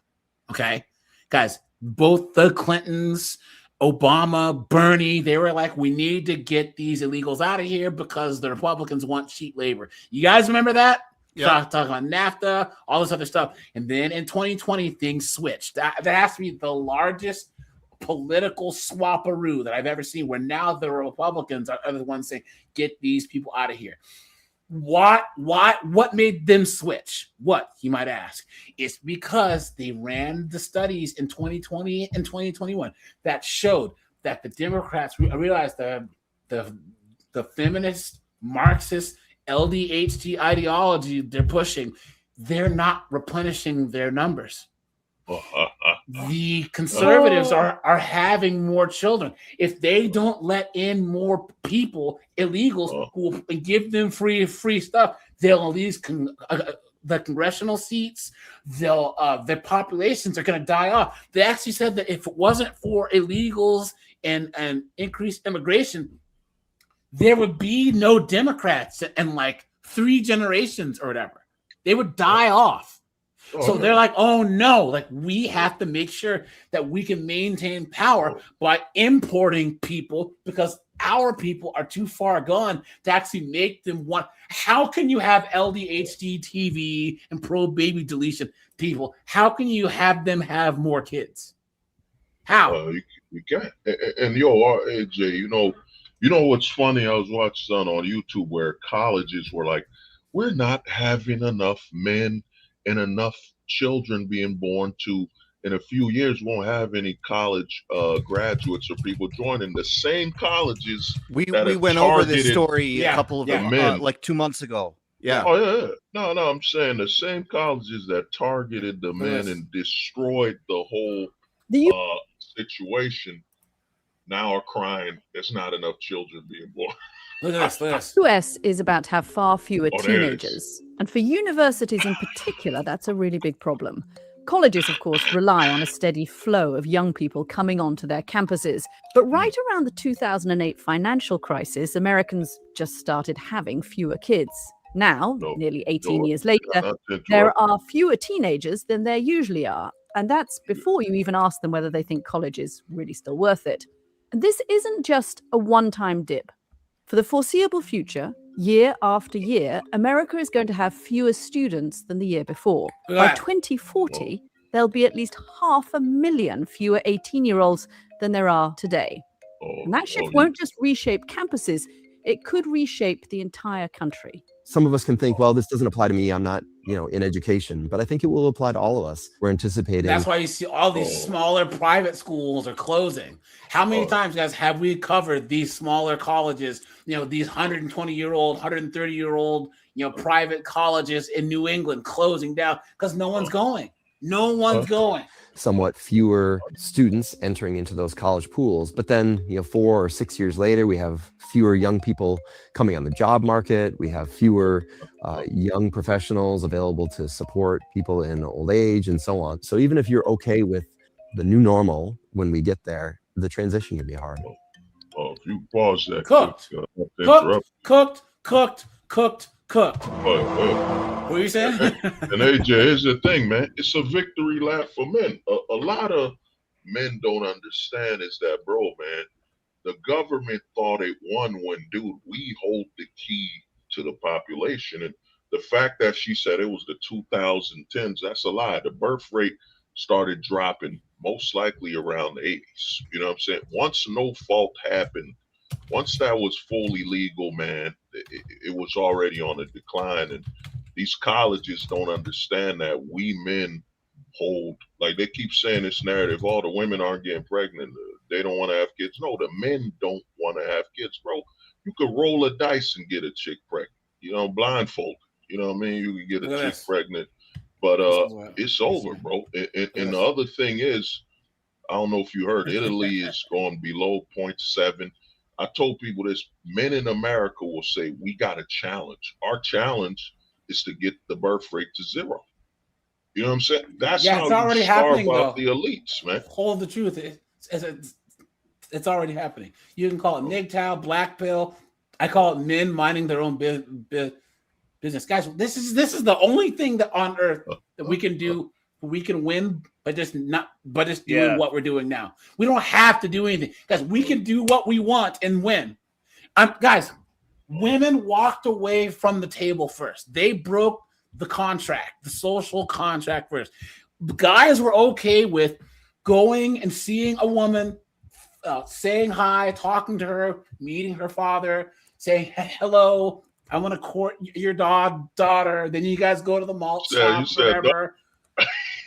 Speaker 1: Okay. Guys, both the Clintons, Obama, Bernie, they were like, we need to get these illegals out of here because the Republicans want cheap labor. You guys remember that?
Speaker 3: Yeah.
Speaker 1: Talk about NAFTA, all this other stuff. And then in 2020, things switched. That has to be the largest political swapperoo that I've ever seen, where now the Republicans are the ones saying, get these people out of here. What made them switch? What, you might ask? It's because they ran the studies in 2020 and 2021 that showed that the Democrats realized the feminist, Marxist, LDHT ideology they're pushing, they're not replenishing their numbers. The conservatives are having more children. If they don't let in more people, illegals, who will give them free stuff, they'll at least the congressional seats. Their populations are going to die off. They actually said that if it wasn't for illegals and increased immigration, there would be no Democrats in like 3 generations or whatever. They would die off. So they're like, oh no, like we have to make sure that we can maintain power by importing people because our people are too far gone to actually make them want. How can you have LDHD TV and pro baby deletion people? How can you have them have more kids? How?
Speaker 15: You can't. And yo, AJ, you know what's funny? I was watching something on YouTube where colleges were like, we're not having enough men and enough children being born to, in a few years, won't have any college graduates or people joining the same colleges.
Speaker 3: We went over this story a couple of like 2 months ago. Yeah.
Speaker 15: Oh yeah. No, I'm saying the same colleges that targeted the men and destroyed the whole situation now are crying there's not enough children being born.
Speaker 1: Look at this.
Speaker 14: The US is about to have far fewer teenagers. And for universities in particular, that's a really big problem. Colleges, of course, rely on a steady flow of young people coming onto their campuses. But right around the 2008 financial crisis, Americans just started having fewer kids. Now, nearly 18 years later, there are fewer teenagers than there usually are. And that's before you even ask them whether they think college is really still worth it. And this isn't just a one-time dip. For the foreseeable future, year after year, America is going to have fewer students than the year before. By 2040, there'll be at least 500,000 fewer 18-year-olds than there are today. And that shift won't just reshape campuses, it could reshape the entire country.
Speaker 17: Some of us can think, well, this doesn't apply to me. I'm not, in education, but I think it will apply to all of us. We're anticipating.
Speaker 1: That's why you see all these smaller private schools are closing. How many times, guys, have we covered these smaller colleges, these 120-year-old, 130-year-old, private colleges in New England closing down because no one's going. No one's going.
Speaker 17: Somewhat fewer students entering into those college pools. But then, 4 or 6 years later, we have fewer young people coming on the job market. We have fewer young professionals available to support people in old age and so on. So even if you're okay with the new normal, when we get there, the transition can be hard.
Speaker 15: Oh, if you pause that.
Speaker 1: Cooked. What are you saying?
Speaker 15: And AJ, here's the thing, man. It's a victory lap for men. A lot of men don't understand is that, bro, man, the government thought it won when, dude, we hold the key to the population. And the fact that she said it was the 2010s, that's a lie. The birth rate started dropping most likely around the 80s. You know what I'm saying? Once no fault happened, once that was fully legal, man, it was already on a decline. And these colleges don't understand that we men hold, like they keep saying this narrative, all the women aren't getting pregnant, they don't want to have kids. No, the men don't want to have kids, bro. You could roll a dice and get a chick pregnant, blindfolded. You know what I mean? You can get a chick pregnant, but it's over, bro. And the other thing is, I don't know if you heard, Italy is going below 0.7. I told people this, men in America will say, we got a challenge. Our challenge is to get the birth rate to 0. You know what I'm saying? That's how
Speaker 1: it's already
Speaker 15: you starve
Speaker 1: happening,
Speaker 15: out
Speaker 1: though.
Speaker 15: the elites, man.
Speaker 1: Hold the truth. It's already happening. You can call it MGTOW, black pill. I call it men minding their own business. Guys, this is the only thing that on earth that we can do. We can win, but just doing what we're doing now. We don't have to do anything. Guys, we can do what we want and win. Guys, women walked away from the table first. They broke the contract, the social contract first. Guys were okay with going and seeing a woman, saying hi, talking to her, meeting her father, saying hello, I want to court your daughter. Then you guys go to the mall shop, whatever.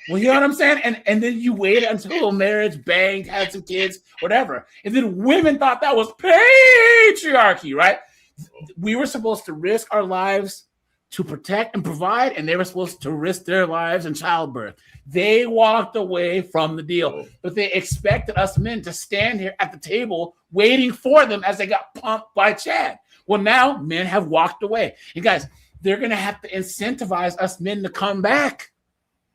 Speaker 1: Well, you know what I'm saying? And then you wait until marriage, banged, had some kids, whatever. And then women thought that was patriarchy, right? We were supposed to risk our lives to protect and provide, and they were supposed to risk their lives in childbirth. They walked away from the deal, but they expected us men to stand here at the table waiting for them as they got pumped by Chad. Well, now men have walked away. And guys, they're going to have to incentivize us men to come back.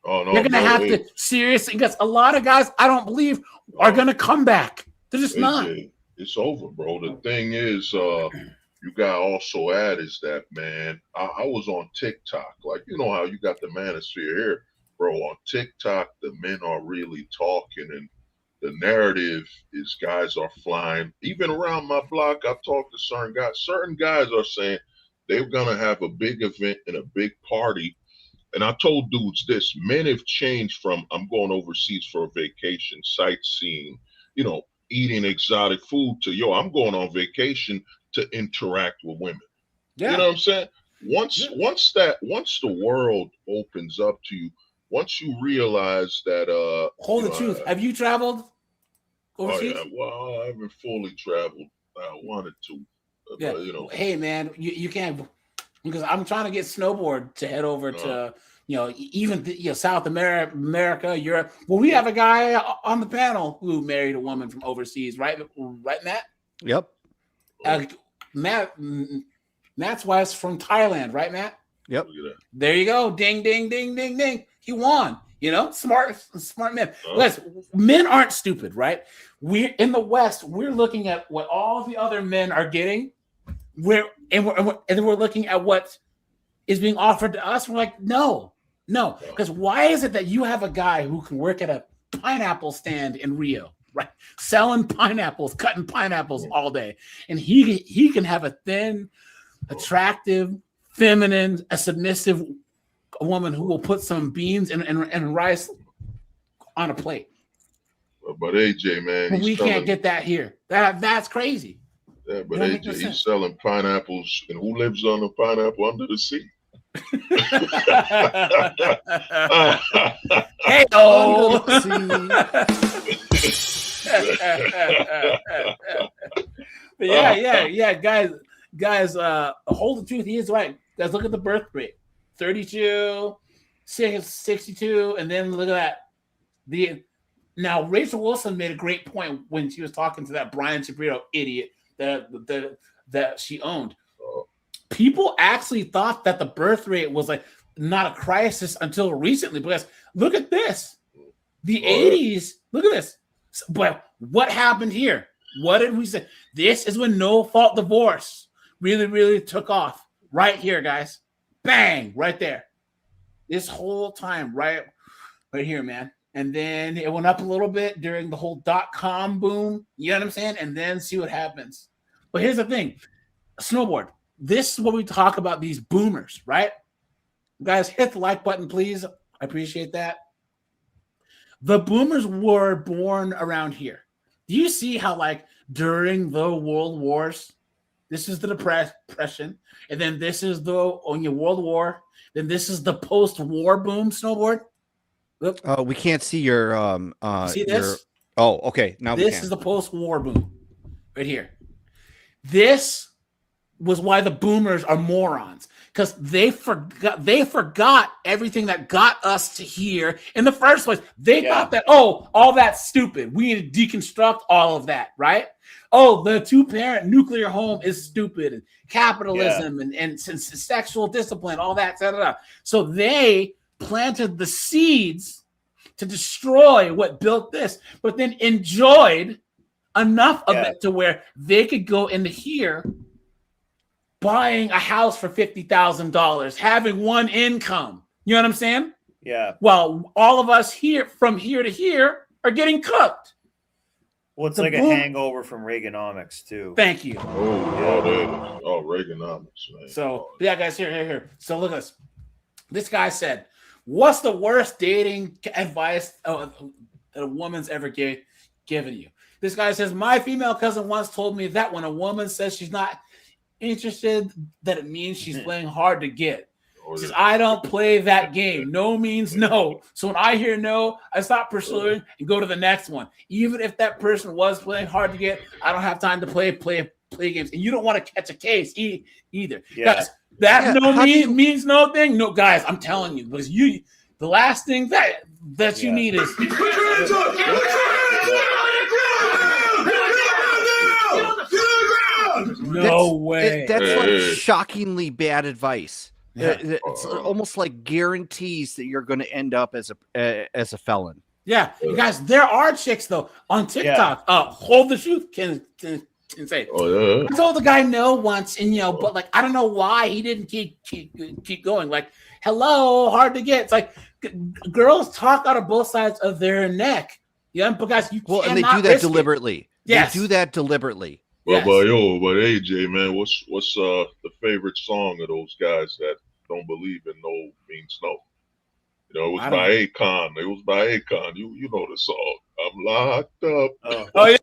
Speaker 15: Oh, no,
Speaker 1: They're going to have to seriously, because a lot of guys, I don't believe, are going to come back. They're just not.
Speaker 15: It's over, bro. The thing is, you got to also add is that, man, I was on TikTok. Like, you know how you got the manosphere here, bro. On TikTok, the men are really talking, and the narrative is guys are flying. Even around my block, I've talked to certain guys. Certain guys are saying they're going to have a big event and a big party. And I told dudes this, men have changed from I'm going overseas for a vacation, sightseeing, you know, eating exotic food to, yo, I'm going on vacation to interact with women.
Speaker 1: Yeah.
Speaker 15: You know what I'm saying? Once the world opens up to you, once you realize that
Speaker 1: hold the truth. Have you traveled overseas?
Speaker 15: Oh, yeah. Well, I haven't fully traveled. I wanted to.
Speaker 1: Yeah.
Speaker 15: But, you know.
Speaker 1: Hey man, you can't, because I'm trying to get snowboard to head over to, you know, even South America, Europe. Well, we have a guy on the panel who married a woman from overseas, right, Matt?
Speaker 3: Yep.
Speaker 1: Matt's wife's from Thailand, right, Matt?
Speaker 3: Yep.
Speaker 1: There you go. Ding, ding, ding, ding, ding. He won. You know, smart men. Listen, men aren't stupid, right? We're in the West. We're looking at what all the other men are getting. We're looking at what is being offered to us. We're like, no. Because why is it that you have a guy who can work at a pineapple stand in Rio, right, selling pineapples, cutting pineapples all day, and he can have a thin, attractive, feminine, a submissive woman who will put some beans and rice on a plate.
Speaker 15: But AJ, man,
Speaker 1: we can't get that here. That's crazy.
Speaker 15: Yeah, but AJ, he's selling pineapples, and who lives on a pineapple under the sea?
Speaker 1: Hey, yeah, guys. Hold the truth. He is right. Guys, look at the birth rate: 32, 62, and then look at that. Now Rachel Wilson made a great point when she was talking to that Brian Shapiro idiot that she owned. People actually thought that the birth rate was like not a crisis until recently, because look at this. The 80s, look at this. But what happened here? What did we say? This is when no-fault divorce really, really took off. Right here, guys. Bang, right there. This whole time, right here, man. And then it went up a little bit during the whole .com boom. You know what I'm saying? And then see what happens. But here's the thing. Snowboard. This is what we talk about, these boomers, right? Guys, hit the like button, please. I appreciate that. The boomers were born around here. Do you see how, like, during the World Wars, this is the Depression, and then this is the World War, then this is the post-war boom, Snowboard? Look.
Speaker 3: We can't see your
Speaker 1: see this?
Speaker 3: Okay. Now
Speaker 1: this is the post-war boom right here. This was why the boomers are morons, because they forgot everything that got us to here in the first place. They thought that, all that's stupid. We need to deconstruct all of that, right? Oh, the two-parent nuclear home is stupid, and capitalism and sexual discipline, all that. So they planted the seeds to destroy what built this, but then enjoyed enough of it to where they could go into here buying a house for $50,000, having one income. You know what I'm saying?
Speaker 4: Yeah.
Speaker 1: Well, all of us here from here to here are getting cooked.
Speaker 4: Well, it's like a hangover from Reaganomics too.
Speaker 1: Thank you.
Speaker 15: Reaganomics, man.
Speaker 1: So yeah, guys, here. So look at this. This guy said, "What's the worst dating advice that a woman's ever given you. This guy says, my female cousin once told me that when a woman says she's not interested, that it means she's playing hard to get. He says, I don't play that game. No means no. So when I hear no, I stop pursuing and go to the next one. Even if that person was playing hard to get, I don't have time to play games. And you don't want to catch a case either.
Speaker 4: Yeah.
Speaker 1: Guys, that means no thing. No, guys, I'm telling you, because the last thing that you need is no way.
Speaker 3: That's like shockingly bad advice. It's almost like guarantees that you're going to end up as a felon.
Speaker 1: Yeah, you guys, there are chicks though on TikTok. Hold the truth can say. I told the guy no once, and but like I don't know why he didn't keep going. Like, hello, hard to get. It's like girls talk out of both sides of their neck. Yeah, but guys, you
Speaker 3: and they do that deliberately.
Speaker 1: Yes.
Speaker 3: They do that deliberately.
Speaker 15: But AJ, man, what's the favorite song of those guys that don't believe in no means no? It was by Akon. It was by Akon. You know the song. I'm locked up.
Speaker 1: Oh yeah.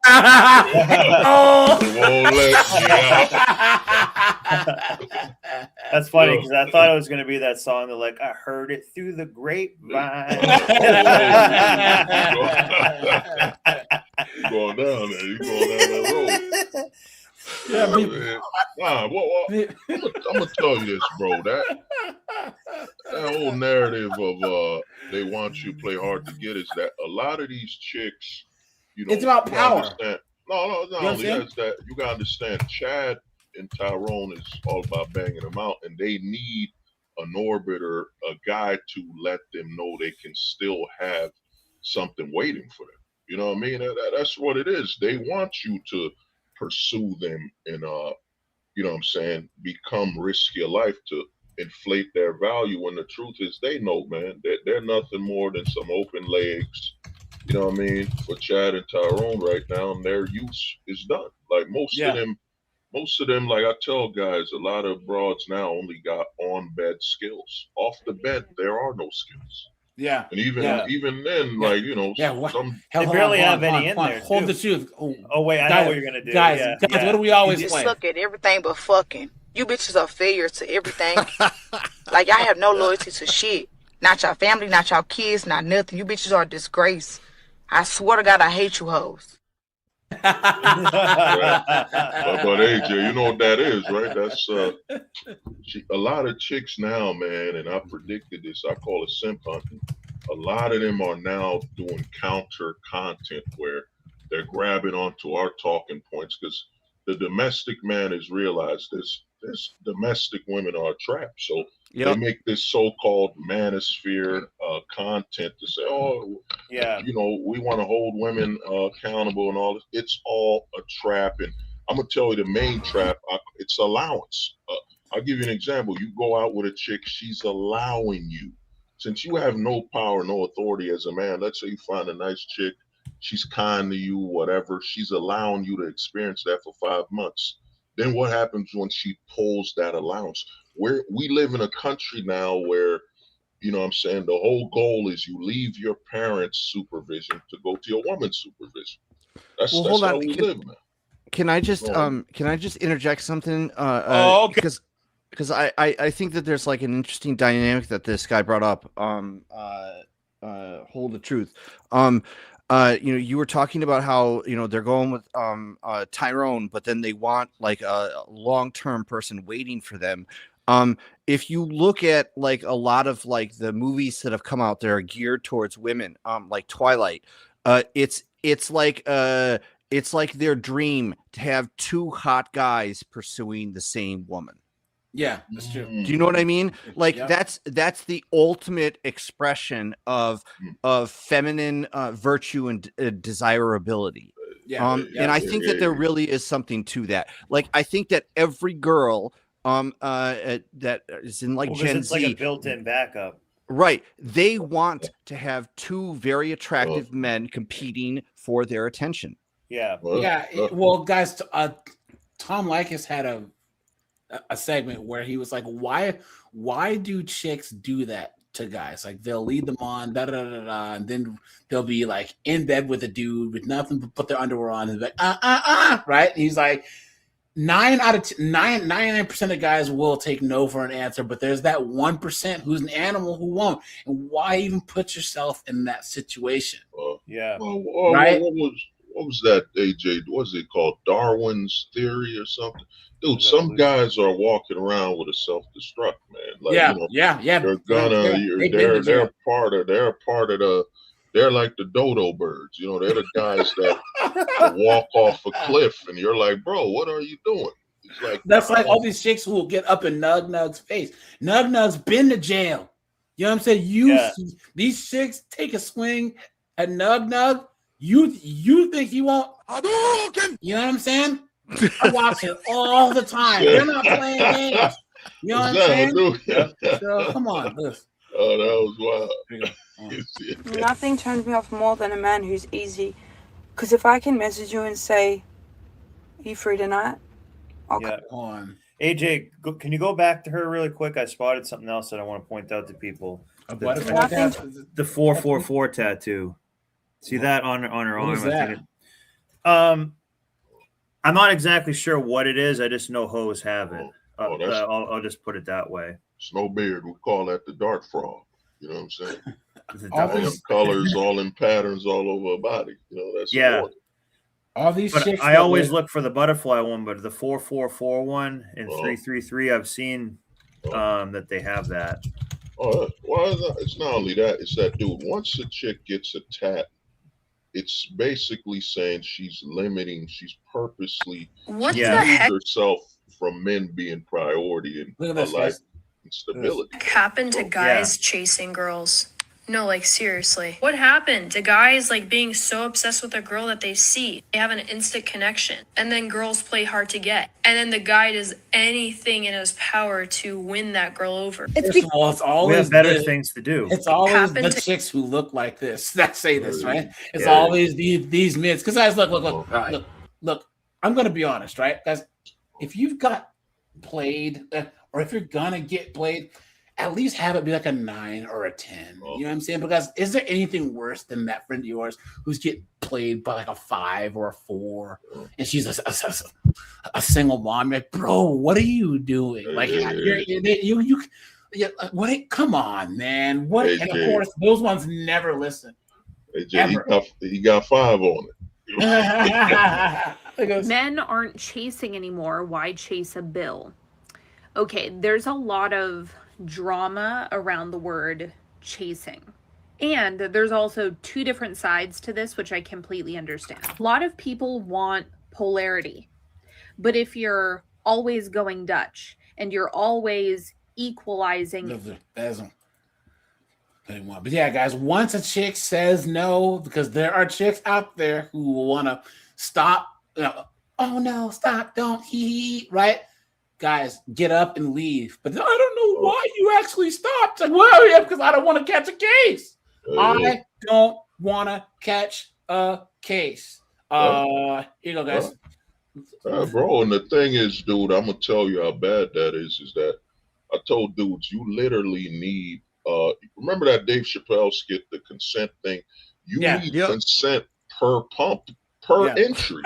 Speaker 15: Won't let me out.
Speaker 4: That's funny because I thought it was going to be that song that like I heard it through the grapevine.
Speaker 15: You're going down there. You're going down that road.
Speaker 1: Yeah,
Speaker 15: I'm gonna tell you this, bro. That whole narrative of they want you to play hard to get is that a lot of these chicks,
Speaker 1: it's about power.
Speaker 15: No, it's that you gotta understand. Chad and Tyrone is all about banging them out, and they need an orbiter, a guy to let them know they can still have something waiting for them. You know what I mean? That's what it is. They want you to pursue them and you know what I'm saying, become risk your life to inflate their value, when the truth is they know, man, that they're nothing more than some open legs, you know what I mean, for Chad and Tyrone right now, and their use is done. Like most of them, like I tell guys, a lot of broads now only got on bed skills. Off the bed, there are no skills.
Speaker 1: Yeah.
Speaker 15: And even then, like, some
Speaker 4: they barely have any in there.
Speaker 1: Hold the truth.
Speaker 4: Oh wait, I know what you're gonna do.
Speaker 1: Guys, what do we always
Speaker 7: You
Speaker 1: play?
Speaker 7: suck at everything but fucking. You bitches are failures to everything. Like I have no loyalty to shit. Not your family, not your kids, not nothing. You bitches are a disgrace. I swear to God, I hate you hoes.
Speaker 15: But AJ, you know what that is, right? That's a lot of chicks now, man, and I predicted this. I call it simp hunting. A lot of them are now doing counter content where they're grabbing onto our talking points because the domestic man has realized this domestic women are a trap. So they make this so-called manosphere content to say, we want to hold women accountable and all this. It's all a trap. And I'm going to tell you the main trap, it's allowance. I'll give you an example. You go out with a chick, she's allowing you. Since you have no power, no authority as a man, let's say you find a nice chick, she's kind to you, whatever, she's allowing you to experience that for 5 months. Then what happens when she pulls that allowance? We live in a country now where, you know what I'm saying, the whole goal is you leave your parents' supervision to go to your woman's supervision. That's how we live now.
Speaker 3: Can I just interject something?
Speaker 1: Okay.
Speaker 3: Because I think that there's like an interesting dynamic that this guy brought up. Hold the truth. You were talking about how they're going with Tyrone, but then they want like a long-term person waiting for them. If you look at like a lot of like the movies that have come out that are geared towards women, like Twilight, it's like their dream to have two hot guys pursuing the same woman.
Speaker 1: Yeah, that's true.
Speaker 3: Do you know what I mean? Like that's the ultimate expression of feminine virtue and desirability. And I think that there really is something to that. Like I think that every girl that is in like Gen
Speaker 4: it's
Speaker 3: Z,
Speaker 4: like a built-in backup.
Speaker 3: right? They want to have two very attractive men competing for their attention.
Speaker 4: Yeah.
Speaker 1: Well, guys, Tom Likas had a segment where he was like, why do chicks do that to guys. Like they'll lead them on, and then they'll be like in bed with a dude with nothing but put their underwear on and be like, right? And he's like, 99% of guys will take no for an answer, but there's that 1% who's an animal who won't. And why even put yourself in that situation?
Speaker 4: Yeah.
Speaker 1: Right?
Speaker 15: What was that, AJ? What's it called? Darwin's theory or something? Dude, some guys are walking around with a self-destruct, man. Like,
Speaker 1: yeah.
Speaker 15: They're gonna, they're part of the, they're like the dodo birds. You know, they're the guys that walk off a cliff, and you're like, bro, what are you doing? It's like
Speaker 1: that's like all these chicks who will get up in Nug Nug's face. Nug Nug's been to jail. You know what I'm saying? These chicks take a swing at Nug Nug. You think he won't? You know what I'm saying? I watch it all the time. They're not playing games. You know what I'm saying? So come on, listen.
Speaker 15: Oh, that was wild.
Speaker 16: Nothing turns me off more than a man who's easy. Because if I can message you and say, "Are you free tonight?"
Speaker 4: Yeah. On. AJ, can you go back to her really quick? I spotted something else that I want to point out to people. The 444 tattoo. See that on her arm?
Speaker 1: What is that?
Speaker 4: I'm not exactly sure what it is. I just know hoes have it. I'll just put it that way.
Speaker 15: Snowbeard, we call that the dart frog. You know what I'm saying?
Speaker 4: All
Speaker 15: in colors, all in patterns, all over her body. You know, that's
Speaker 4: important.
Speaker 1: All these chicks.
Speaker 4: I always look for the butterfly one, but the 444 one and 333, I've seen that they have that.
Speaker 15: Oh, well, it's not only that. It's that, dude, once a chick gets a tat, it's basically saying she's purposely herself from men being priority in her life and stability.
Speaker 18: What happened to guys chasing girls? No, like seriously. What happened to guys like being so obsessed with a girl that they see? They have an instant connection. And then girls play hard to get. And then the guy does anything in his power to win that girl over.
Speaker 1: First of all, it's always
Speaker 4: we have better things to do.
Speaker 1: It's always the chicks who look like this that say this, right? It's always these mids. Because guys, look. I'm gonna be honest, right, guys? If you've got played, or if you're gonna get played, at least have it be like a 9 or a 10. You know what I'm saying? Because is there anything worse than that friend of yours who's getting played by like a 5 or a 4, and she's a single mom? You're like, bro, what are you doing? Like, what? Come on, man. What? And of course, those ones never listen.
Speaker 15: He got 5 on
Speaker 19: it. Men aren't chasing anymore. Why chase a bill? Okay, there's a lot of drama around the word chasing. And there's also 2 different sides to this, which I completely understand. A lot of people want polarity. But if you're always going Dutch and you're always equalizing.
Speaker 1: But yeah, guys, once a chick says no, because there are chicks out there who will want to stop. Oh no, stop, don't, right? Guys, get up and leave. But I don't know why you actually stopped. Like, well, yeah, because I don't want to catch a case. I don't want to catch a case. Here you go, guys.
Speaker 15: Bro, and the thing is, dude, I'm going to tell you how bad that is that I told dudes, you literally need, remember that Dave Chappelle skit, the consent thing? You need consent per pump. Per entry.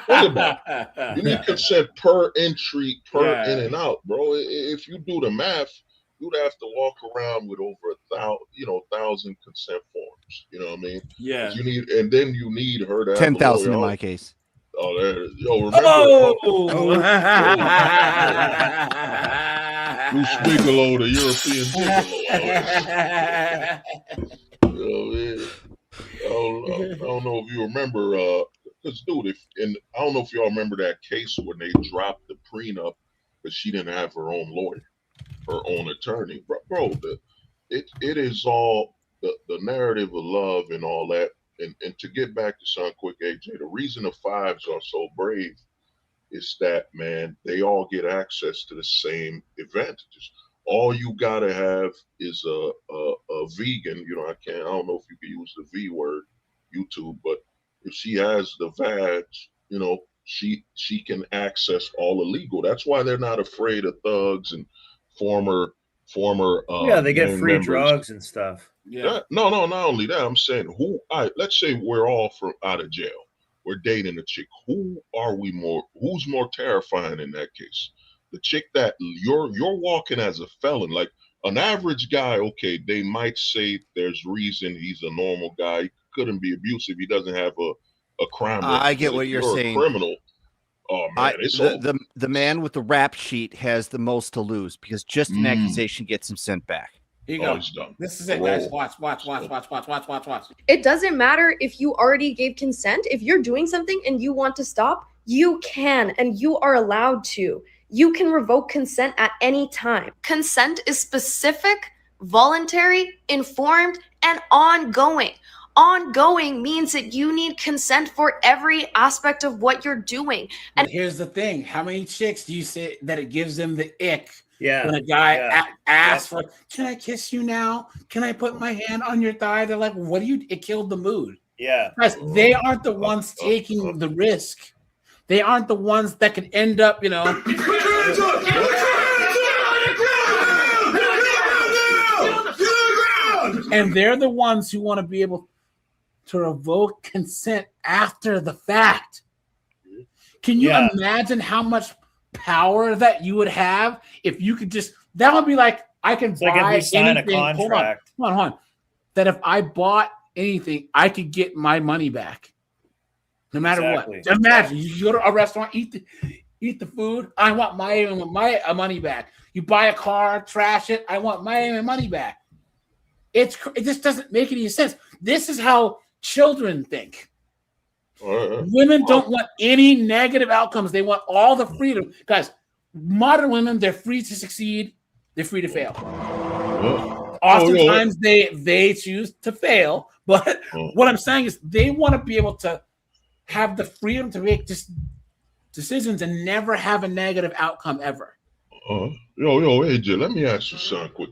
Speaker 15: Think about it. You need consent per entry, per in and out, bro. If you do the math, you'd have to walk around with over 1,000 consent forms. You know what I mean?
Speaker 3: Yeah.
Speaker 15: You need, and then you need her to
Speaker 3: 10,000 in my case.
Speaker 15: Oh, there. Yo, remember? Bruce Bigelow, the European Gigolo. I don't know if you remember. Because, dude, I don't know if y'all remember that case when they dropped the prenup, but she didn't have her own lawyer, her own attorney. Bro, it is all the narrative of love and all that. And to get back to Sean Quick, AJ, the reason the 5s are so brave is that, man, they all get access to the same advantages. All you gotta have is a vegan. I don't know if you can use the V word, YouTube, but if she has the vag, she can access all illegal. That's why they're not afraid of thugs and former former
Speaker 4: Yeah, they get
Speaker 15: gang
Speaker 4: free
Speaker 15: members.
Speaker 4: drugs and stuff.
Speaker 15: Yeah. No, not only that. I'm saying let's say we're all from out of jail. We're dating a chick. Who's more terrifying in that case? The chick that you're walking as a felon, like an average guy, okay, they might say there's reason he's a normal guy. He couldn't be abusive. He doesn't have a crime.
Speaker 3: I get what you're
Speaker 15: a
Speaker 3: saying.
Speaker 15: criminal. Oh man,
Speaker 3: the man with the rap sheet has the most to lose because just an accusation gets him sent back.
Speaker 1: Here you go. This is it, guys. Watch.
Speaker 2: It doesn't matter if you already gave consent. If you're doing something and you want to stop, you can, and you are allowed to. You can revoke consent at any time. Consent is specific, voluntary, informed, and ongoing. Ongoing means that you need consent for every aspect of what you're doing.
Speaker 1: And here's the thing: how many chicks do you say that it gives them the ick?
Speaker 4: Yeah.
Speaker 1: When a guy asks for, "Can I kiss you now? Can I put my hand on your thigh?" They're like, "What do you?" It killed the mood.
Speaker 4: Yeah.
Speaker 1: Guys, they aren't the ones taking the risk. They aren't the ones that could end up, and they're the ones who want to be able to revoke consent after the fact. Can you imagine how much power that you would have if you could just? That would be like I can buy
Speaker 4: like if we sign
Speaker 1: anything.
Speaker 4: a contract.
Speaker 1: Hold on. That if I bought anything, I could get my money back, no matter what. Imagine you go to a restaurant, eat the food. I want my money back. You buy a car, trash it. I want my money back. It just doesn't make any sense. This is how children think. Women don't want any negative outcomes. They want all the freedom. Guys, modern women, they're free to succeed. They're free to fail. Oftentimes they choose to fail. But what I'm saying is they want to be able to have the freedom to make decisions and never have a negative outcome ever.
Speaker 15: AJ, let me ask you something quick.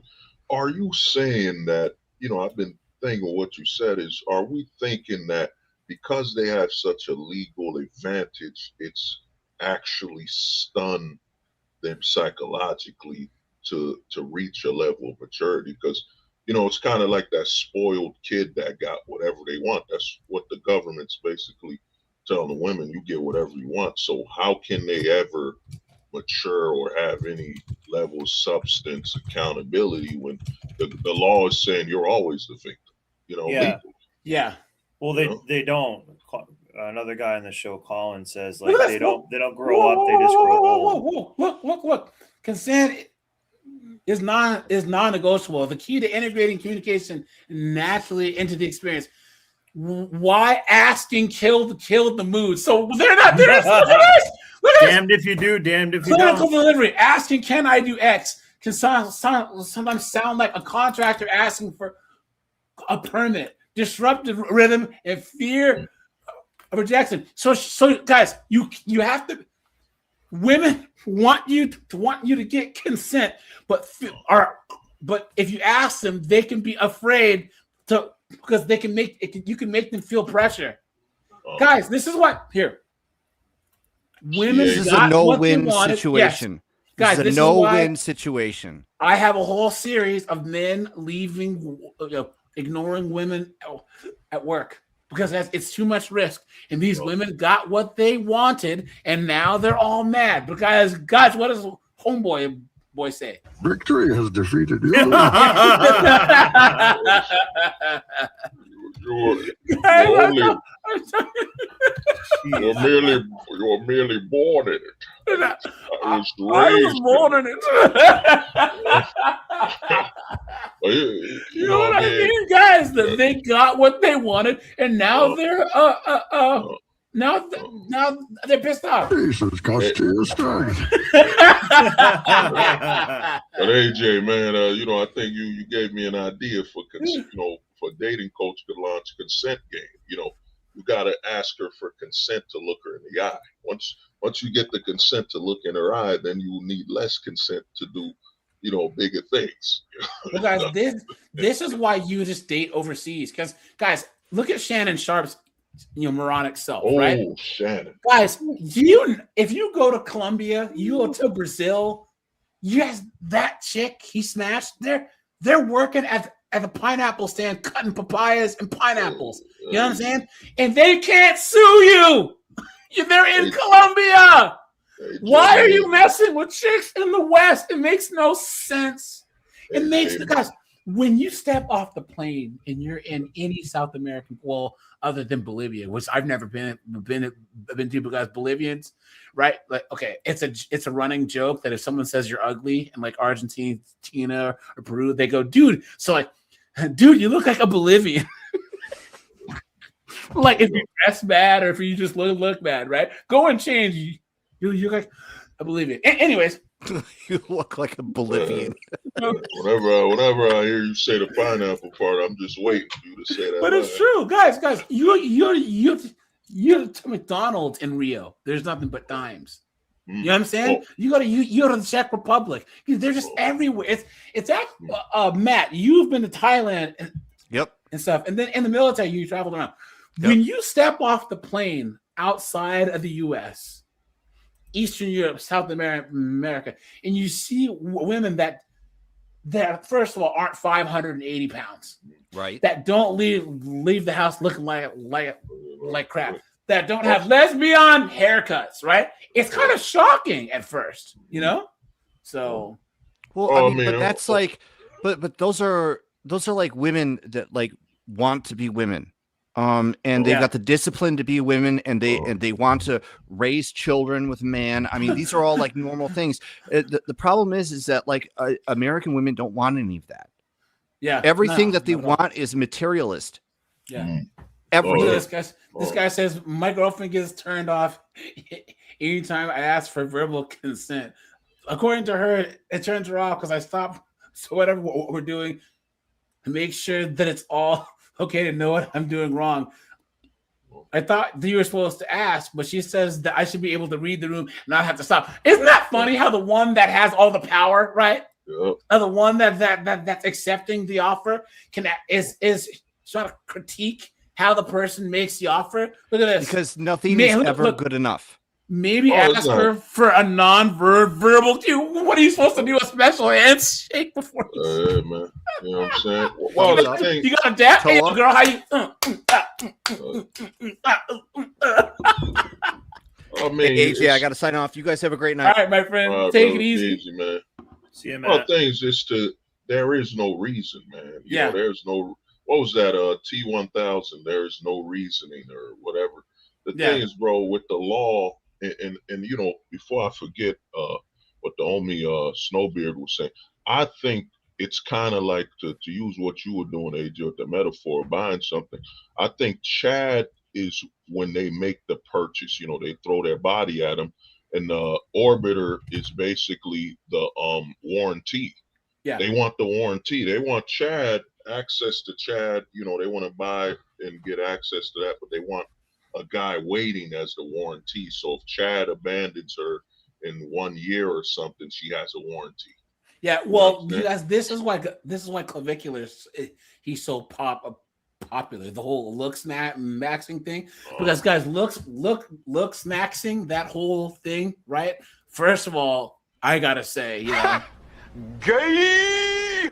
Speaker 15: Are you saying that, I've been thinking what you said is, are we thinking that because they have such a legal advantage, it's actually stunned them psychologically to reach a level of maturity? Because, it's kind of like that spoiled kid that got whatever they want. That's what the government's basically telling the women, you get whatever you want. So how can they ever mature or have any level of substance accountability when the law is saying you're always the victim?
Speaker 1: Yeah.
Speaker 4: Well, they don't. Another guy on the show, Colin, says like they don't grow up. They just grow old.
Speaker 1: Look. Consent is non-negotiable. The key to integrating communication naturally into the experience. Why asking killed the mood? So they're not. Look at this.
Speaker 4: Damned if you do, damned if you
Speaker 1: Clinical
Speaker 4: don't.
Speaker 1: delivery. Asking, can I do X? Can sometimes sound like a contractor asking for a permit. Disruptive rhythm and fear of rejection. So guys, you have to. Women want you to get consent, but if you ask them, they can be afraid to because they can you can make them feel pressure. Guys, this is what here. Women,
Speaker 3: this is a no-win situation.
Speaker 1: Yes. Guys,
Speaker 3: this is a no-win situation.
Speaker 1: I have a whole series of men leaving, ignoring women at work because it's too much risk. And these women got what they wanted, and now they're all mad. But guys, what does homeboy say?
Speaker 6: Victory has defeated you.
Speaker 15: You're merely born in it.
Speaker 1: I was born in it. You know what I mean, guys? They got what they wanted, and now they're now they're pissed off.
Speaker 6: Jesus, cost you strength.
Speaker 15: But AJ, man, I think you gave me an idea for for dating coach to launch consent game. You got to ask her for consent to look her in the eye. Once you get the consent to look in her eye, then you need less consent to do, bigger things.
Speaker 1: Well, guys, this is why you just date overseas. Because, guys, look at Shannon Sharp's, moronic self, right?
Speaker 15: Oh, Shannon.
Speaker 1: Guys, if you go to Colombia, you go to Brazil, yes, that chick he smashed. They're working at the pineapple stand cutting papayas and pineapples. You know what I'm saying? And they can't sue you. They're in Colombia. Why are you messing with chicks in the West? It makes no sense. It makes guys. When you step off the plane and you're in any South American, well, other than Bolivia, which I've never been to, because Bolivians, right? Like, okay, it's a running joke that if someone says you're ugly in like Argentina or Peru, they go, dude. So like, dude, you look like a Bolivian. Like if you dress bad or if you just look bad, right? Go and change. You're like a Bolivian. Anyways.
Speaker 3: You look like a Bolivian.
Speaker 15: Whenever I hear you say the pineapple part, I'm just waiting for you to say that.
Speaker 1: But it's true, guys. You're to McDonald's in Rio. There's nothing but dimes. You know what I'm saying? You go to the Czech Republic. They're just everywhere. It's actually Matt. You've been to Thailand. And stuff, and then in the military, you traveled around. When you step off the plane outside of the U.S., Eastern Europe, South America, and you see women that first of all aren't 580 pounds,
Speaker 3: right?
Speaker 1: That don't leave the house looking like crap. That don't have lesbian haircuts, right? It's kind of shocking at first, you know. So,
Speaker 3: well, I mean, but that's like, but those are like women that like want to be women. And they've got the discipline to be women, and they want to raise children with a man. I mean, these are all like normal things. The problem is that like American women don't want any of that.
Speaker 1: Yeah,
Speaker 3: everything that they want is materialist.
Speaker 1: Yeah,
Speaker 3: everything.
Speaker 1: This guy says my girlfriend gets turned off anytime I ask for verbal consent. According to her, it turns her off because I stop. So whatever what we're doing, to make sure that it's all okay to know what I'm doing wrong. I thought that you were supposed to ask, but she says that I should be able to read the room and not have to stop. Isn't that funny how the one that has all the power, right? The one that's accepting the offer is trying to critique how the person makes the offer. Look at this.
Speaker 3: Because nothing is ever good enough.
Speaker 1: Maybe ask her for a non-verbal cue. What are you supposed to do? A special handshake before
Speaker 15: you? Man. You know what I'm saying? Well,
Speaker 1: you got a dap? Hey, girl, how you?
Speaker 15: I mean,
Speaker 3: AJ, I got to sign off. You guys have a great night.
Speaker 1: All right, my friend. Take it easy.
Speaker 15: Man.
Speaker 1: See you,
Speaker 15: man. Things is there is no reason, man. You know, there's no, what was that? T1000. There is no reasoning or whatever. The thing is, bro, with the law, and you know, before I forget what the homie Snowbeard was saying, I think it's kind of like to use what you were doing, AJ, with the metaphor of buying something. I think Chad is when they make the purchase, you know, they throw their body at them, and the Orbiter is basically the warranty. Yeah, they want the warranty. They want Chad access to Chad. You know, they want to buy and get access to that, but they want a guy waiting as the warranty. So if Chad abandons her in 1 year or something, she has a warranty.
Speaker 1: Yeah, well, you guys, this is why Clavicular he's so popular. The whole looks maxing thing, because guys, looks maxing, that whole thing, right? First of all, I gotta say, you know, gay,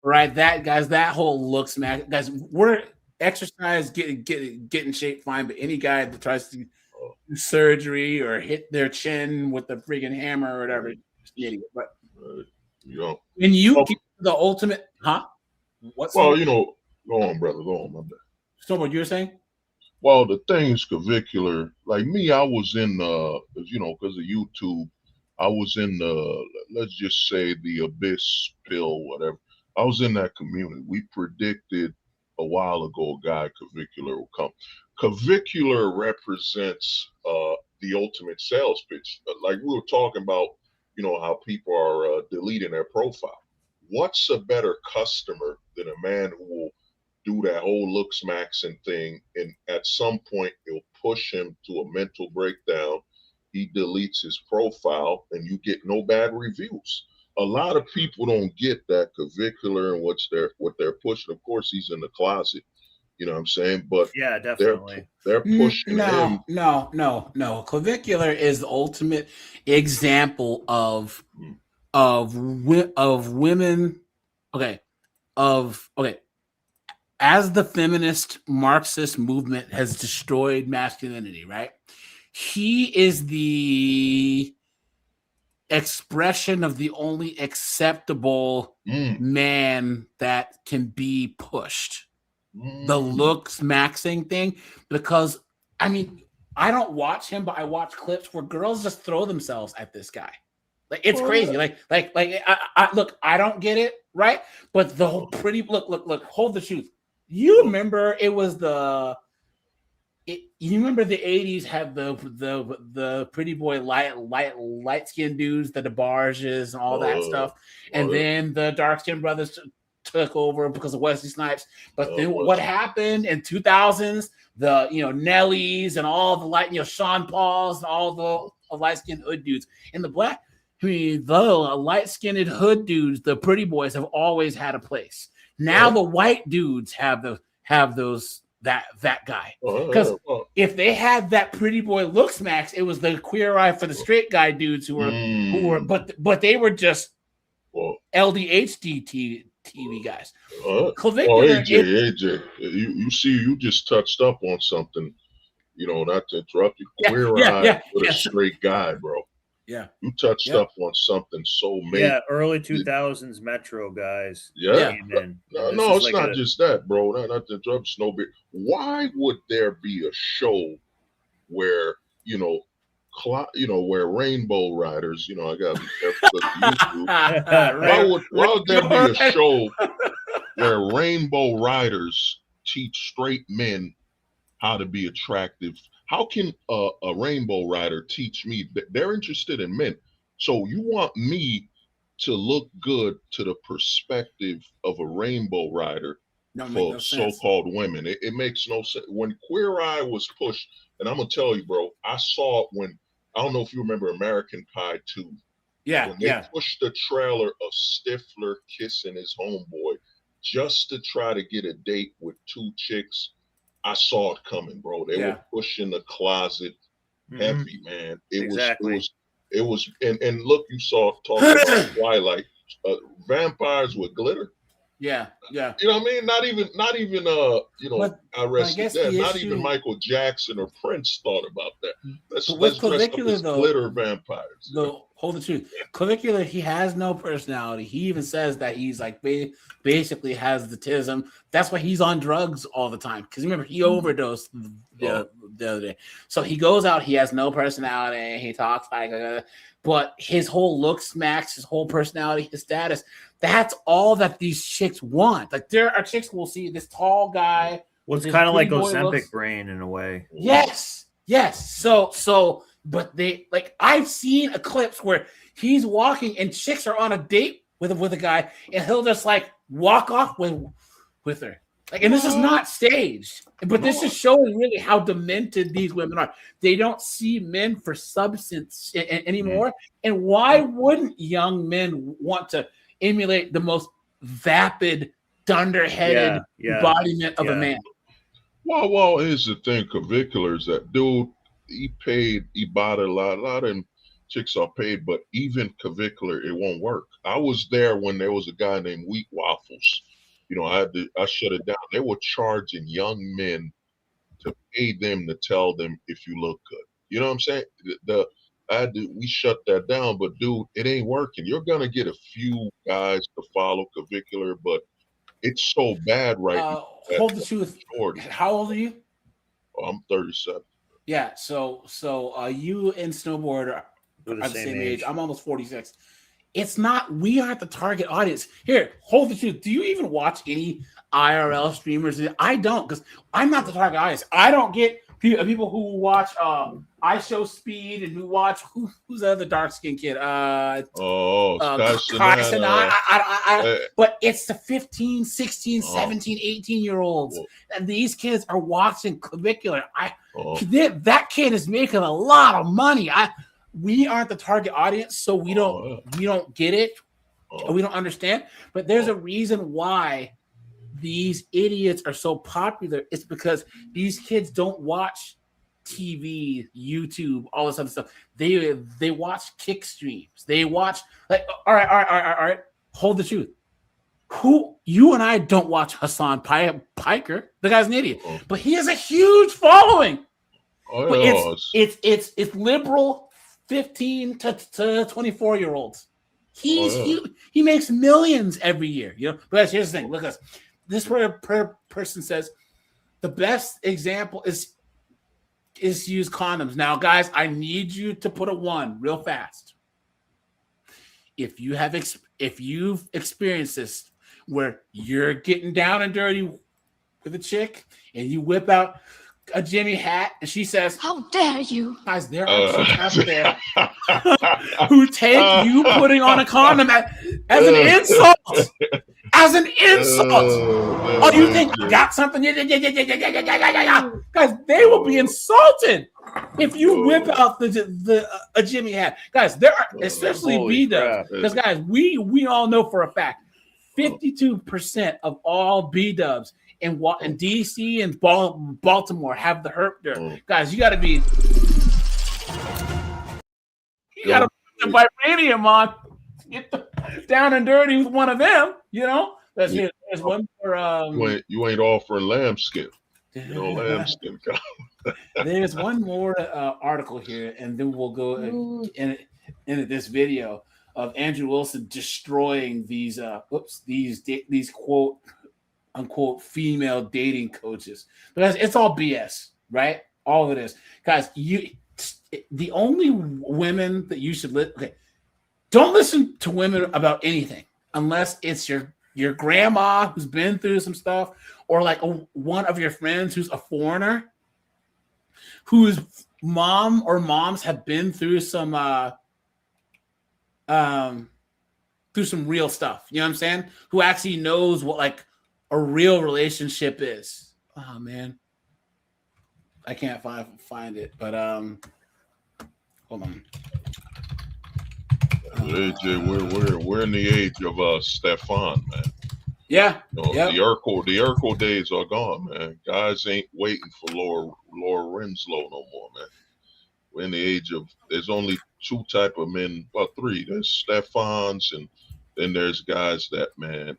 Speaker 1: right? That whole looks max, guys, we're exercise, get in shape, fine. But any guy that tries to do surgery or hit their chin with the freaking hammer or whatever, just an idiot. But when you get the ultimate, what's
Speaker 15: well, you know, go on, brother, go on, my bad.
Speaker 1: So what you were saying?
Speaker 15: Well, the thing is, Clavicular, like me, I was in you know, because of YouTube, I was in let's just say the Abyss pill, whatever. I was in that community. We predicted a while ago a guy, Clavicular, will come. Clavicular represents the ultimate sales pitch. Like we were talking about, you know, how people are deleting their profile. What's a better customer than a man who will do that whole looks maxing thing, and at some point it'll push him to a mental breakdown. He deletes his profile and you get no bad reviews. A lot of people don't get that Clavicular and what they're pushing. Of course, he's in the closet, you know what I'm saying? But
Speaker 4: yeah, definitely.
Speaker 15: They're pushing him.
Speaker 1: No. Clavicular is the ultimate example of of women. As the feminist Marxist movement has destroyed masculinity, right? He is the expression of the only acceptable man that can be pushed. The looks maxing thing, because I mean, I don't watch him, but I watch clips where girls just throw themselves at this guy. Like, it's crazy. I look, I don't get it, right? But the whole pretty look, hold the shoes. You remember it was you remember the 80s had the pretty boy light skinned dudes, the DeBarges and all that stuff, and then the dark skinned brothers took over because of Wesley Snipes. But then what happened in 2000s? The Nellies and all the Sean Pauls and all the light skinned hood dudes and the black. I mean, the light skinned hood dudes, the pretty boys, have always had a place. Now the white dudes have that guy, because if they had that pretty boy looks max, it was the Queer Eye for the straight guy dudes who were but they were just LDHD TV guys.
Speaker 15: AJ, you see, you just touched up on something. Not to interrupt you. Queer Eye for the straight guy, bro.
Speaker 1: Yeah,
Speaker 15: you touched up on something so major.
Speaker 4: Yeah, early 2000s Metro guys.
Speaker 15: Yeah, no, it's
Speaker 4: like
Speaker 15: not just that, bro. Not to interrupt Snowbeard. Why would there be a show where where Rainbow Riders? I got to be careful with YouTube. Why would there be a show where Rainbow Riders teach straight men how to be attractive? How can a Rainbow Rider teach me? They're interested in men. So you want me to look good to the perspective of a Rainbow Rider for so-called women? It makes no sense. When Queer Eye was pushed, and I'm going to tell you, bro, I saw it when, I don't know if you remember American Pie 2. When they pushed the trailer of Stifler kissing his homeboy just to try to get a date with two chicks. I saw it coming, bro. They were pushing the closet heavy, man. It was, and look, you saw talking about Twilight, vampires with glitter.
Speaker 1: Yeah.
Speaker 15: You know what I mean? Not even I rested that. Not even Michael Jackson or Prince thought about that. Let's dress up as glitter vampires.
Speaker 1: Hold the truth. Clavicular, he has no personality. He even says that he's like basically has the tism. That's why he's on drugs all the time. Because remember, he overdosed the other day. So he goes out, he has no personality, he talks like but his whole looks max, his whole personality, his status, that's all that these chicks want. Like, there are chicks who will see this tall guy.
Speaker 4: Well, it's kind of like Ozempic brain in a way.
Speaker 1: Yes. So but they, like, I've seen clips where he's walking and chicks are on a date with a guy and he'll just like walk off with her. Like, and this is not staged, but this is showing really how demented these women are. They don't see men for substance anymore. And why wouldn't young men want to emulate the most vapid, dunderheaded embodiment of a man?
Speaker 15: Well, here's the thing. Clavicular is that dude. He bought a lot of them chicks are paid, but even Clavicular, it won't work. I was there when there was a guy named Wheat Waffles. I shut it down. They were charging young men to pay them to tell them if you look good. You know what I'm saying? We shut that down, but dude, it ain't working. You're gonna get a few guys to follow Clavicular, but it's so bad right now.
Speaker 1: Hold the truth. How old are you?
Speaker 15: Oh, I'm 37.
Speaker 1: Yeah, so you and Snowboard are the same age. I'm almost 46. It's not, we aren't the target audience. Here, hold the truth. Do you even watch any IRL streamers? I don't, because I'm not the target audience. I don't get people who watch I Show Speed and who watch who's the other dark skinned kid? But it's the 15, 16, 17, 18-year-olds. And these kids are watching Clavicular. That kid is making a lot of money. We aren't the target audience, so we don't get it. We don't understand. But there's a reason why these idiots are so popular. It's because these kids don't watch TV, YouTube, all this other stuff. They watch kick streams. They watch like all right. Hold the truth. Who you and I don't watch Hassan Piker. The guy's an idiot, but he has a huge following. But it's liberal 15 to 24-year-olds. He makes millions every year, you know. But here's the thing. Look at this. Person says the best example is use condoms. Now, guys, I need you to put a 1 real fast. If you've experienced this, where you're getting down and dirty with a chick, and you whip out a Jimmy hat, and she says, "How dare you!" Guys, there are chicks out there who take you putting on a condom as an insult. As an insult. Oh, you think you got something? Guys, they will be insulted if you whip out a Jimmy hat. Guys, there are, especially B-dubs, because guys, we all know for a fact 52% of all B-dubs in DC and Baltimore have the herp. Guys, you got to be, you got to put the vibranium on, get down and dirty with one of them. You know, there's one for
Speaker 15: you ain't offering lambskin. You know, lambskin.
Speaker 1: There's one more article here, and then we'll go in this video of Andrew Wilson destroying these quote unquote female dating coaches, because it's all BS, right? All of it is, guys. The only women that you should don't listen to women about anything unless it's your grandma who's been through some stuff, or like one of your friends who's a foreigner, whose mom or moms have been through some real stuff. You know what I'm saying? Who actually knows what like a real relationship is. Oh man, I can't find it, but hold on.
Speaker 15: AJ, we're in the age of Stefan, man.
Speaker 1: Yeah.
Speaker 15: You know, the Urkel days are gone, man. Guys ain't waiting for Laura Renslow no more, man. We're in the age of, there's only 2 type of men, well 3. There's Stefans, and then there's guys that, man,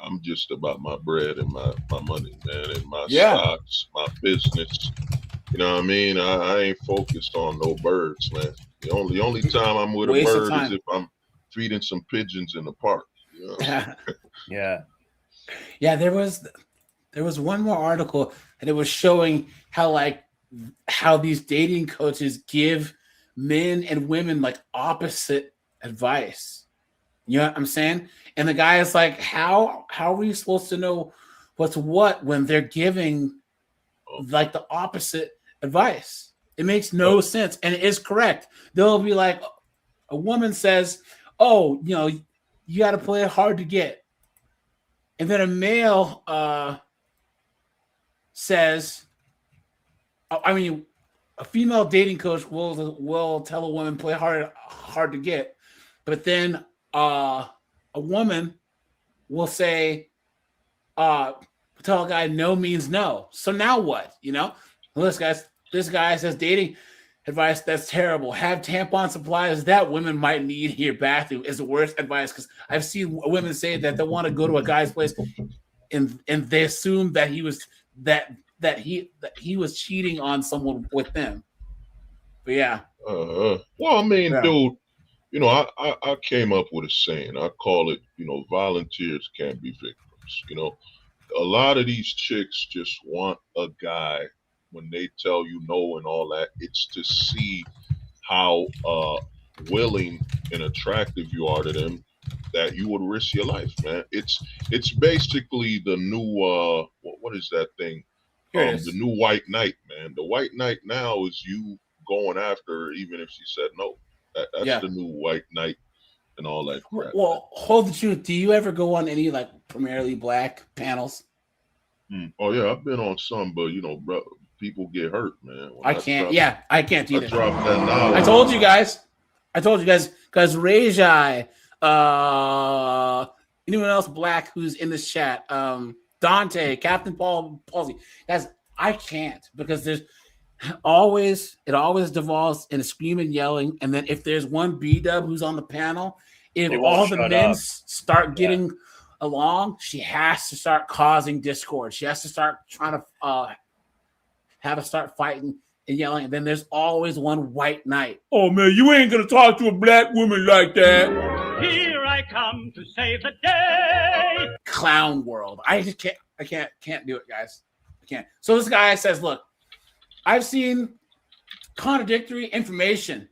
Speaker 15: I'm just about my bread and my money, man, and my stocks, my business. You know what I mean? I ain't focused on no birds, man. The only time I'm with a bird is if I'm feeding some pigeons in the park. You know?
Speaker 1: Yeah. There was one more article, and it was showing how these dating coaches give men and women like opposite advice. You know what I'm saying? And the guy is like, how are we supposed to know what's what when they're giving like the opposite advice? It makes no sense, and it is correct. They'll be like, a woman says, "Oh, you know, you got to play hard to get," and then a male says, "I mean, a female dating coach will tell a woman play hard to get," but then a woman will say, "Tell a guy no means no." So now what? You know, This guy says dating advice that's terrible. Have tampon supplies that women might need in your bathroom is the worst advice, because I've seen women say that they want to go to a guy's place and they assume that he was cheating on someone with them. But yeah.
Speaker 15: Well, I mean, dude, you know, I came up with a saying. I call it, you know, volunteers can't be victims. You know, a lot of these chicks just want a guy. When they tell you no and all that, it's to see how willing and attractive you are to them, that you would risk your life, man. It's basically the new what is that thing? The new white knight, man. The white knight now is you going after her even if she said no. That's the new white knight and all that crap.
Speaker 1: Well, hold the truth. Do you ever go on any like primarily black panels?
Speaker 15: Oh yeah, I've been on some, but you know, bro, people get hurt, man.
Speaker 1: I can't either.
Speaker 15: I dropped that knowledge.
Speaker 1: I told you guys, because Rajai, anyone else black who's in this chat, Dante, Captain Paul, Palsy, guys, I can't, because it always devolves in a screaming, yelling, and then if there's one B-dub who's on the panel, if
Speaker 4: They won't
Speaker 1: all the
Speaker 4: shut
Speaker 1: men
Speaker 4: up.
Speaker 1: start getting along, she has to start causing discord. She has to start trying to have us start fighting and yelling. And then there's always one white knight. Oh man, you ain't gonna talk to a black woman like that.
Speaker 5: Here I come to save the day.
Speaker 1: Clown world. I just can't do it, guys. I can't. So this guy says, look, I've seen contradictory information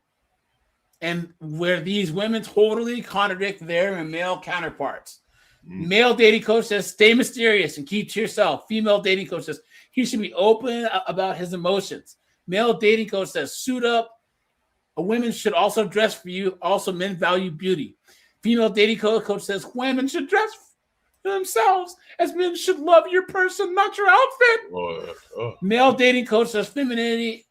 Speaker 1: and where these women totally contradict their male counterparts. Male dating coach says, stay mysterious and keep to yourself. Female dating coach says, he should be open about his emotions. Male dating coach says, suit up. Women should also dress for you. Also, men value beauty. Female dating coach says, women should dress for themselves as men should love your person, not your outfit. Male dating coach says, femininity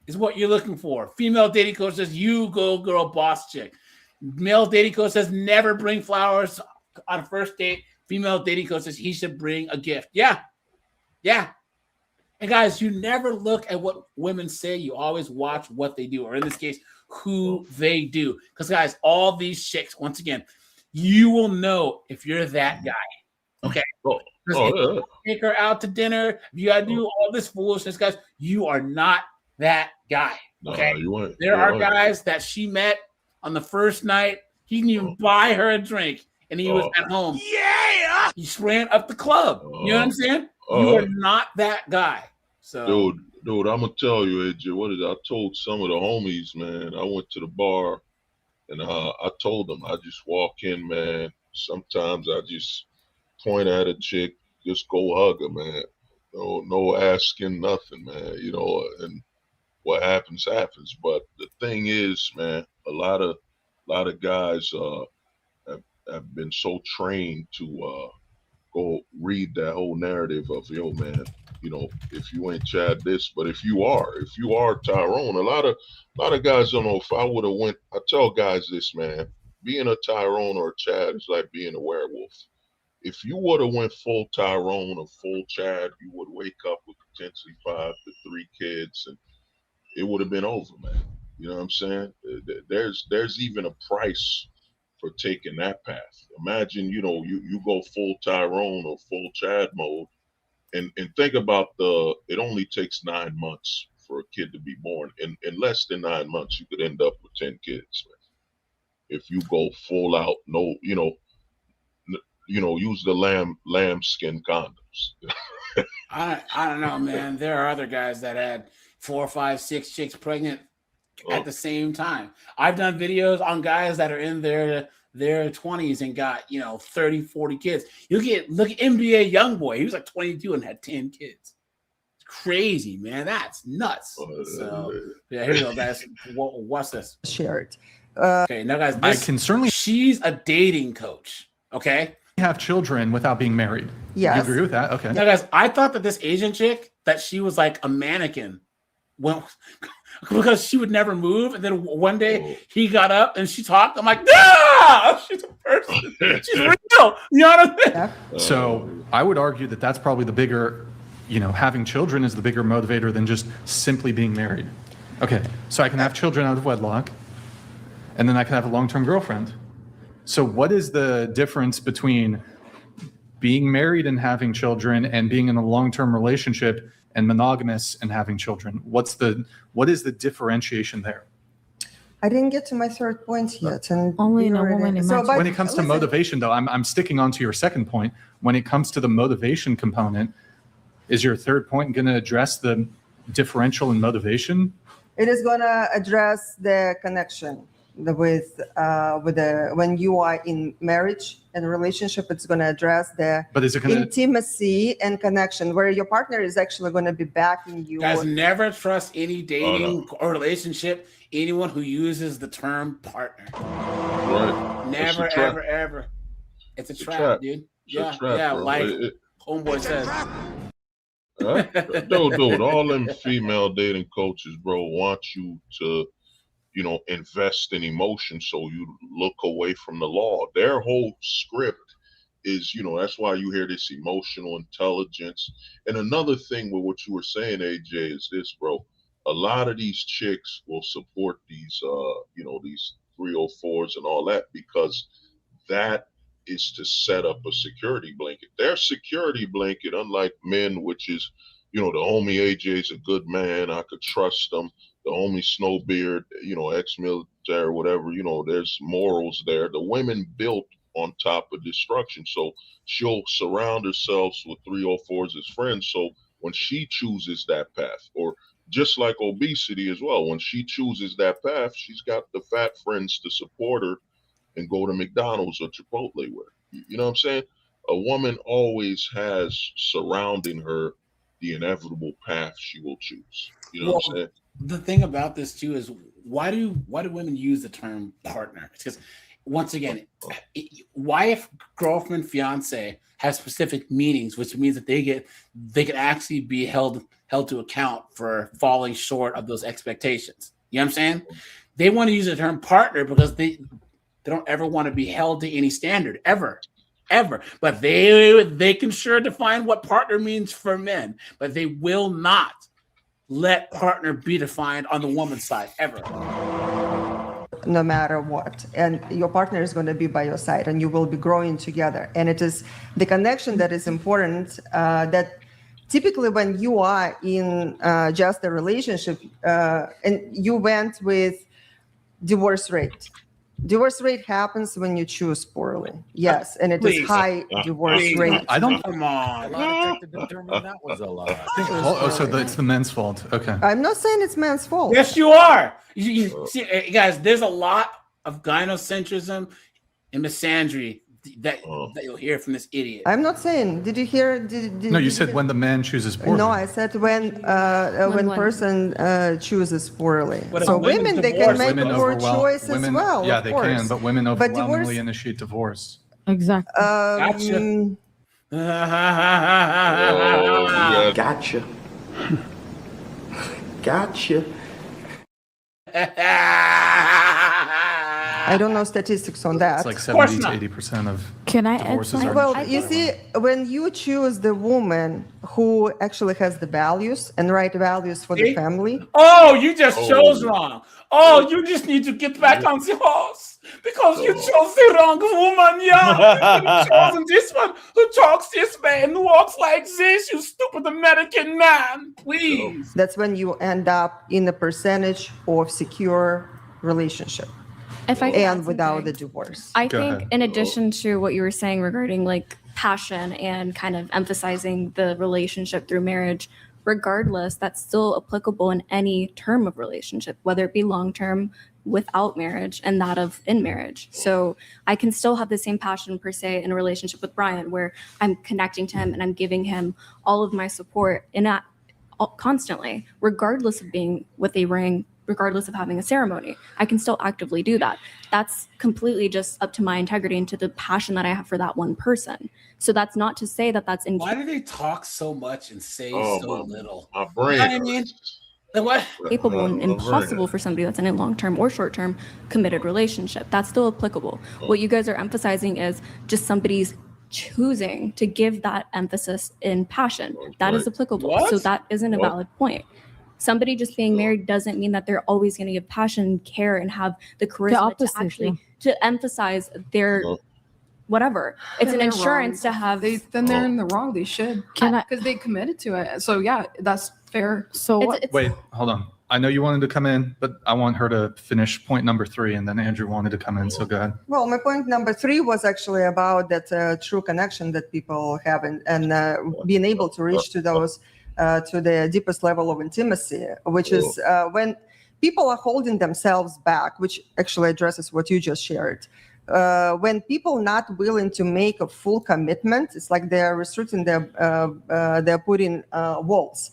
Speaker 1: is what you're looking for. Female dating coach says, you go girl boss chick. Male dating coach says, never bring flowers on a first date. Female dating coach says he should bring a gift. Yeah. And guys, you never look at what women say. You always watch what they do, or in this case, who they do. Because guys, all these chicks, once again, you will know if you're that guy. Okay. Take her out to dinner. If you gotta do all this foolishness, guys, you are not that guy. Okay. There are guys that she met on the first night. He didn't even buy her a drink, and he was at home. Yeah. He ran up the club. You know what I'm saying? You are not that guy. So
Speaker 15: Dude, I'm gonna tell you, AJ, I told some of the homies, man. I went to the bar and I told them, I just walk in, man. Sometimes I just point at a chick, just go hug her, man. No asking nothing, man. You know, and what happens happens. But the thing is, man, a lot of guys have been so trained to go read that whole narrative of, yo, man, you know, if you ain't Chad this, but if you are Tyrone, a lot of guys don't know. If I would have went, I tell guys this, man, being a Tyrone or a Chad is like being a werewolf. If you would have went full Tyrone or full Chad, you would wake up with potentially 5 to 3 kids, and it would have been over, man. You know what I'm saying? There's even a price for taking that path. Imagine, you know, you go full Tyrone or full Chad mode, and think about it only takes 9 months for a kid to be born. In less than 9 months, you could end up with 10 kids, man. If you go full out, no, you know, use the lambskin condoms.
Speaker 1: I don't know, man. There are other guys that had 4, 5, 6 chicks pregnant at the same time. I've done videos on guys that are in their 20s and got, 30, 40 kids. Look at NBA YoungBoy. He was like 22 and had 10 kids. It's crazy, man. That's nuts. So yeah, here we go, guys. Watch this.
Speaker 20: Shared.
Speaker 1: Okay, now guys,
Speaker 21: I can certainly.
Speaker 1: She's a dating coach. Okay.
Speaker 21: Have children without being married.
Speaker 20: Yes.
Speaker 21: You agree with that? Okay.
Speaker 1: Now, guys, I thought that this Asian chick, that she was like a mannequin. Well, because she would never move. And then one day he got up and she talked. I'm like, ah, she's a person. She's real. You know what I mean?
Speaker 21: So I would argue that that's probably the bigger, having children is the bigger motivator than just simply being married. Okay. So I can have children out of wedlock, and then I can have a long-term girlfriend. So what is the difference between being married and having children and being in a long-term relationship and monogamous and having children? What is the differentiation there?
Speaker 20: I didn't get to my third point yet. And
Speaker 14: only in a woman.
Speaker 20: So,
Speaker 21: when it comes to motivation, though, I'm sticking on to your second point. When it comes to the motivation component, is your third point going to address the differential in motivation?
Speaker 20: It is going to address the connection with when you are in marriage and relationship. It's going to address the intimacy and connection where your partner is actually going to be backing you.
Speaker 1: Guys, never trust any dating or relationship anyone who uses the term partner.
Speaker 15: Right.
Speaker 1: Never, ever. It's a trap, dude.
Speaker 15: It's a trap, bro.
Speaker 1: Like Homeboy says.
Speaker 15: Dude, all them female dating coaches, bro, want you to invest in emotion so you look away from the law. Their whole script is, that's why you hear this emotional intelligence. And another thing with what you were saying, AJ, is this, bro. A lot of these chicks will support these, these 304s and all that, because that is to set up a security blanket. Their security blanket, unlike men, which is, the homie AJ's a good man, I could trust him. The homie Snowbeard, ex-military, whatever, there's morals there. The women built on top of destruction. So she'll surround herself with 304s as friends. So when she chooses that path, or just like obesity as well, when she chooses that path, she's got the fat friends to support her and go to McDonald's or Chipotle with her. You know what I'm saying? A woman always has surrounding her the inevitable path she will choose. You know what I'm saying?
Speaker 1: The thing about this too is why do women use the term partner? It's because, once again, wife, girlfriend, fiance have specific meanings, which means that they can actually be held to account for falling short of those expectations. You know what I'm saying? They want to use the term partner because they don't ever want to be held to any standard ever. But they can sure define what partner means for men, but they will not let partner be defined on the woman's side ever.
Speaker 20: No matter what, and your partner is going to be by your side, and you will be growing together. And it is the connection that is important. That typically, when you are in just a relationship, and you went with divorce rate happens when you choose poorly. Yes, and it is high divorce rate.
Speaker 21: I don't.
Speaker 8: Come on. A lot of to determine that was a lot.
Speaker 21: So it's the men's fault. Okay.
Speaker 20: I'm not saying it's men's fault.
Speaker 1: Yes, you are. You see, guys, there's a lot of gynocentrism and misandry that you'll hear from this idiot.
Speaker 20: I'm not saying. Did you hear?
Speaker 21: No, you said when the man chooses poorly.
Speaker 20: No, I said when person chooses poorly.
Speaker 21: But
Speaker 20: so women, they can make poor choice as well.
Speaker 21: Yeah,
Speaker 20: of
Speaker 21: they
Speaker 20: course.
Speaker 21: can, but women
Speaker 20: But
Speaker 21: overwhelmingly
Speaker 20: divorce-
Speaker 21: initiate divorce.
Speaker 14: Exactly.
Speaker 1: Gotcha.
Speaker 22: Gotcha. Gotcha.
Speaker 20: I don't know statistics on that.
Speaker 21: It's like 70 to 80% of
Speaker 14: Can I add
Speaker 21: divorces
Speaker 14: something?
Speaker 21: are.
Speaker 20: Well, you see, when you choose the woman who actually has the values and right values for the family,
Speaker 1: Oh, you just chose wrong. Oh, you just need to get back on the horse because you chose the wrong woman. Yeah, you could have chosen this one who talks this way and walks like this. You stupid American man, please.
Speaker 20: that's when you end up in a percentage of secure relationship.
Speaker 10: If I could add
Speaker 20: And without
Speaker 10: something.
Speaker 20: the divorce.
Speaker 10: I
Speaker 21: Go
Speaker 10: think
Speaker 21: ahead.
Speaker 10: in addition to what you were saying regarding like passion and kind of emphasizing the relationship through marriage, regardless, that's still applicable in any term of relationship, whether it be long-term without marriage and that of in marriage. So I can still have the same passion per se in a relationship with Brian where I'm connecting to him and I'm giving him all of my support in that constantly, regardless of being with a ring, regardless of having a ceremony. I can still actively do that. That's completely just up to my integrity and to the passion that I have for that one person. So that's not to say that that's in.
Speaker 1: Why do they talk so much and say
Speaker 15: Oh,
Speaker 1: so
Speaker 15: my-
Speaker 1: little?
Speaker 15: My
Speaker 1: You know
Speaker 15: brain.
Speaker 1: what I mean? Like what?
Speaker 10: capable and impossible for somebody that's in a long-term or short-term committed relationship. That's still applicable. What you guys are emphasizing is just somebody's choosing to give that emphasis in passion. That is
Speaker 15: right.
Speaker 10: applicable.
Speaker 1: What?
Speaker 10: So that isn't a
Speaker 15: What?
Speaker 10: valid point. Somebody just being married doesn't mean that they're always going to give passion, care, and have the charisma to
Speaker 14: opposite,
Speaker 10: actually to emphasize their whatever. It's
Speaker 23: Then
Speaker 10: an
Speaker 23: they're
Speaker 10: insurance
Speaker 23: wrong.
Speaker 10: to have.
Speaker 23: Then they're in the wrong. They should.
Speaker 14: Can I-
Speaker 23: Because they committed to it. So yeah, that's fair.
Speaker 14: So
Speaker 10: It's-
Speaker 14: what?
Speaker 10: it's-
Speaker 21: Wait, hold on. I know you wanted to come in, but I want her to finish point number 3, and then Andrew wanted to come in. So go ahead.
Speaker 20: Well, my point number 3 was actually about that true connection that people have and being able to reach to those, to the deepest level of intimacy, which is when people are holding themselves back, which actually addresses what you just shared. When people not willing to make a full commitment, it's like they're restricting they're putting walls.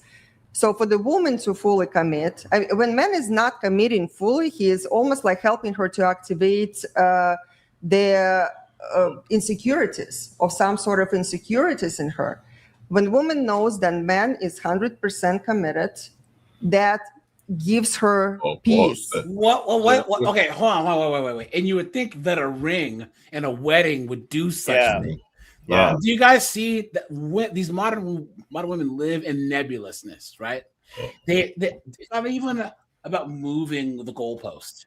Speaker 20: So for the woman to fully commit, when man is not committing fully, he is almost like helping her to activate their insecurities or some sort of insecurities in her. When woman knows that man is 100% committed, that gives her peace.
Speaker 1: What? Okay, hold on, wait. And you would think that a ring and a wedding would do such
Speaker 4: Yeah.
Speaker 1: thing.
Speaker 4: Yeah.
Speaker 1: Do you guys see that these modern women live in nebulousness, right? It's not even about moving the goalpost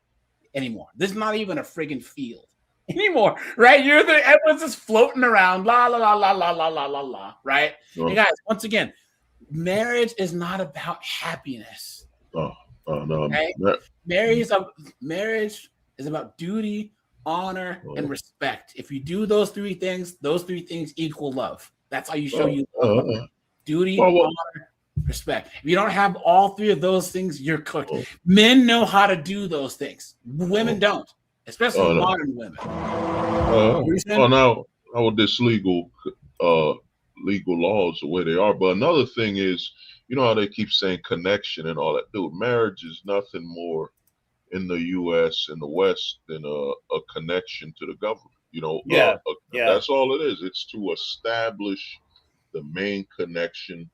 Speaker 1: anymore. This is not even a friggin' field anymore, right? Everyone's just floating around, la la la la la la la la la, right? And guys, once again, marriage is not about happiness.
Speaker 15: No.
Speaker 1: Okay? Marriage is about duty, honor, and respect. If you do those three things equal love. That's how you show you love. Duty, honor, respect. If you don't have all three of those things, you're cooked. Men know how to do those things. Women don't, especially modern women.
Speaker 15: Now with this legal laws the way they are. But another thing is, you know how they keep saying connection and all that. Dude, marriage is nothing more in the U.S. and the West than a connection to the government. You know, that's all it is. It's to establish the main connection.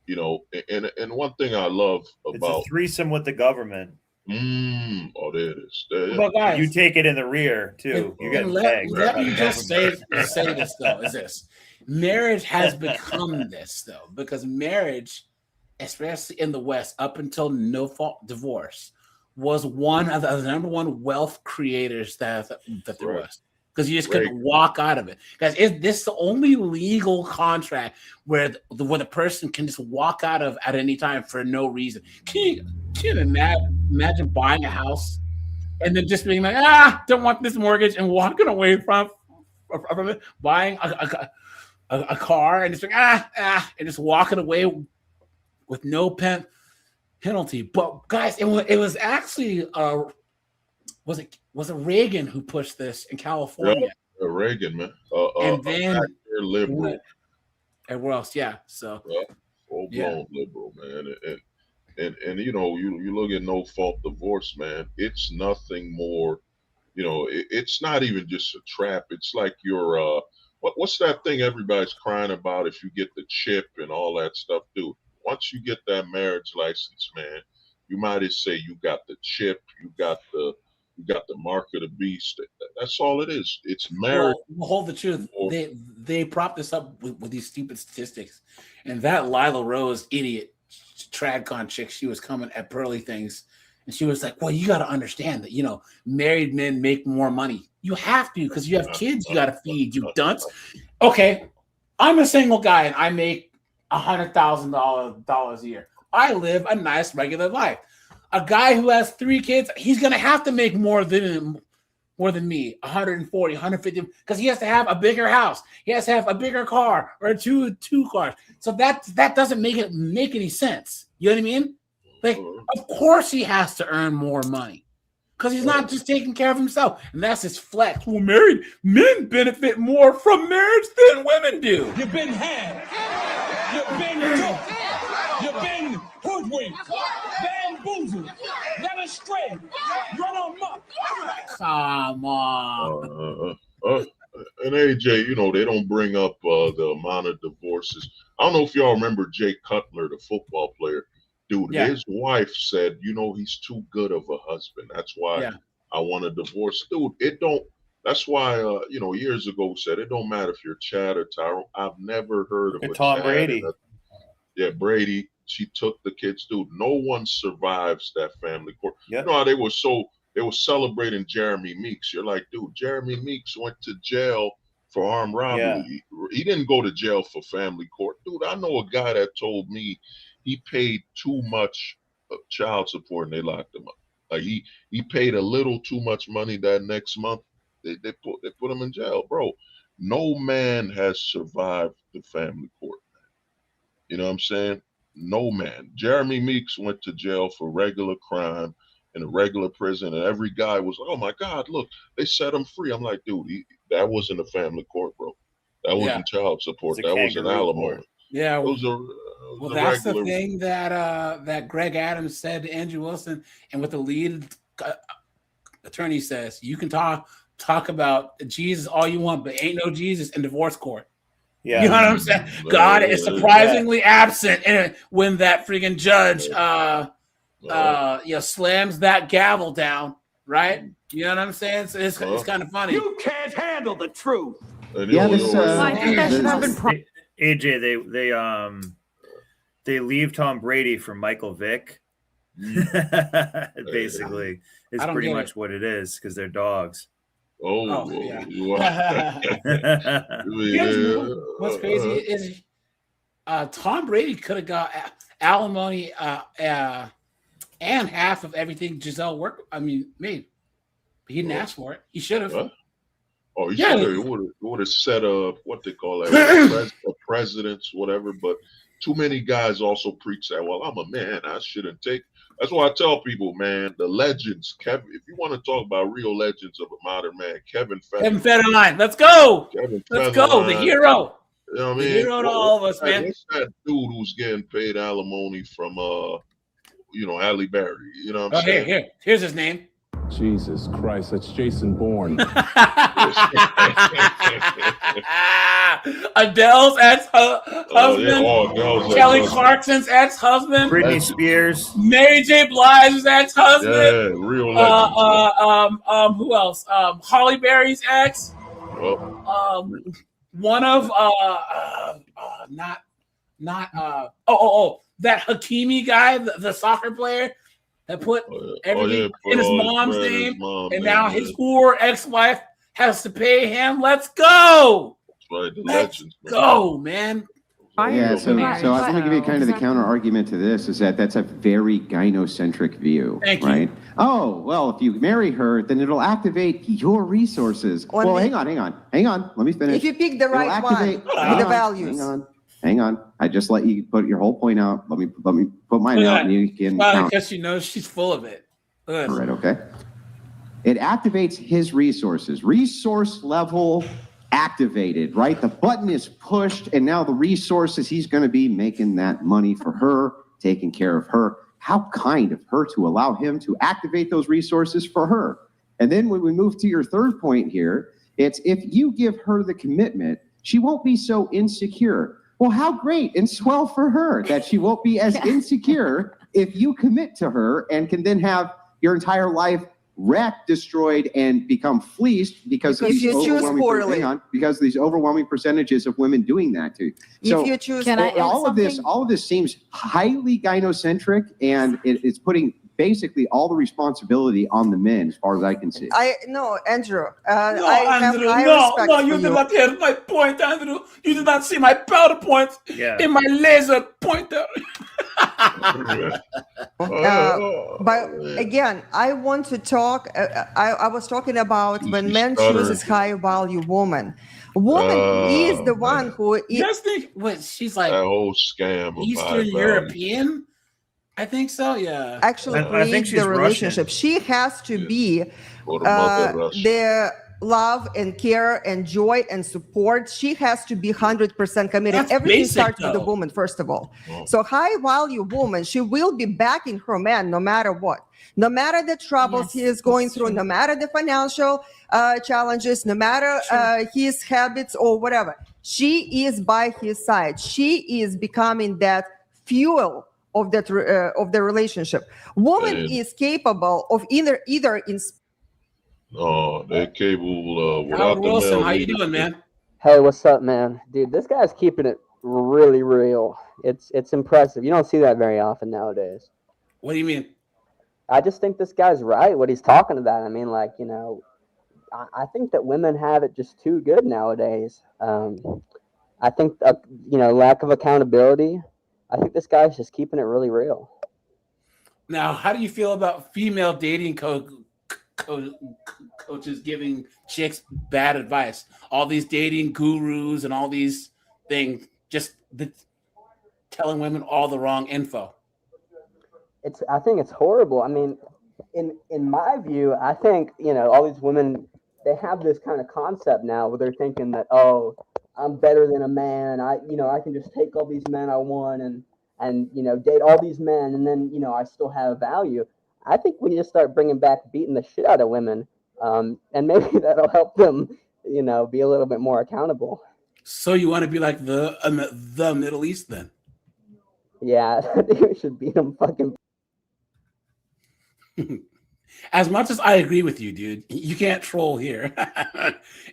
Speaker 15: You know, and one thing I love about
Speaker 4: it's a threesome with the government.
Speaker 15: Oh, there it is.
Speaker 1: Well, guys,
Speaker 4: you take it in the rear too. You get
Speaker 1: let me just say this though. Is this marriage has become this though, because marriage, especially in the West, up until no fault divorce, was one of the number one wealth creators that there was. Because you just couldn't walk out of it, guys. This is the only legal contract where the person can just walk out of at any time for no reason. Can you imagine buying a house and then just being like, don't want this mortgage, and walking away from it, buying a car and just like, and just walking away with no penalty. But guys, it was actually was it Reagan who pushed this in California?
Speaker 15: Yeah, Reagan, man.
Speaker 1: And then
Speaker 15: liberal.
Speaker 1: Everywhere else, yeah. So
Speaker 15: full blown liberal, man. And you know, you look at no fault divorce, man. It's nothing more. You know, it's not even just a trap. It's like your what's that thing everybody's crying about? If you get the chip and all that stuff, dude. Once you get that marriage license, man, you might as say you got the chip, you got the mark of the beast. That's all it is. It's marriage.
Speaker 1: Well, hold the truth. They prop this up with these stupid statistics, and that Lila Rose idiot TradCon chick, she was coming at Pearly things, and she was like, "Well, you got to understand that, you know, married men make more money. You have to, because you have kids you got to feed. You dunce." Okay, I'm a single guy and I make $100,000 a year. I live a nice regular life. A guy who has 3 kids, he's going to have to make more than me, 140, 150, because he has to have a bigger house. He has to have a bigger car or two cars. So that doesn't make any sense. You know what I mean? Like, of course he has to earn more money because he's not just taking care of himself. And that's his flex. Well, married men benefit more from marriage than women do.
Speaker 5: You've been had. You've been duped. You've been hoodwinked. Bamboozled. Led astray. Run amok.
Speaker 1: Come on.
Speaker 15: And AJ, you know, they don't bring up the amount of divorces. I don't know if y'all remember Jay Cutler, the football player. Dude, his wife said, you know, he's too good of a husband. That's why I want a divorce. Dude, that's why, you know, years ago said, it don't matter if you're Chad or Tyrone. I've never heard of a
Speaker 4: Tom
Speaker 15: Chad
Speaker 4: Brady.
Speaker 15: Brady. She took the kids. Dude, no one survives that family court.
Speaker 4: Yep.
Speaker 15: You know how they were celebrating Jeremy Meeks. You're like, dude, Jeremy Meeks went to jail for armed robbery.
Speaker 4: Yeah.
Speaker 15: He didn't go to jail for family court. Dude, I know a guy that told me he paid too much child support and they locked him up. Like he paid a little too much money that next month. They put him in jail, bro. No man has survived the family court, man. You know what I'm saying? No man. Jeremy Meeks went to jail for regular crime in a regular prison, and every guy was like, "Oh my God, look, they set him free." I'm like, dude, that wasn't a family court, bro. That wasn't child support. That was an alimony.
Speaker 1: Yeah.
Speaker 15: Well,
Speaker 1: that's the thing that Greg Adams said to Andrew Wilson, and what the lead attorney says: you can talk about Jesus all you want, but ain't no Jesus in divorce court.
Speaker 4: Yeah.
Speaker 1: You know what I'm saying? God is surprisingly absent when that freaking judge slams that gavel down, right? You know what I'm saying? So it's kind of funny.
Speaker 5: You can't handle the truth.
Speaker 15: Yeah,
Speaker 9: this,
Speaker 19: I think that should
Speaker 9: this-
Speaker 19: happen.
Speaker 4: AJ, they leave Tom Brady for Michael Vick. Basically, is
Speaker 1: I don't
Speaker 4: pretty
Speaker 1: get
Speaker 4: much what it is because they're dogs.
Speaker 15: Oh,
Speaker 1: yeah.
Speaker 15: you are-
Speaker 1: What's crazy is Tom Brady could have got alimony and half of everything Giselle made. But he didn't ask for it. He should have.
Speaker 15: Huh? Oh, he
Speaker 1: Yeah.
Speaker 15: should have. Would have set up what they call that, a presidents, whatever. But too many guys also preach that. Well, I'm a man. I shouldn't take. That's why I tell people, man, the legends. Kevin, if you want to talk about real legends of a modern man, Kevin
Speaker 1: Federline. Let's go. Let's go. The
Speaker 15: Federline.
Speaker 1: hero.
Speaker 15: You know what I
Speaker 1: The
Speaker 15: mean?
Speaker 1: hero to all of us, man.
Speaker 15: What's that dude who's getting paid alimony from Halle Berry? You know what I'm
Speaker 1: Oh,
Speaker 15: saying?
Speaker 1: here's his name.
Speaker 8: Jesus Christ, that's Jason Bourne.
Speaker 1: Adele's ex-husband,
Speaker 15: Adele's
Speaker 1: Kelly
Speaker 15: ex-husband.
Speaker 1: Clarkson's ex-husband,
Speaker 4: Britney Spears,
Speaker 1: Mary J. Blige's ex-husband,
Speaker 15: Yeah, real legends.
Speaker 1: who else? Holly Berry's ex,
Speaker 15: Well,
Speaker 1: one of that Hakimi guy, the soccer player that put everything in his mom's name, and now his poor ex-wife has to pay him. Let's go.
Speaker 15: Right, the
Speaker 1: Let's
Speaker 15: legends.
Speaker 1: go, man.
Speaker 9: Yeah, so I'm going to give you kind of the counter argument to this is that's a very gynocentric view,
Speaker 1: Thank you.
Speaker 9: right? Oh, well, if you marry her, then it'll activate your resources. Well, hang on. Let me finish.
Speaker 20: If you pick the
Speaker 9: It'll
Speaker 20: right one
Speaker 9: activate-
Speaker 20: with the values.
Speaker 9: Hang on. I just let you put your whole point out. Let me put mine out, and you can count.
Speaker 1: Because she knows she's full of it. Look at
Speaker 9: All
Speaker 1: this.
Speaker 9: right, okay. It activates his resources. Resource level activated, right? The button is pushed, and now the resources, he's going to be making that money for her, taking care of her. How kind of her to allow him to activate those resources for her. And then when we move to your third point here, it's if you give her the commitment, she won't be so insecure. Well, how great and swell for her that she won't be as insecure if you commit to her and can then have your entire life wrecked, destroyed, and become fleeced because of
Speaker 20: If
Speaker 9: these
Speaker 20: you choose
Speaker 9: overwhelming
Speaker 20: poorly.
Speaker 9: because of these overwhelming percentages of women doing that too. So
Speaker 20: If you choose,
Speaker 9: all of this seems highly gynocentric, and it's putting basically all the responsibility on the men, as far as I can see.
Speaker 20: Andrew.
Speaker 1: No,
Speaker 20: I have
Speaker 1: Andrew,
Speaker 20: high
Speaker 1: no,
Speaker 20: respect
Speaker 1: no,
Speaker 20: for
Speaker 1: you did not hear my point, Andrew. You did not see my powder points in my laser pointer.
Speaker 20: But again, I want to talk. I was talking about when men chooses high value woman. Woman is the one who is.
Speaker 1: Just think, what she's like
Speaker 15: that whole scam of
Speaker 1: Eastern
Speaker 15: high value.
Speaker 1: European. I think so. Yeah.
Speaker 20: Actually
Speaker 1: I think
Speaker 20: creates
Speaker 1: she's
Speaker 20: the relationship. She has to be the love and care and joy and support. She has to be 100% committed.
Speaker 1: That's
Speaker 20: Everything
Speaker 1: basic,
Speaker 20: starts with the
Speaker 1: though.
Speaker 20: woman, first of all. So high value woman, she will be backing her man no matter what. No matter the troubles he is going through, no matter the financial challenges, no matter his habits or whatever, she is by his side. She is becoming that fuel of that of the relationship. Woman is capable of either
Speaker 15: Oh, they're capable without
Speaker 1: Howard
Speaker 15: the
Speaker 1: Wilson,
Speaker 15: male
Speaker 1: how you
Speaker 15: leadership.
Speaker 1: doing, man?
Speaker 11: Hey, what's up, man? Dude, this guy's keeping it really real. It's impressive. You don't see that very often nowadays.
Speaker 1: What do you mean?
Speaker 11: I just think this guy's right, what he's talking about. I mean, like, you know, I think that women have it just too good nowadays. I think, you know, lack of accountability. I think this guy's just keeping it really real.
Speaker 1: Now, how do you feel about female dating coaches giving chicks bad advice? All these dating gurus and all these things, just telling women all the wrong info.
Speaker 11: I think it's horrible. I mean, in my view, I think, you know, all these women, they have this kind of concept now where they're thinking that, oh, I'm better than a man. I can just take all these men I want and you know, date all these men, and then, you know, I still have value. I think we just start bringing back beating the shit out of women, and maybe that'll help them, you know, be a little bit more accountable.
Speaker 1: So you want to be like the Middle East then?
Speaker 11: Yeah, I think we should beat them fucking.
Speaker 1: As much as I agree with you, dude, you can't troll here.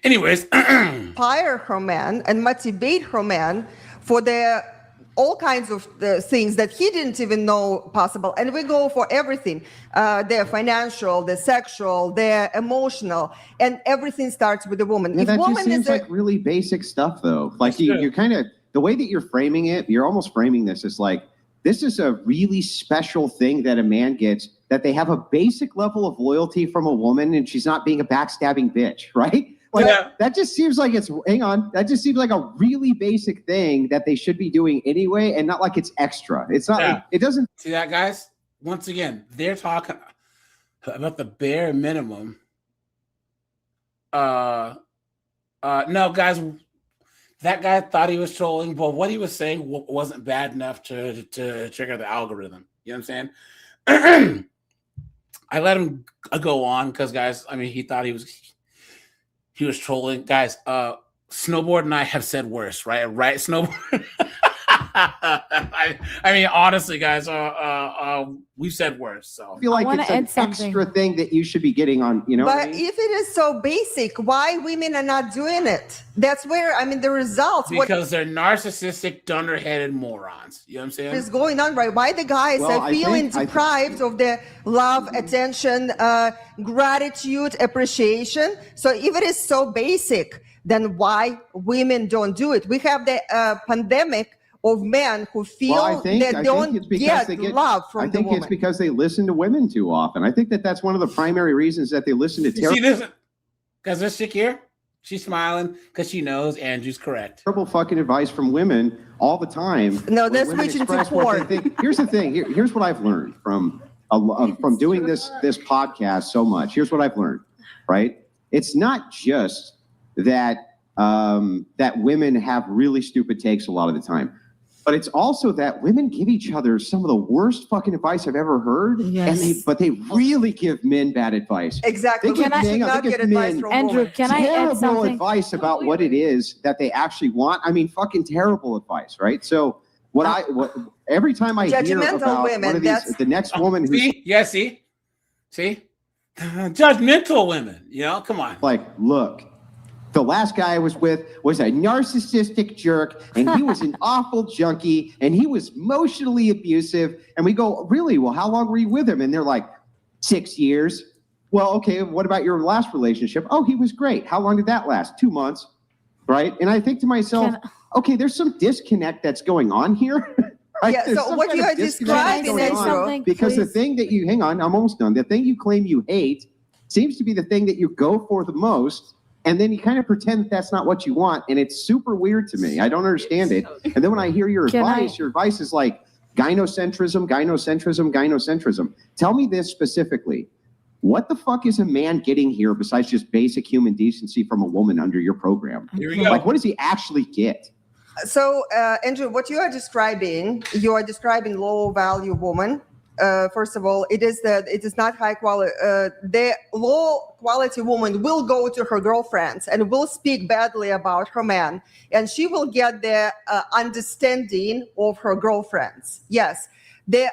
Speaker 1: Anyways,
Speaker 20: inspire her man and motivate her man for their all kinds of things that he didn't even know possible. And we go for everything, their financial, their sexual, their emotional, and everything starts with the woman.
Speaker 9: Yeah,
Speaker 20: If
Speaker 9: that
Speaker 20: woman
Speaker 9: just seems
Speaker 20: is
Speaker 9: like really basic stuff, though. Like you're kind of, the way that you're framing it, you're almost framing this as like, this is a really special thing that a man gets, that they have a basic level of loyalty from a woman and she's not being a backstabbing bitch, right? Like, that just seems like that just seems like a really basic thing that they should be doing anyway, and not like it's extra. It's not, like, it doesn't.
Speaker 1: See that, guys? Once again, they're talking about the bare minimum. No, guys, that guy thought he was trolling, but what he was saying wasn't bad enough to trigger the algorithm. You know what I'm saying? I let him go on because, guys, I mean, he thought he was trolling. Guys, Snowboard and I have said worse, right? Right, Snowboard? I mean, honestly, guys, we've said worse. So
Speaker 9: I feel like it's an extra thing that you should be getting on, you know.
Speaker 20: But if it is so basic, why women are not doing it? That's where, I mean, the results.
Speaker 1: Because they're narcissistic, dunderheaded morons. You know what I'm saying?
Speaker 20: What is going on, right? Why the guys are feeling deprived of their love, attention, gratitude, appreciation? So if it is so basic, then why women don't do it? We have the pandemic of men who feel they don't get love from the woman.
Speaker 9: I think it's because they listen to women too often. I think that's one of the primary reasons that they listen to
Speaker 1: See this? Guys, this chick here, she's smiling because she knows Andrew's correct.
Speaker 9: Terrible fucking advice from women all the time.
Speaker 20: No, they're switching to porn.
Speaker 9: Here's the thing. Here's what I've learned from doing this podcast so much. Here's what I've learned, right? It's not just that that women have really stupid takes a lot of the time. But it's also that women give each other some of the worst fucking advice I've ever heard.
Speaker 14: Yes.
Speaker 9: But they really give men bad advice.
Speaker 20: Exactly.
Speaker 9: They give
Speaker 14: Andrew, can I add
Speaker 9: terrible
Speaker 14: something?
Speaker 9: advice about what it is that they actually want. I mean, fucking terrible advice, right? So every time I hear
Speaker 20: Judgmental
Speaker 9: about
Speaker 20: women,
Speaker 9: one of these, the next woman who's
Speaker 1: see, judgmental women. You know, come on.
Speaker 9: Like, look. The last guy I was with was a narcissistic jerk, and he was an awful junkie, and he was emotionally abusive. And we go, really? Well, how long were you with him? And they're like, 6 years. Well, okay, what about your last relationship? Oh, he was great. How long did that last? 2 months, right? And I think to myself, okay, there's some disconnect that's going on here. Right?
Speaker 20: Yeah, so what you are describing is
Speaker 9: because the thing that you, hang on, I'm almost done. The thing you claim you hate seems to be the thing that you go for the most. And then you kind of pretend that's not what you want. And it's super weird to me. I don't understand it. And then when I hear your advice is like gynocentrism. Tell me this specifically. What the fuck is a man getting here besides just basic human decency from a woman under your program?
Speaker 1: Here we go.
Speaker 9: Like, what does he actually get?
Speaker 20: So, Andrew, what you are describing low value woman. First of all, it is not high quality. The low quality woman will go to her girlfriends and will speak badly about her man, and she will get the understanding of her girlfriends. Yes, the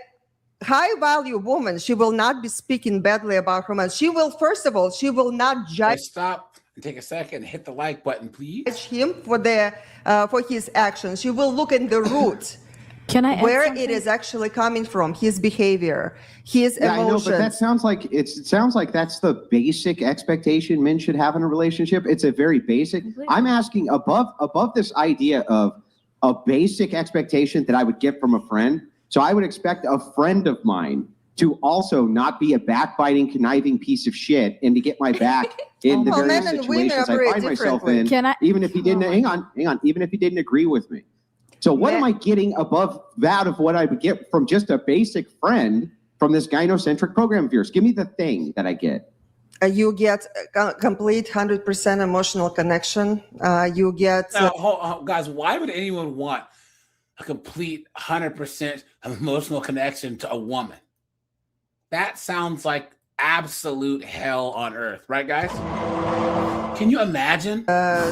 Speaker 20: high value woman, she will not be speaking badly about her man. She will, first of all, she will not judge.
Speaker 1: Stop and take a second and hit the like button, please.
Speaker 20: Judge him for his actions. She will look in the root.
Speaker 14: Can I add
Speaker 20: where
Speaker 14: something?
Speaker 20: it is actually coming from, his behavior, his emotions.
Speaker 9: I know, but that sounds like it sounds like that's the basic expectation men should have in a relationship. It's a very basic. I'm asking above this idea of a basic expectation that I would get from a friend. So I would expect a friend of mine to also not be a backbiting, conniving piece of shit and to get my back in the various situations I find myself in. Even if he didn't, hang on, even if he didn't agree with me. So what am I getting above that of what I would get from just a basic friend from this gynocentric program of yours? Give me the thing that I get.
Speaker 20: You get a complete 100% emotional connection. You get...
Speaker 1: guys, why would anyone want a complete 100% emotional connection to a woman? That sounds like absolute hell on earth, right, guys? Can you imagine?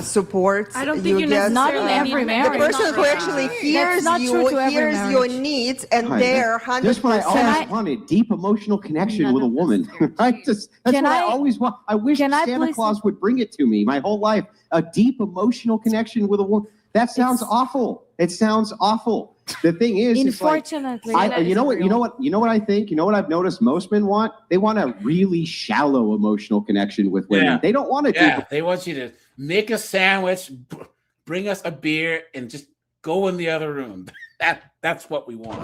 Speaker 20: Support.
Speaker 23: I don't think you
Speaker 20: get,
Speaker 23: necessarily need
Speaker 20: the
Speaker 23: marriage.
Speaker 20: person who actually hears
Speaker 23: That's not true to every
Speaker 20: hears your
Speaker 23: marriage.
Speaker 20: needs, and
Speaker 9: Right.
Speaker 20: they're
Speaker 9: That's what I
Speaker 20: 100%.
Speaker 9: always wanted: deep emotional connection with a woman. That's
Speaker 20: Can
Speaker 9: what I
Speaker 20: I-
Speaker 9: always want. I wish Santa Claus would bring it to me my whole life. A deep emotional connection with a woman. That sounds awful. It sounds awful. The thing is, it's like,
Speaker 10: Unfortunately,
Speaker 9: you know what I think? You know what I've noticed most men want? They want a really shallow emotional connection with women.
Speaker 1: Yeah.
Speaker 9: They don't want to
Speaker 1: Yeah, they want you to make a sandwich, bring us a beer, and just go in the other room. That's what we want.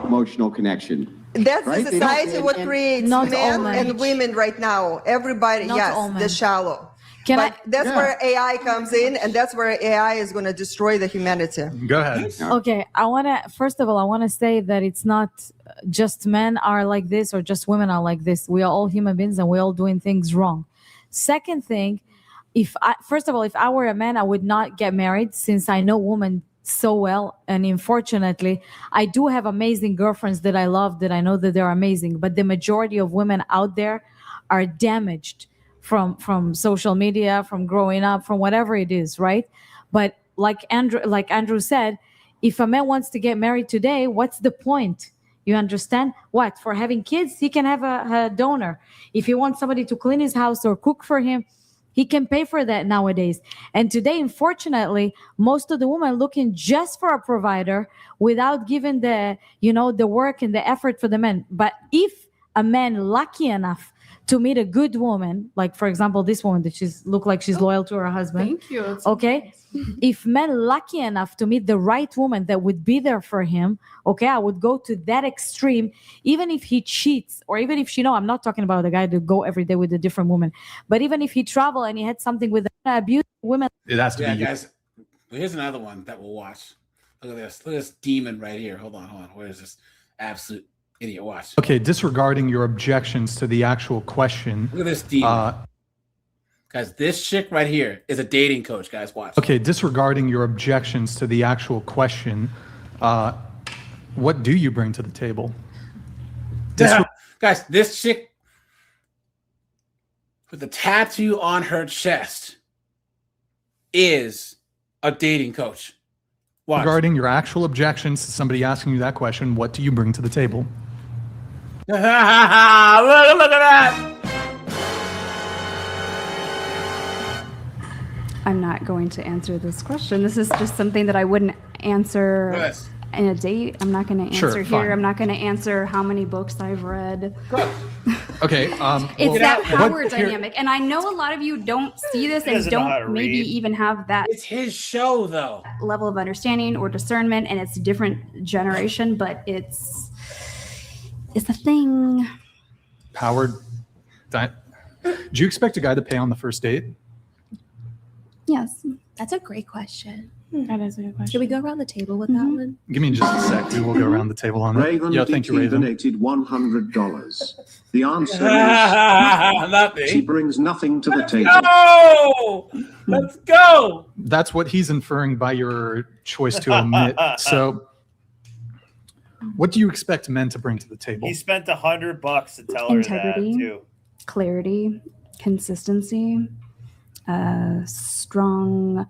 Speaker 9: emotional connection.
Speaker 20: That's
Speaker 9: Right?
Speaker 20: the
Speaker 9: They don't-
Speaker 20: society what
Speaker 9: and-
Speaker 20: creates
Speaker 10: Not all
Speaker 20: men
Speaker 10: men.
Speaker 20: and women right now. Everybody,
Speaker 10: Not
Speaker 20: yes,
Speaker 10: all
Speaker 20: the
Speaker 10: men.
Speaker 20: shallow.
Speaker 10: Can
Speaker 20: but
Speaker 10: I-
Speaker 20: that's
Speaker 10: Yeah.
Speaker 20: where AI comes in, and that's where AI is going to destroy the humanity.
Speaker 21: Go ahead.
Speaker 10: Okay, I want to first of all, I want to say that it's not just men are like this or just women are like this. We are all human beings and we're all doing things wrong. Second thing, if I were a man, I would not get married since I know women so well, and unfortunately, I do have amazing girlfriends that I love, that I know that they're amazing, but the majority of women out there are damaged from social media, from growing up, from whatever it is, right? But like Andrew said, if a man wants to get married today, what's the point? You understand? What? For having kids, he can have a donor. If he wants somebody to clean his house or cook for him, he can pay for that nowadays. And today, unfortunately, most of the women looking just for a provider without giving the work and the effort for the men. But if a man lucky enough to meet a good woman, like for example, this woman that look like she's loyal to her husband.
Speaker 23: Thank you. That's
Speaker 10: Okay. If men lucky enough to meet the right woman that would be there for him, okay, I would go to that extreme, even if he cheats, or even if I'm not talking about a guy to go every day with a different woman, but even if he traveled and he had something with an abused women.
Speaker 21: It has to
Speaker 1: Yeah,
Speaker 21: be.
Speaker 1: guys. Here's another one that we'll watch. Look at this. Look at this demon right here. Hold on. Where is this absolute idiot? Watch.
Speaker 21: Okay, disregarding your objections to the actual question.
Speaker 1: Look at this demon. Guys, this chick right here is a dating coach. Guys, watch.
Speaker 21: Okay, disregarding your objections to the actual question, what do you bring to the table?
Speaker 1: Guys, this chick with the tattoo on her chest is a dating coach. Watch.
Speaker 21: Regarding your actual objections to somebody asking you that question, what do you bring to the table?
Speaker 1: Look at that.
Speaker 12: I'm not going to answer this question. This is just something that I wouldn't answer
Speaker 1: Yes.
Speaker 12: in a date. I'm not going to
Speaker 21: Sure,
Speaker 12: answer
Speaker 21: fine.
Speaker 12: here. I'm not going to answer how many books I've read.
Speaker 21: Okay.
Speaker 12: It's
Speaker 21: well,
Speaker 12: that power
Speaker 21: what- here-
Speaker 12: dynamic. And I know a lot of you don't see this
Speaker 1: He
Speaker 12: and
Speaker 1: doesn't know how to
Speaker 12: don't maybe
Speaker 1: read.
Speaker 12: even have that.
Speaker 1: It's his show, though.
Speaker 12: Level of understanding or discernment, and it's a different generation, but it's a thing.
Speaker 21: Howard, do you expect a guy to pay on the first date?
Speaker 12: Yes.
Speaker 13: That's a great question.
Speaker 12: That is a good question.
Speaker 13: Should we go around the table with that one?
Speaker 21: Give me just a sec. We will go around the table on that.
Speaker 6: Raven
Speaker 21: Yeah, thank you, Raven.
Speaker 6: donated $100. The answer
Speaker 1: Nothing.
Speaker 6: is she brings nothing to the table.
Speaker 1: Go! Let's go.
Speaker 21: That's what he's inferring by your choice to omit. So, what do you expect men to bring to the table?
Speaker 4: He spent $100 to tell her
Speaker 12: Integrity.
Speaker 4: that too.
Speaker 12: Clarity, consistency, strong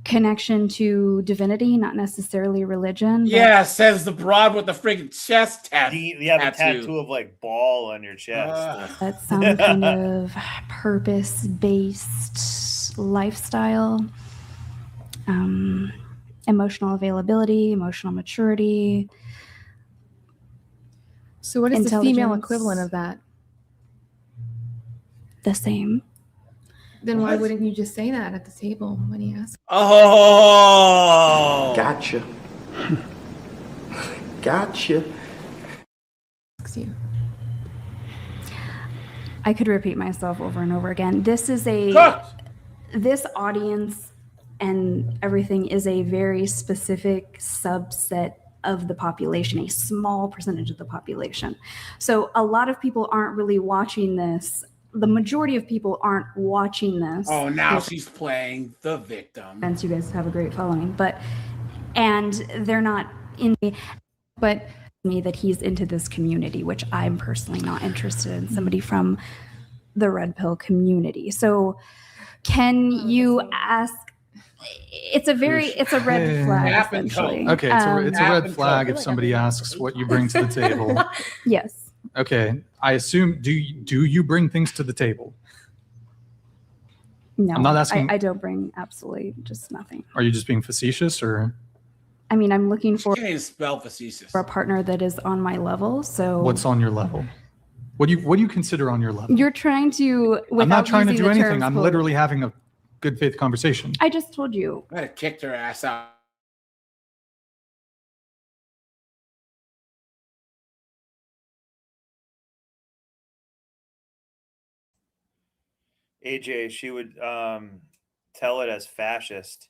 Speaker 12: connection to divinity, not necessarily religion. but
Speaker 1: Yeah, says the broad with the freaking chest tattoo.
Speaker 4: You have a tattoo of like ball on your chest.
Speaker 12: That's some kind of purpose-based lifestyle, emotional availability, emotional maturity.
Speaker 13: So what is the female
Speaker 12: Intelligence.
Speaker 13: equivalent of that?
Speaker 12: The same.
Speaker 13: Then why
Speaker 1: What?
Speaker 13: wouldn't you just say that at the table when he asks?
Speaker 1: Oh,
Speaker 22: Gotcha. Gotcha.
Speaker 13: Asks you.
Speaker 12: I could repeat myself over and over again. This audience and everything is a very specific subset of the population, a small percentage of the population. So a lot of people aren't really watching this. The majority of people aren't watching this.
Speaker 1: Oh, now
Speaker 12: Which-
Speaker 1: she's playing the victim.
Speaker 12: Since you guys have a great following, and they're not in, but me that he's into this community, which I'm personally not interested in. Somebody from the red pill community. So can you ask? It's a red flag, essentially.
Speaker 21: Okay, it's a red flag if somebody asks what you bring to the table.
Speaker 12: Yes.
Speaker 21: Okay, I assume, do you bring things to the table?
Speaker 12: No,
Speaker 21: I'm not asking.
Speaker 12: I don't bring absolutely just nothing.
Speaker 21: Are you just being facetious, or
Speaker 12: I mean, I'm looking for
Speaker 1: Can't even spell facetious.
Speaker 12: a partner that is on my level. So
Speaker 21: what's on your level? What do you consider on your level?
Speaker 12: you're trying to.
Speaker 21: I'm not trying to
Speaker 12: using
Speaker 21: do
Speaker 12: the
Speaker 21: anything.
Speaker 12: terms
Speaker 21: I'm
Speaker 12: quote-
Speaker 21: literally having a good faith conversation.
Speaker 12: I just told you.
Speaker 1: I have kicked her ass out.
Speaker 4: AJ, she would tell it as fascist.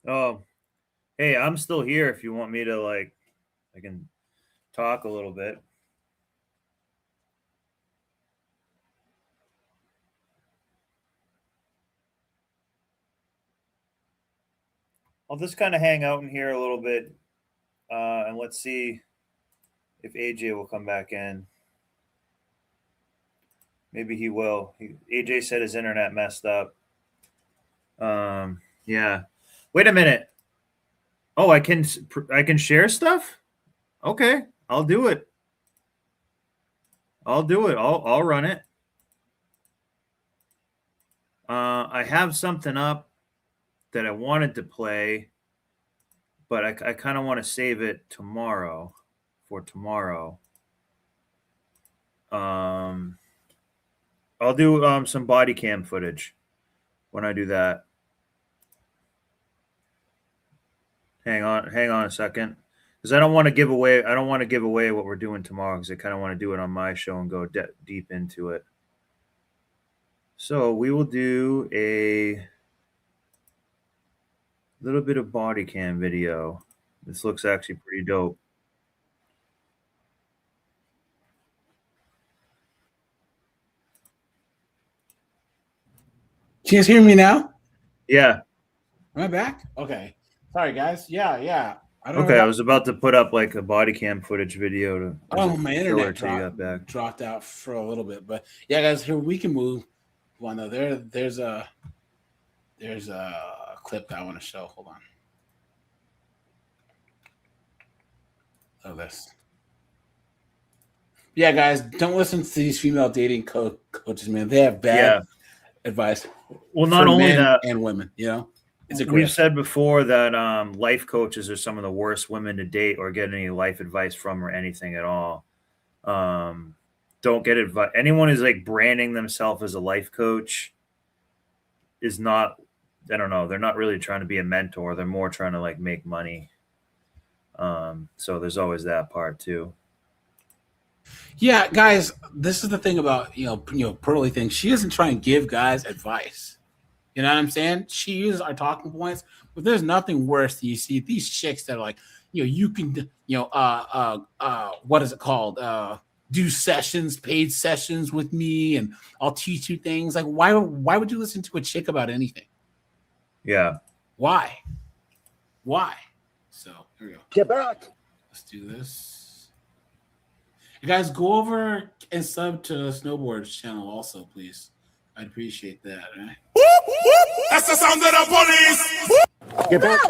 Speaker 4: Oh, hey, I'm still here if you want me to, like, I can talk a little bit. I'll just kind of hang out in here a little bit, and let's see if AJ will come back in. Maybe he will. AJ said his internet messed up. Yeah. Wait a minute. Oh, I can share stuff? Okay, I'll do it. I'll run it. I have something up that I wanted to play, but I kind of want to save it for tomorrow. I'll do some body cam footage when I do that. Hang on a second, because I don't want to give away what we're doing tomorrow, because I kind of want to do it on my show and go deep into it. So we will do a little bit of body cam video. This looks actually pretty dope.
Speaker 1: Can you guys hear me now?
Speaker 4: Yeah.
Speaker 1: Am I back? Okay. Sorry, guys. Yeah.
Speaker 4: Okay, I was about to put up like a body cam footage video to.
Speaker 1: My internet dropped out for a little bit, but yeah, guys, here we can move on. Though there's a clip that I want to show. Hold on. Oh, this. Yeah, guys, don't listen to these female dating coaches, man. They have bad advice.
Speaker 4: Well, not only
Speaker 1: men
Speaker 4: that,
Speaker 1: and women, you know.
Speaker 4: We've said before that life coaches are some of the worst women to date or get any life advice from or anything at all. Don't get advice. Anyone who's like branding themselves as a life coach is not, I don't know, they're not really trying to be a mentor. They're more trying to like make money. So there's always that part too.
Speaker 1: Yeah, guys, this is the thing about, Pearly thing. She doesn't try and give guys advice. You know what I'm saying? She uses our talking points, but there's nothing worse than you see these chicks that are like, you can, what is it called? Do sessions, paid sessions with me, and I'll teach you things. Like, why would you listen to a chick about anything?
Speaker 4: Yeah.
Speaker 1: Why? So here we go.
Speaker 7: Get back.
Speaker 1: Let's do this. You guys, go over and sub to Snowboard's channel also, please. I'd appreciate that, right?
Speaker 5: That's the sound of the police.
Speaker 7: Get back.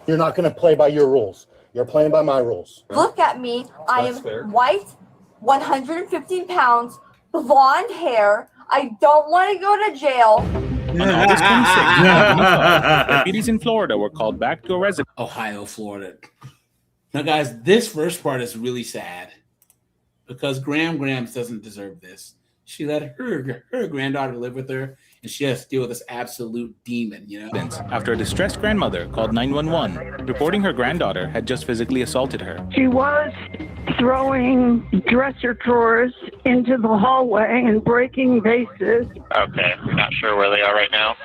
Speaker 7: You're not going to play by your rules. You're playing by my rules.
Speaker 16: Look at me. I am
Speaker 7: That's fair.
Speaker 16: white, 115 pounds, blonde hair. I don't want to go to jail.
Speaker 17: On August 26th, deputies in Florida were called back to a residence.
Speaker 1: Ohio, Florida. Now, guys, this first part is really sad because Graham Grams doesn't deserve this. She let her granddaughter live with her, and she has to deal with this absolute demon,
Speaker 17: After a distressed grandmother called 911, reporting her granddaughter had just physically assaulted her.
Speaker 2: She was throwing dresser drawers into the hallway and breaking vases.
Speaker 3: Okay, you're not sure where they are right now?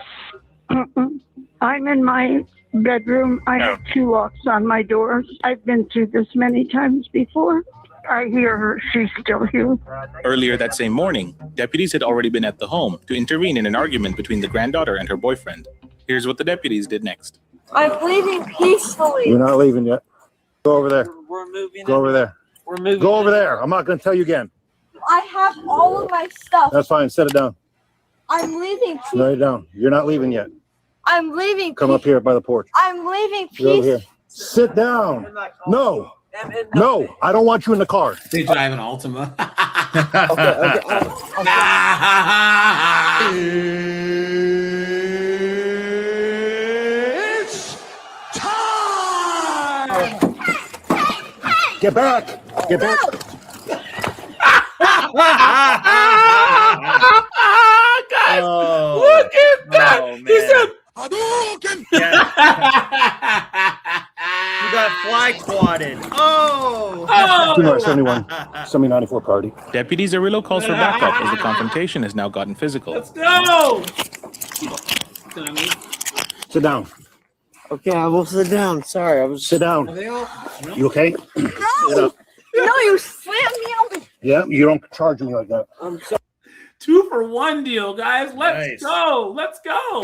Speaker 2: I'm in my bedroom. I have 2 locks on my doors. I've been through this many times before. I hear her. She's still here.
Speaker 17: Earlier that same morning, deputies had already been at the home to intervene in an argument between the granddaughter and her boyfriend. Here's what the deputies did next.
Speaker 16: I'm leaving peacefully.
Speaker 7: You're not leaving yet. Go over there.
Speaker 16: We're moving.
Speaker 7: Go over there.
Speaker 16: We're moving.
Speaker 7: Go over there. I'm not going to tell you again.
Speaker 16: I have all of my stuff.
Speaker 7: That's fine. Set it down.
Speaker 16: I'm leaving.
Speaker 7: Write it down. You're not leaving yet.
Speaker 16: I'm leaving.
Speaker 7: Come up here by the porch.
Speaker 16: I'm leaving.
Speaker 7: You're over here. Sit down. No. No, I don't want you in the car.
Speaker 1: They drive an Altima.
Speaker 5: It's time!
Speaker 7: Get back. Get back.
Speaker 1: Guys,
Speaker 4: Oh,
Speaker 1: look at that.
Speaker 4: oh,
Speaker 1: He
Speaker 4: man.
Speaker 1: said,
Speaker 4: You got fly quadded. Oh!
Speaker 7: 271, 7094 party.
Speaker 17: Deputy Zerillo calls for backup as the confrontation has now gotten physical.
Speaker 1: Let's go.
Speaker 7: Sit down.
Speaker 18: Okay, I will sit down. Sorry, I was.
Speaker 7: Sit down.
Speaker 1: Are they all?
Speaker 7: You okay? Sit up.
Speaker 16: No, you slammed me on the.
Speaker 7: Yeah, you don't charge me like that.
Speaker 18: I'm sorry.
Speaker 1: 2-for-1 deal, guys. Let's
Speaker 4: Nice.
Speaker 1: go. Let's go.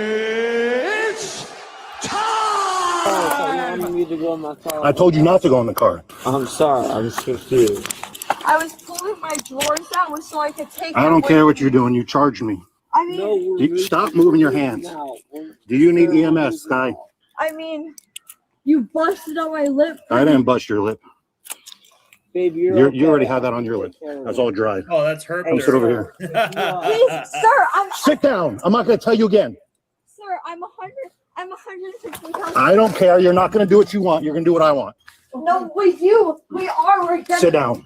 Speaker 5: It's
Speaker 18: I wanted me to go in my car.
Speaker 7: I told you not to go in the car.
Speaker 18: I'm sorry. I was confused.
Speaker 16: I was pulling my drawers out so I could take.
Speaker 7: I don't care what you're doing. You charged me.
Speaker 16: I mean,
Speaker 7: Stop moving your hands. Do you need EMS, Sky?
Speaker 16: I mean, you busted on my lip.
Speaker 7: I didn't bust your lip.
Speaker 18: Baby,
Speaker 7: You already had that on your lip. That's all dry.
Speaker 4: Oh, that's her.
Speaker 7: Come sit over here.
Speaker 16: Please, sir,
Speaker 7: Sit down. I'm not going to tell you again.
Speaker 16: Sir, I'm 150 pounds.
Speaker 7: I don't care. You're not going to do what you want. You're going to do what I want.
Speaker 16: No, we do. We are. We're gonna...
Speaker 7: Sit down.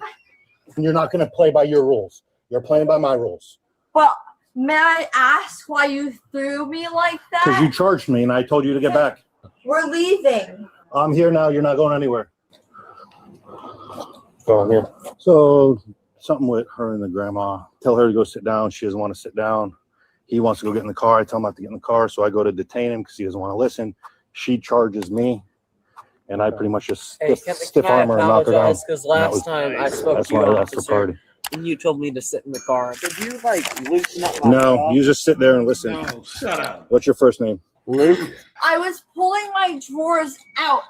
Speaker 7: You're not going to play by your rules. You're playing by my rules.
Speaker 16: Well, may I ask why you threw me like
Speaker 7: Because you
Speaker 16: that?
Speaker 7: charged me and I told you to get back.
Speaker 16: We're leaving.
Speaker 7: I'm here now. You're not going anywhere. Go on here. So something with her and the grandma. Tell her to go sit down. She doesn't want to sit down. He wants to go get in the car. I tell him not to get in the car. So I go to detain him because he doesn't want to listen. She charges me. And I pretty much just stiff arm her and knock her down.
Speaker 18: Because
Speaker 7: And that
Speaker 18: last
Speaker 7: was-
Speaker 18: time I spoke
Speaker 7: That's
Speaker 18: to you,
Speaker 7: why I left the
Speaker 18: officer,
Speaker 7: party.
Speaker 18: and you told me to sit in the car. Did you like loosen up my
Speaker 7: No,
Speaker 18: jaw?
Speaker 7: you just sit there and listen.
Speaker 1: No, shut up.
Speaker 7: What's your first name?
Speaker 18: Luke.
Speaker 16: I was pulling my drawers out,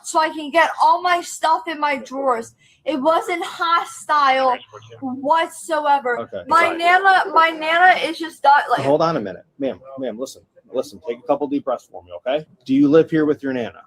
Speaker 16: so I can get all my stuff in my drawers. It wasn't hostile whatsoever.
Speaker 7: Okay.
Speaker 16: My nana is just not like.
Speaker 7: Hold on a minute. Ma'am, listen. Take a couple deep breaths for me, okay? Do you live here with your Nana?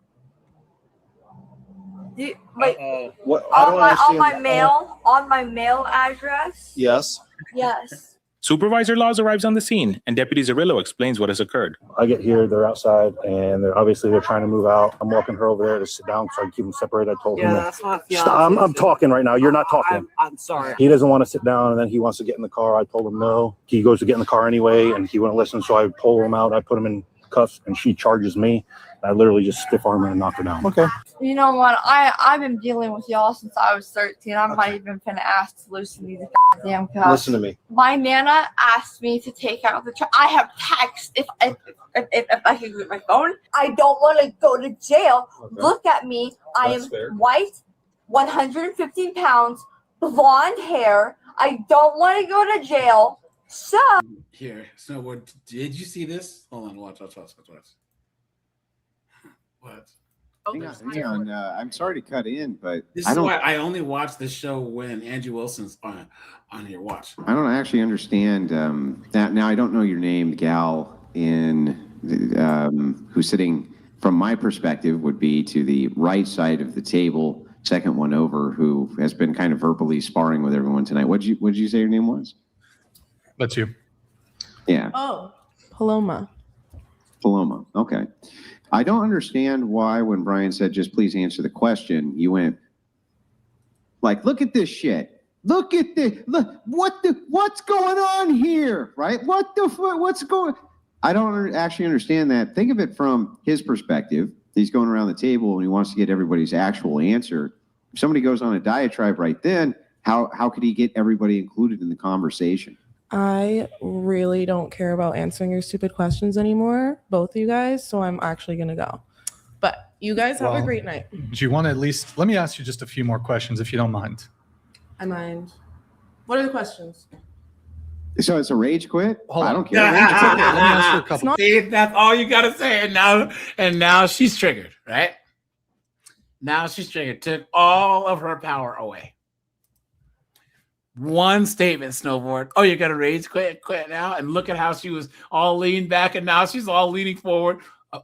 Speaker 7: What? I don't
Speaker 16: On my
Speaker 7: understand.
Speaker 16: mail address.
Speaker 7: Yes.
Speaker 16: Yes.
Speaker 17: Supervisor Laws arrives on the scene, and Deputy Zerillo explains what has occurred.
Speaker 7: I get here, they're outside, and they're trying to move out. I'm walking her over there to sit down so I can keep them separated. I told him.
Speaker 18: Yeah,
Speaker 7: that-
Speaker 18: that's my fiance.
Speaker 7: Stop, I'm talking right now. You're not talking.
Speaker 18: I'm sorry.
Speaker 7: He doesn't want to sit down, and then he wants to get in the car. I told him no. He goes to get in the car anyway, and he wouldn't listen. So I pull him out. I put him in cuffs, and she charges me. I literally just stiff arm her and knock her down. Okay.
Speaker 16: You know what? I've been dealing with y'all since I was 13. I'm not even finna ask to loosen these goddamn cuffs.
Speaker 7: Listen to me.
Speaker 16: My nana asked me to take out the I have text if I can get my phone. I don't want to go to jail.
Speaker 7: Okay.
Speaker 16: Look at me. I
Speaker 7: That's
Speaker 16: am
Speaker 7: fair.
Speaker 16: white, 115 pounds, blonde hair. I don't want to go to jail. So
Speaker 1: Here. So what? Did you see this? Hold on. Watch. What?
Speaker 9: Hang on. I'm sorry to cut in, but
Speaker 1: This
Speaker 9: I
Speaker 1: is
Speaker 9: don't.
Speaker 1: why I only watch this show when Angie Wilson's on here. Watch.
Speaker 9: I don't actually understand that. Now I don't know your name, the gal who's sitting from my perspective would be to the right side of the table, second one over, who has been kind of verbally sparring with everyone tonight. What did you say your name was?
Speaker 21: That's you.
Speaker 9: Yeah,
Speaker 13: Oh, Paloma.
Speaker 9: Paloma. Okay. I don't understand why when Brian said just please answer the question, you went Like, look at this shit. Look at this. Look, what's going on here, right? What's going? I don't actually understand that. Think of it from his perspective. He's going around the table and he wants to get everybody's actual answer. If somebody goes on a diatribe right then, how could he get everybody included in the conversation?
Speaker 8: I really don't care about answering your stupid questions anymore, both of you guys, so I'm actually going to go. But you guys have a great night.
Speaker 21: Do you want to at least, let me ask you just a few more questions if you don't mind.
Speaker 8: I mind. What are the questions?
Speaker 9: So it's a rage quit? I don't care.
Speaker 21: It's okay. Let me ask you a couple.
Speaker 1: See, that's all you gotta say. And now she's triggered, right? Now she's triggered. Took all of her power away. One statement, Snowboard. Oh, you're gonna rage quit now? And look at how she was all leaned back, and now she's all leaning forward.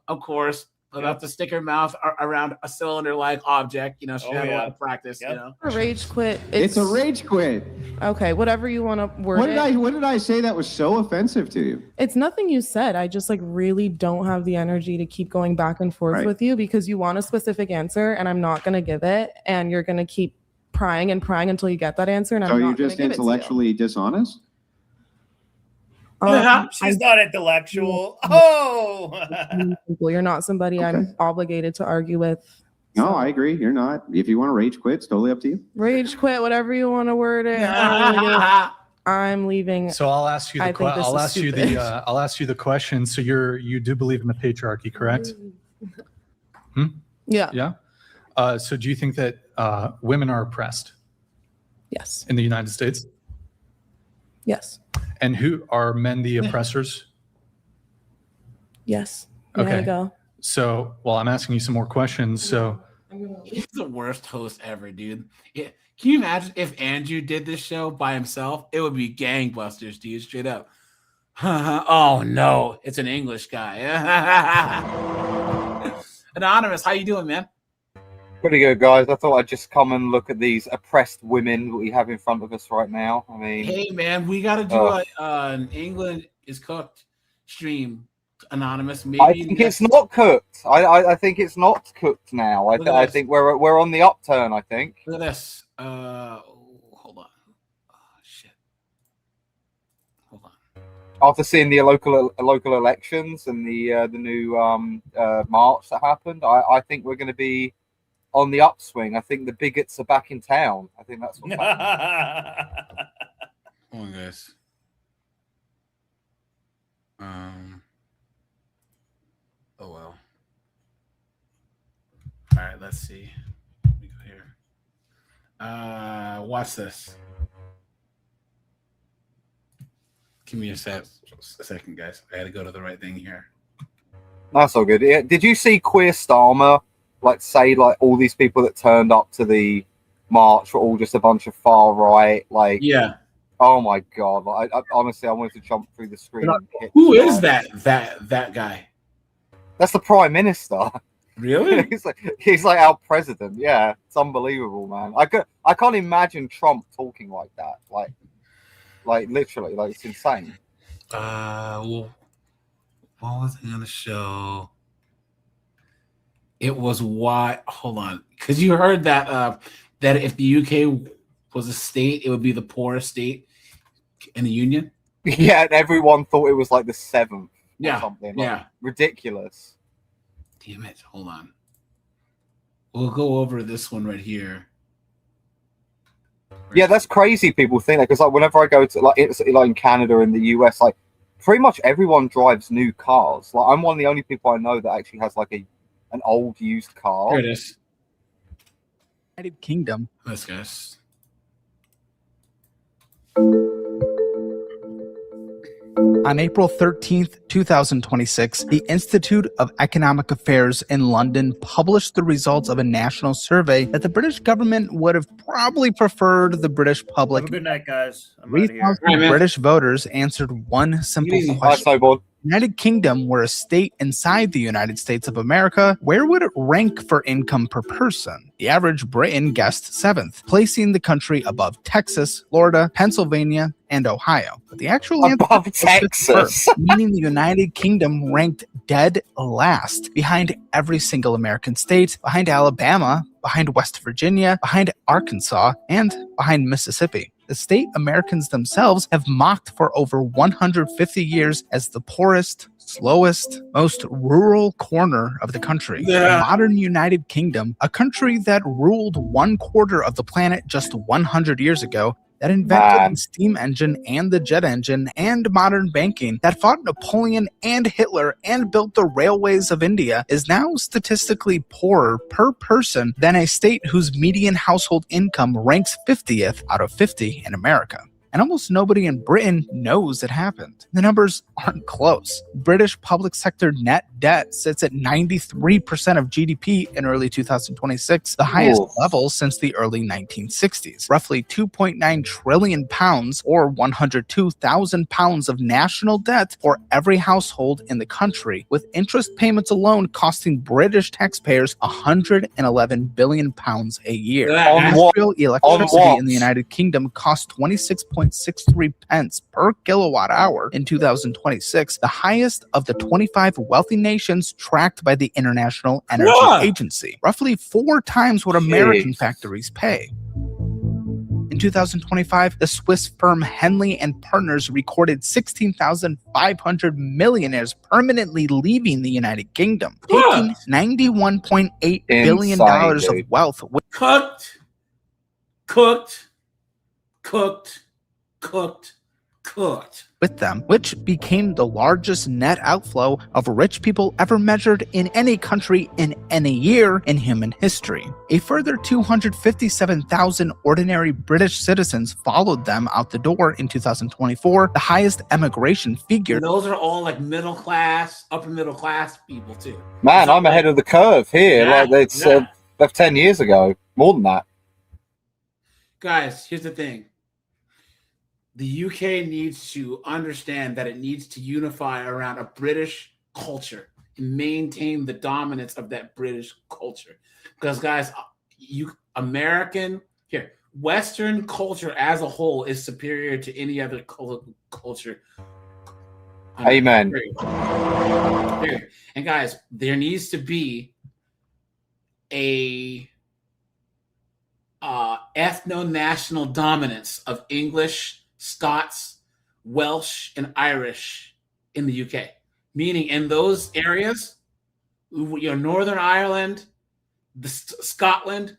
Speaker 1: Of course, about to stick her mouth around a cylinder-like object. You know, she had a lot of practice. You know,
Speaker 8: A rage quit.
Speaker 9: It's a rage quit.
Speaker 8: Okay, whatever you want to word
Speaker 9: What
Speaker 8: it.
Speaker 9: did I say that was so offensive to you?
Speaker 8: It's nothing you said. I just really don't have the energy to keep going back and forth
Speaker 9: Right.
Speaker 8: with you because you want a specific answer and I'm not going to give it, and you're going to keep prying and prying until you get that answer. And
Speaker 9: So
Speaker 8: I'm
Speaker 9: you're
Speaker 8: not going to
Speaker 9: just
Speaker 8: give it to you.
Speaker 9: intellectually dishonest?
Speaker 4: She's not intellectual. Oh,
Speaker 8: You're not somebody I'm obligated to argue with.
Speaker 9: No, I agree. You're not. If you want to rage quit, it's totally up to you.
Speaker 8: Rage quit, whatever you want to word it. I'm leaving.
Speaker 21: So I'll ask you
Speaker 8: I
Speaker 21: the
Speaker 8: think this is
Speaker 21: I'll ask you
Speaker 8: stupid.
Speaker 21: the I'll ask you the question. So you do believe in the patriarchy, correct?
Speaker 8: Yeah.
Speaker 21: Yeah. So do you think that women are oppressed?
Speaker 8: Yes.
Speaker 21: In the United States?
Speaker 8: Yes.
Speaker 21: And who are men the oppressors?
Speaker 8: Yes. There
Speaker 21: Okay.
Speaker 8: you go.
Speaker 21: So, well, I'm asking you some more questions. So,
Speaker 1: he's the worst host ever, dude. Yeah. Can you imagine if Andrew did this show by himself? It would be gangbusters, dude. Straight up. Oh no, it's an English guy. Anonymous, how you doing, man?
Speaker 15: Pretty good, guys. I thought I'd just come and look at these oppressed women that we have in front of us right now. I mean,
Speaker 1: Hey, man, we got to do an England is cooked stream. Anonymous, maybe.
Speaker 15: I think it's not cooked. I think it's not cooked now.
Speaker 1: Look at
Speaker 15: I
Speaker 1: this.
Speaker 15: think we're on the upturn. I think.
Speaker 1: Look at this. Hold on.
Speaker 15: After seeing the local elections and the new march that happened, I think we're going to be on the upswing. I think the bigots are back in town. I think that's what's happening.
Speaker 1: Hold on, guys. Oh well. All right, let's see. Let me go here. Watch this. Give me a second, guys. I gotta go to the right thing here.
Speaker 15: That's all good. Yeah. Did you see Queer Starmer say all these people that turned up to the march were all just a bunch of far right?
Speaker 1: Yeah.
Speaker 15: Oh my god! I honestly, I wanted to jump through the screen. And hit
Speaker 1: Who
Speaker 15: the
Speaker 1: is
Speaker 15: guy.
Speaker 1: that guy?
Speaker 15: That's the Prime Minister.
Speaker 1: Really?
Speaker 15: he's like our president. Yeah, it's unbelievable, man. I can't imagine Trump talking like that. Like literally, it's insane.
Speaker 1: Well, what was I gonna show? It was why. Hold on, because you heard that that if the UK was a state, it would be the poorest state in the union.
Speaker 15: Yeah, and everyone thought it was like the 7th.
Speaker 1: Yeah,
Speaker 15: or something.
Speaker 1: yeah.
Speaker 15: Ridiculous.
Speaker 1: Damn it! Hold on. We'll go over this one right here.
Speaker 15: Yeah, that's crazy. People think that because whenever I go to it's in Canada and the US, pretty much everyone drives new cars. I'm one of the only people I know that actually has an old used car.
Speaker 1: Here it is.
Speaker 19: United Kingdom.
Speaker 1: This guys.
Speaker 19: On April 13th, 2026, the Institute of Economic Affairs in London published the results of a national survey that the British government would have probably preferred the British public.
Speaker 4: Good night, guys. I'm out of here.
Speaker 19: 3,000 British voters answered one simple question. United Kingdom were a state inside the United States of America, where would it rank for income per person? The average Briton guessed 7th, placing the country above Texas, Florida, Pennsylvania, and Ohio. But the actual answer
Speaker 15: Above
Speaker 19: was
Speaker 15: Texas.
Speaker 19: 51st, meaning the United Kingdom ranked dead last, behind every single American state, behind Alabama, behind West Virginia, behind Arkansas, and behind Mississippi. The state Americans themselves have mocked for over 150 years as the poorest, slowest, most rural corner of the country.
Speaker 1: Yeah.
Speaker 19: The modern United Kingdom, a country that ruled 1/4 of the planet just 100 years ago, that invented the steam engine and the jet engine and modern banking, that fought Napoleon and Hitler and built the railways of India, is now statistically poorer per person than a state whose median household income ranks 50th out of 50 in America. And almost nobody in Britain knows it happened. The numbers aren't close. British public sector net debt sits at 93% of GDP in early 2026, the highest level since the early 1960s. Roughly 2.9 trillion pounds, or 102,000 pounds of national debt for every household in the country, with interest payments alone costing British taxpayers 111 billion pounds a year. Industrial electricity in the United Kingdom costs 26.63 pence per kilowatt hour in 2026, the highest of the 25 wealthy nations tracked by the International Energy Agency, roughly 4 times what American factories pay. In 2025, the Swiss firm Henley and Partners recorded 16,500 millionaires permanently leaving the United Kingdom, taking $91.8 billion of wealth.
Speaker 1: Cooked.
Speaker 19: With them, which became the largest net outflow of rich people ever measured in any country in any year in human history. A further 257,000 ordinary British citizens followed them out the door in 2024, the highest emigration figure.
Speaker 1: And those are all like middle class, upper middle class people too.
Speaker 15: Man, I'm ahead of the curve here.
Speaker 1: Yeah,
Speaker 15: Like it's that's 10 years ago, more than that.
Speaker 1: Guys, here's the thing. The UK needs to understand that it needs to unify around a British culture and maintain the dominance of that British culture. Because, guys, Western culture as a whole is superior to any other culture.
Speaker 15: Amen.
Speaker 1: Period. And, guys, there needs to be a ethno-national dominance of English, Scots, Welsh, and Irish in the UK. Meaning in those areas, Northern Ireland, Scotland,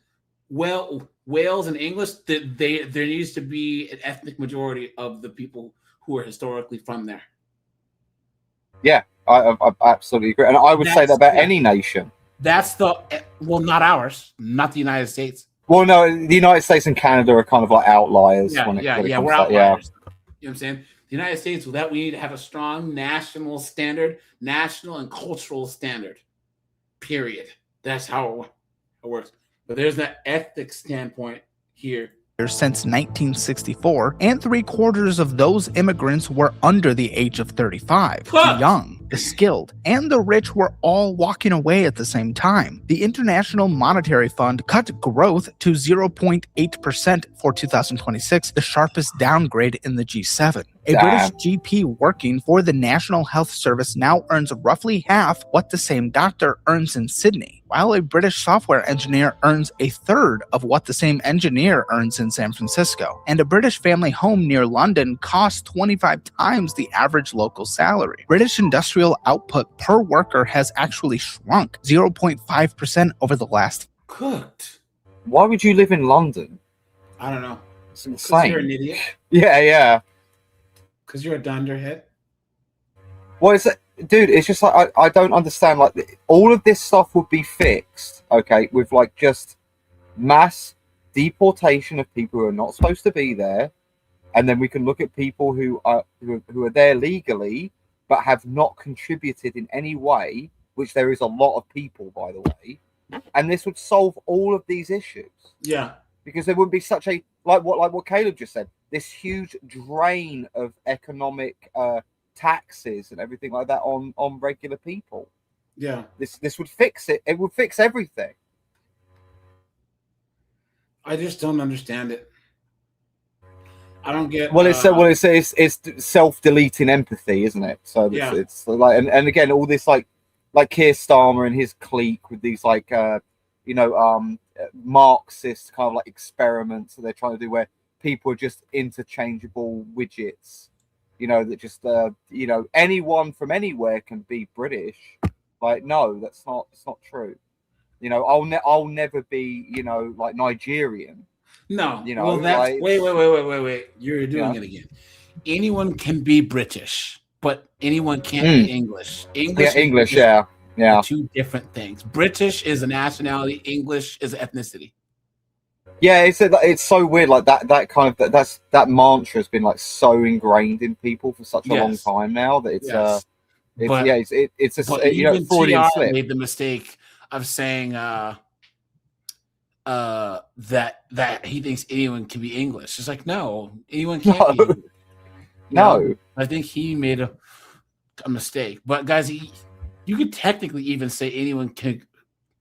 Speaker 1: Wales, and English, there needs to be an ethnic majority of the people who are historically from there.
Speaker 15: Yeah, I absolutely agree. And I would say that about any nation.
Speaker 1: That's not ours, not the United States.
Speaker 15: Well, no, the United States and Canada are kind of like outliers.
Speaker 1: We're
Speaker 15: comes
Speaker 1: outliers.
Speaker 15: to,
Speaker 1: You know what I'm saying? The United States, we need to have a strong national standard, national and cultural standard, period. That's how it works. But there's that ethic standpoint here.
Speaker 19: Since 1964, and 3/4 of those immigrants were under the age of 35. The young, the skilled, and the rich were all walking away at the same time. The International Monetary Fund cut growth to 0.8% for 2026, the sharpest downgrade in the G7. A British GP working for the National Health Service now earns roughly half what the same doctor earns in Sydney, while a British software engineer earns 1/3 of what the same engineer earns in San Francisco. And a British family home near London costs 25 times the average local salary. British industrial output per worker has actually shrunk 0.5% over the last.
Speaker 1: Cooked.
Speaker 15: Why would you live in London?
Speaker 1: I don't know.
Speaker 15: It's insane.
Speaker 1: You're an idiot.
Speaker 15: Yeah.
Speaker 1: Because you're a dunderhead.
Speaker 15: What is it? Dude, it's just like I don't understand. Like all of this stuff would be fixed, okay, with like just mass deportation of people who are not supposed to be there, and then we can look at people who are there legally but have not contributed in any way, which there is a lot of people, by the way, and this would solve all of these issues.
Speaker 1: Yeah,
Speaker 15: because there wouldn't be such a like what Caleb just said. This huge drain of economic taxes and everything like that on regular people.
Speaker 1: Yeah.
Speaker 15: This would fix it. It would fix everything.
Speaker 1: I just don't understand it. I don't get.
Speaker 15: It's self-deleting empathy, isn't it? So it's like, and again, all this like Keir Starmer and his clique with these like Marxist kind of like experiments that they're trying to do, where people are just interchangeable widgets, that just anyone from anywhere can be British. Like, no, it's not true. I'll never be like Nigerian.
Speaker 1: No,
Speaker 15: well,
Speaker 1: that's
Speaker 15: like,
Speaker 1: wait. You're doing it again. Anyone can be British, but anyone can't be English.
Speaker 15: English,
Speaker 1: are
Speaker 15: yeah.
Speaker 1: Two different things. British is a nationality. English is an ethnicity.
Speaker 15: Yeah, it's so weird. Like that kind of that mantra has been like so ingrained in people for such a long time now that it's it's a
Speaker 1: even
Speaker 15: Freudian
Speaker 1: TR
Speaker 15: slip.
Speaker 1: made the mistake of saying that he thinks anyone can be English. It's like, no, anyone can't be English.
Speaker 15: No.
Speaker 1: I think he made a mistake. But guys, you could technically even say anyone can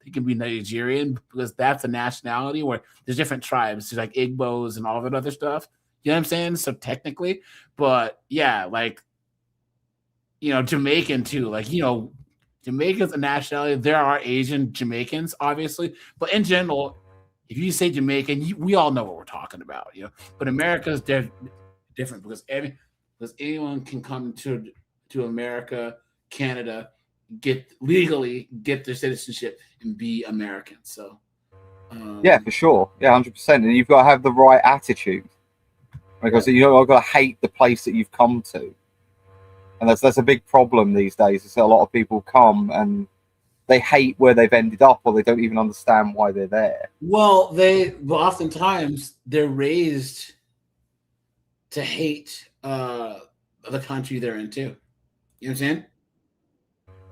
Speaker 1: be Nigerian, because that's a nationality where there's different tribes. There's like Igbos and all that other stuff. You know what I'm saying? So technically, but yeah, like, Jamaican too. Like, Jamaica's a nationality. There are Asian Jamaicans, obviously, but in general, if you say Jamaican, we all know what we're talking about. But America's different because anyone can come to America, Canada, get their citizenship and be American. So
Speaker 15: yeah, for sure. Yeah, 100%. And you've got to have the right attitude, because you've got to hate the place that you've come to. And that's a big problem these days. Is that a lot of people come and they hate where they've ended up, or they don't even understand why they're there.
Speaker 1: Well, oftentimes they're raised to hate the country they're in too. You know what I'm saying?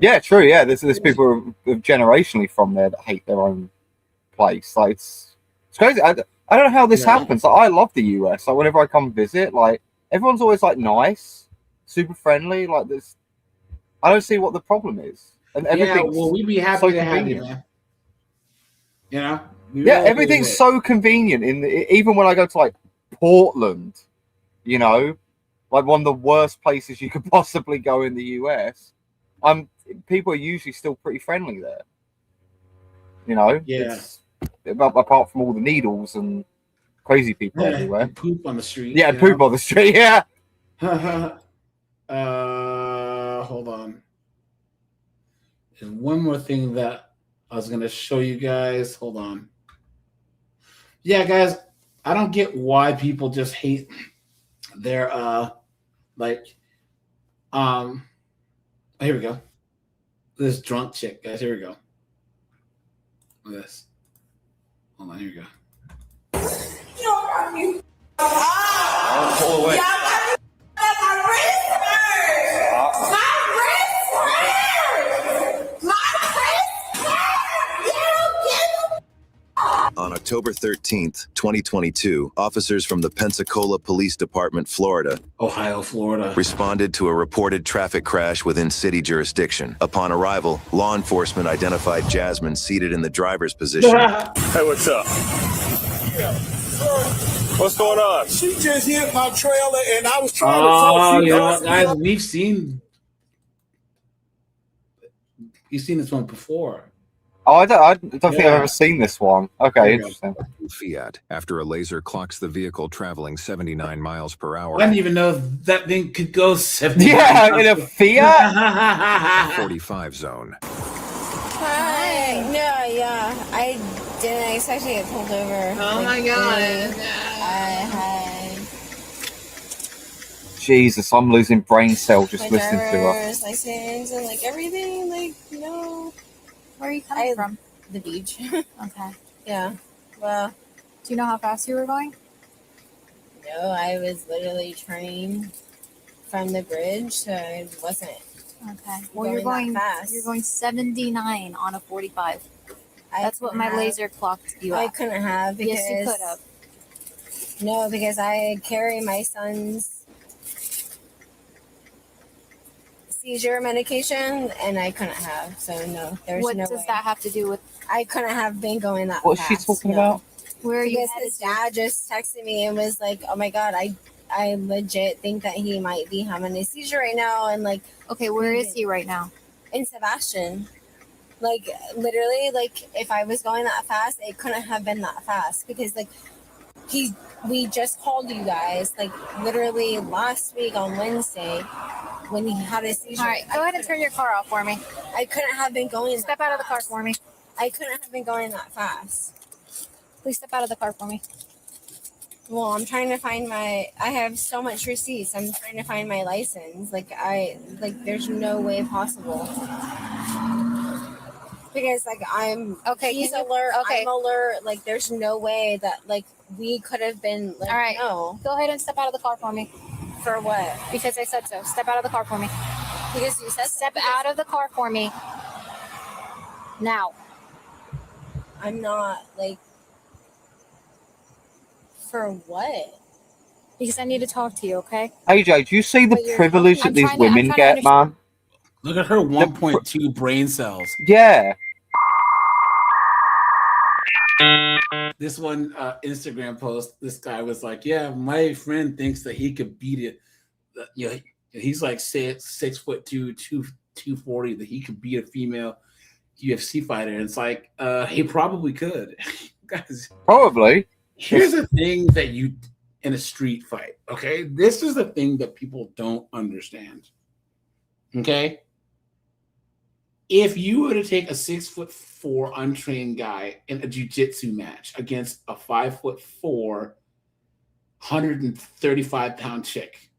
Speaker 15: Yeah, true. Yeah, there's people who are generationally from there that hate their own place. Like it's crazy. I don't know how this happens. Like, I love the US. Like whenever I come visit, like everyone's always like nice, super friendly. Like this, I don't see what the problem is. And everything's
Speaker 1: we'd be happy to have you, man.
Speaker 15: Everything's so convenient. Even when I go to like Portland, like one of the worst places you could possibly go in the US, people are usually still pretty friendly there. It's, apart from all the needles and crazy people everywhere.
Speaker 1: Poop on the street.
Speaker 15: Yeah, poop on the street. Yeah.
Speaker 1: Hold on. There's one more thing that I was gonna show you guys. Hold on. Yeah, guys, I don't get why people just hate their here we go. This drunk chick, guys. Here we go. Look at this. Hold on, here we go.
Speaker 5: Pull away.
Speaker 11: On October 13th, 2022, officers from the Pensacola Police Department, Florida, responded to a reported traffic crash within city jurisdiction. Upon arrival, law enforcement identified Jasmine seated in the driver's position.
Speaker 5: Hey, what's up? What's going on? She just hit my trailer, and I was trying to talk to you.
Speaker 1: Guys, we've seen this one before.
Speaker 15: Oh, I don't think I've ever seen this one. Okay, interesting.
Speaker 11: Fiat, after a laser clocks the vehicle traveling 79 miles per hour.
Speaker 1: I didn't even know that thing could go 70.
Speaker 15: Yeah, in a Fiat?
Speaker 11: 45 zone.
Speaker 14: Hi. No, yeah. I didn't expect to get pulled over.
Speaker 23: Oh my God.
Speaker 14: I had
Speaker 15: Jesus, I'm losing brain cells just
Speaker 14: my
Speaker 15: listening to her.
Speaker 14: driver's license and like everything. Like,
Speaker 20: Where are you coming from?
Speaker 14: The beach.
Speaker 20: Okay.
Speaker 14: Yeah. Well,
Speaker 20: Do you know how fast you were going?
Speaker 14: no, I was literally turning from the bridge, so I wasn't.
Speaker 20: Okay. Well,
Speaker 14: Going
Speaker 20: you're
Speaker 14: that
Speaker 20: going
Speaker 14: fast.
Speaker 20: You're going 79 on a 45. That's what my
Speaker 14: couldn't have-
Speaker 20: laser clocked you
Speaker 14: I
Speaker 20: at.
Speaker 14: couldn't have because
Speaker 20: Yes, you could have.
Speaker 14: No, because I carry my son's. seizure medication, and I couldn't have. So no, there's
Speaker 20: What
Speaker 14: no
Speaker 20: does
Speaker 14: way.
Speaker 20: that have to do with?
Speaker 14: I couldn't have been going that
Speaker 15: What's she
Speaker 14: fast.
Speaker 15: talking
Speaker 14: no.
Speaker 15: about?
Speaker 20: Where are you
Speaker 14: Because
Speaker 20: headed
Speaker 14: his dad just texted me and was like, "Oh my god, I legit think that he might be having a seizure right now." And like,
Speaker 20: Okay, where is he right now?
Speaker 14: in Sebastian. Like literally, like if I was going that fast, it couldn't have been that fast because like we just called you guys like literally last week on Wednesday when he had a seizure.
Speaker 20: All right, go ahead and turn your car off for me.
Speaker 14: I couldn't have been going.
Speaker 20: Step out of the car for me.
Speaker 14: I couldn't have been going that fast.
Speaker 20: Please step out of the car for me.
Speaker 14: Well, I'm trying to find I have so much receipts. I'm trying to find my license. There's no way possible. Because I'm
Speaker 20: okay.
Speaker 14: He's
Speaker 20: Can you-
Speaker 14: alert.
Speaker 20: okay.
Speaker 14: I'm alert. Like there's no way that like we could have been. Like,
Speaker 20: All right.
Speaker 14: No.
Speaker 20: Go ahead and step out of the car for me.
Speaker 14: For what?
Speaker 20: Because I said so. Step out of the car for me.
Speaker 14: Because you said
Speaker 20: Step out of the car for me. Now.
Speaker 14: I'm not like. For what?
Speaker 20: Because I need to talk to you, okay?
Speaker 15: AJ, do you see the
Speaker 20: But you're-
Speaker 15: privilege
Speaker 20: I'm
Speaker 15: that these
Speaker 20: trying to- I'm
Speaker 15: women
Speaker 20: trying to
Speaker 15: get, man?
Speaker 1: Look at her 1.2 brain cells.
Speaker 15: Yeah.
Speaker 1: This one Instagram post, this guy was like, "Yeah, my friend thinks that he could beat it. You know, he's like 6'2", 240. That he could beat a female UFC fighter." And it's like, he probably could. Guys,
Speaker 15: Probably.
Speaker 1: here's the thing that you in a street fight. Okay, this is the thing that people don't understand. Okay. If you were to take a 6'4" untrained guy in a jiu-jitsu match against a 5'4", 135-pound chick,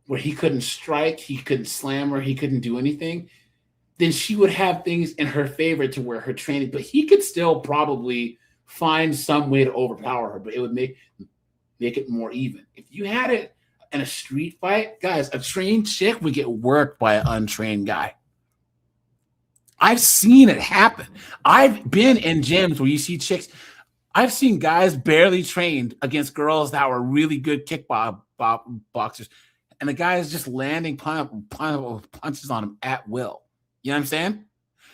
Speaker 1: where he couldn't strike, he couldn't slam her, he couldn't do anything, then she would have things in her favor to where her training, but he could still probably find some way to overpower her, but it would make it more even. If you had it in a street fight, guys, a trained chick would get worked by an untrained guy. I've seen it happen. I've been in gyms where you see chicks. I've seen guys barely trained against girls that were really good boxers, and the guy is just landing punches on them at will. You know what I'm saying?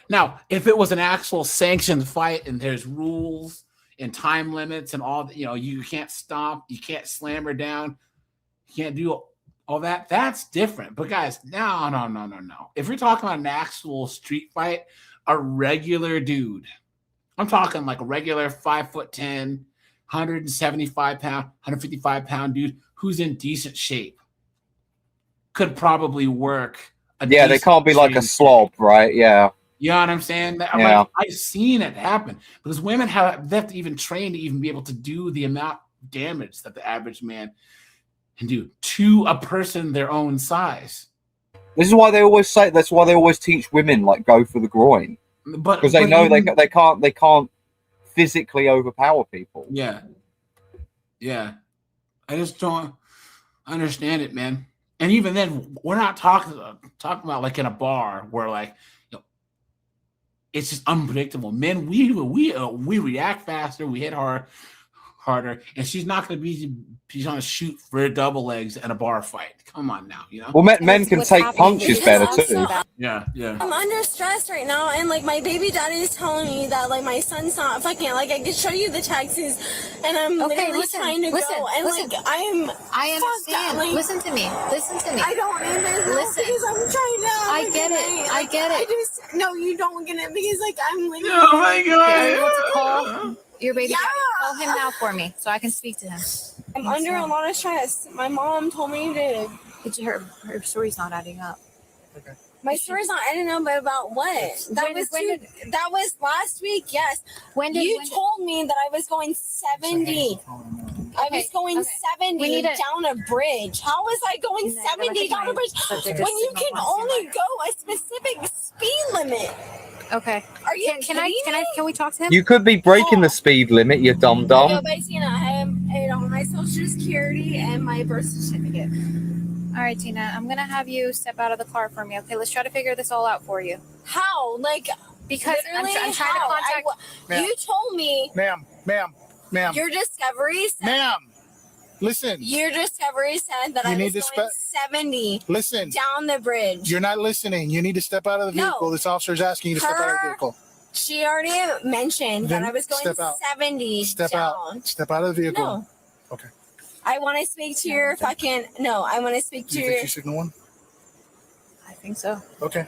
Speaker 1: Now, if it was an actual sanctioned fight and there's rules and time limits and all, you can't stop, you can't slam her down, you can't do all that, that's different. But guys, no. If you're talking about an actual street fight, a regular dude, I'm talking like a regular 5'10", 175 pound, 155 pound dude who's in decent shape could probably work.
Speaker 15: Yeah, they can't be like a slob, right? Yeah.
Speaker 1: You know what I'm saying?
Speaker 15: Yeah.
Speaker 1: Like, I've seen it happen because women they have to even train to even be able to do the amount of damage that the average man can do to a person their own size.
Speaker 15: This is why they always say. That's why they always teach women like go for the groin, because they know they can't physically overpower people.
Speaker 1: Yeah. I just don't understand it, man. And even then, we're not talking about like in a bar where like it's just unpredictable. Men, we react faster, we hit harder, and she's not going to shoot for double legs in a bar fight. Come on now,
Speaker 15: Well, men can take punches better too.
Speaker 1: Yeah.
Speaker 14: I'm under stress right now, and like my baby daddy is telling me that like my son's not fucking. Like I can show you the texts, and I'm literally trying to go, and like
Speaker 20: I understand.
Speaker 14: Like,
Speaker 20: Listen to me.
Speaker 14: I don't understand
Speaker 20: Listen.
Speaker 14: because I'm trying to.
Speaker 20: I get it. I get it.
Speaker 14: No, you don't get it because like I'm literally.
Speaker 1: Oh my God.
Speaker 20: Are you able to call your baby daddy? Call him now for me so I can speak to him.
Speaker 14: I'm under a lot of stress. My mom told me to.
Speaker 20: Her story's not adding up.
Speaker 14: Okay. My story's not adding up, but about what? That was last week. Yes. You told me that I was going 70. I was going 70 down a bridge. How was I going 70 down a bridge when you can only go a specific speed limit?
Speaker 20: Okay.
Speaker 14: Are you
Speaker 20: can we talk to him?
Speaker 15: You could be breaking the speed limit, you dumb
Speaker 14: Go
Speaker 15: dumb.
Speaker 14: by Tina. I have my social security and my birth certificate.
Speaker 20: All right, Tina, I'm going to have you step out of the car for me. Okay, let's try to figure this all out for you.
Speaker 14: How? Like,
Speaker 20: because I'm trying to
Speaker 14: how?
Speaker 20: contact.
Speaker 14: You told me.
Speaker 7: Ma'am.
Speaker 14: Your discovery said.
Speaker 7: Ma'am.
Speaker 6: Listen.
Speaker 14: Your discovery said that
Speaker 6: You
Speaker 14: I
Speaker 6: need
Speaker 14: was
Speaker 6: to
Speaker 14: going 70
Speaker 6: Listen.
Speaker 14: down the bridge.
Speaker 6: You're not listening. You need to step out of the vehicle.
Speaker 14: No.
Speaker 6: This officer is asking you to step out of the vehicle.
Speaker 14: She already mentioned
Speaker 6: Then
Speaker 14: that I was going
Speaker 6: step out.
Speaker 14: 70
Speaker 6: Step
Speaker 14: down.
Speaker 6: out. Step out of the vehicle.
Speaker 14: No.
Speaker 6: Okay.
Speaker 14: I want to speak to your fucking. No, I want to speak
Speaker 6: Do
Speaker 14: to
Speaker 6: you
Speaker 14: your.
Speaker 6: think you signal one?
Speaker 20: I think so.
Speaker 6: Okay.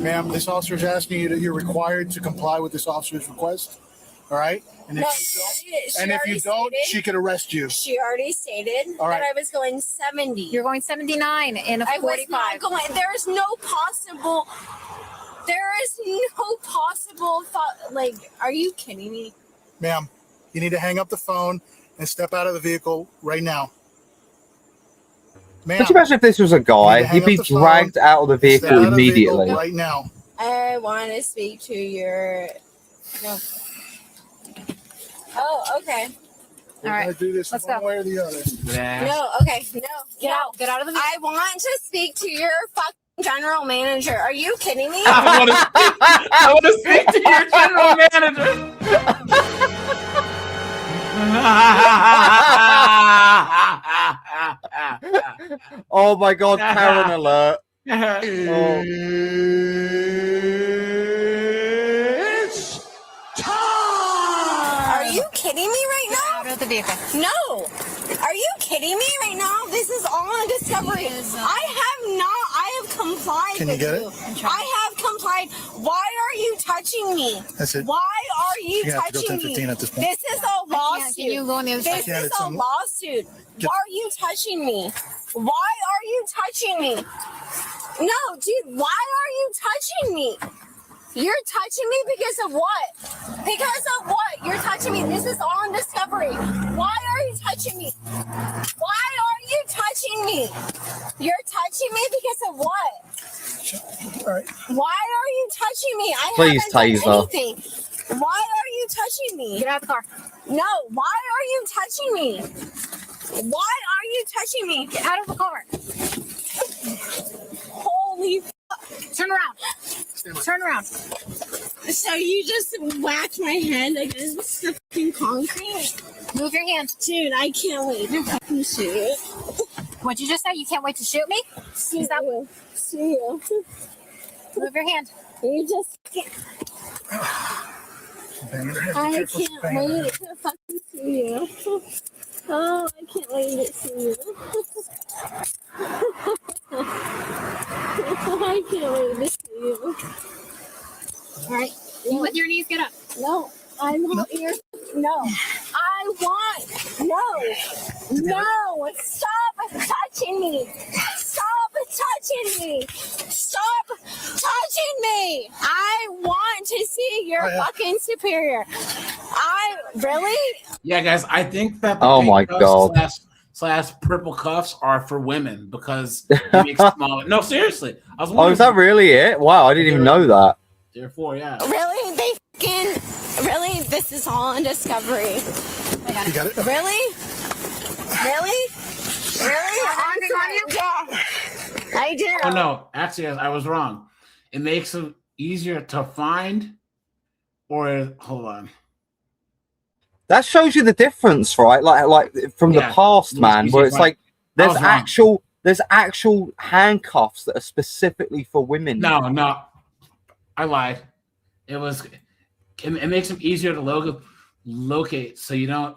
Speaker 6: Ma'am, this officer is asking you that you're required to comply with this officer's request. All right? And if
Speaker 14: No,
Speaker 6: you don't,
Speaker 14: she
Speaker 6: and if you
Speaker 14: already
Speaker 6: don't,
Speaker 14: stated-
Speaker 6: she could arrest you.
Speaker 14: She already stated
Speaker 6: All right.
Speaker 14: that I was going 70.
Speaker 20: You're going 79 in a
Speaker 14: I was
Speaker 20: 45.
Speaker 14: not going. There is no possible. There is no possible thought. Like, are you kidding me?
Speaker 6: Ma'am, you need to hang up the phone and step out of the vehicle right now. Ma'am,
Speaker 15: Could you imagine if this was a guy?
Speaker 6: hang
Speaker 15: He'd be
Speaker 6: up the phone,
Speaker 15: dragged out of the
Speaker 6: step
Speaker 15: vehicle
Speaker 6: out of the
Speaker 15: immediately.
Speaker 6: vehicle right now.
Speaker 14: I want to speak to your. No. Oh, okay.
Speaker 6: We're gonna do this one way or the other.
Speaker 14: No, okay, no.
Speaker 20: Get out. Get out of the vehicle.
Speaker 14: I want to speak to your fucking general manager. Are you kidding me?
Speaker 1: I want to speak to your general manager.
Speaker 15: Oh my god, Karen alert. Oh.
Speaker 14: It's time! Are you kidding me right now?
Speaker 20: Out of the vehicle.
Speaker 14: No! Are you kidding me right now? This is all on Discovery. I have complied
Speaker 6: Can you
Speaker 14: with
Speaker 6: get it?
Speaker 14: you. I have complied. Why are you touching me?
Speaker 6: That's it.
Speaker 14: Why are you
Speaker 6: You're gonna have to go
Speaker 14: touching
Speaker 6: 10-15
Speaker 14: me?
Speaker 6: at this point.
Speaker 14: This is a lawsuit.
Speaker 20: Can you go on the other
Speaker 14: This
Speaker 20: side?
Speaker 6: Yeah,
Speaker 14: is
Speaker 6: it's
Speaker 14: a
Speaker 6: some-
Speaker 14: lawsuit. Why are you touching me? Why are you touching me? No, dude, why are you touching me? You're touching me because of what? Because of what? You're touching me. This is all on Discovery. Why are you touching me? Why are you touching me? You're touching me because of what?
Speaker 6: All right.
Speaker 14: Why are you touching me? I
Speaker 15: Please,
Speaker 14: haven't done
Speaker 15: taser.
Speaker 14: anything. Why are you touching me?
Speaker 20: Get out of the car.
Speaker 14: No, why are you touching me? Why are you touching me?
Speaker 20: Get out of the car.
Speaker 14: Holy
Speaker 20: Turn around. Turn around.
Speaker 14: So you just whacked my head against the fucking concrete?
Speaker 20: Move your hand.
Speaker 14: Dude, I can't wait to fucking shoot you.
Speaker 20: What'd you just say? You can't wait to shoot me?
Speaker 14: See you. See you.
Speaker 20: Move your hand.
Speaker 14: You just can't. I can't wait to fucking see you. Oh, I can't wait to see you. I can't wait to see you.
Speaker 20: All right. With your knees, get up.
Speaker 14: No, I want your. No, I want. No, stop touching me. Stop touching me. Stop touching me. I want to see your fucking superior. I really.
Speaker 1: Yeah, guys, I think that the
Speaker 15: Oh
Speaker 1: pink
Speaker 15: my
Speaker 1: cuffs
Speaker 15: God.
Speaker 1: slash purple cuffs are for women because it makes smaller. No, seriously. I was
Speaker 15: Oh,
Speaker 1: wondering.
Speaker 15: is that really it? Wow, I didn't even know that.
Speaker 1: Therefore, yeah.
Speaker 14: Really? They fucking. Really? This is all on Discovery.
Speaker 6: You got it?
Speaker 14: Really? Really? Really? Yeah. I do.
Speaker 1: Oh no, actually, I was wrong. It makes them easier to find. Or hold on.
Speaker 15: That shows you the difference, right? Like from
Speaker 1: Yeah,
Speaker 15: the past,
Speaker 1: it's
Speaker 15: man,
Speaker 1: easy
Speaker 15: where
Speaker 1: to
Speaker 15: it's
Speaker 1: find.
Speaker 15: like
Speaker 1: I was wrong.
Speaker 15: there's actual handcuffs that are specifically for women.
Speaker 1: No, I lied. It makes them easier to locate, so you don't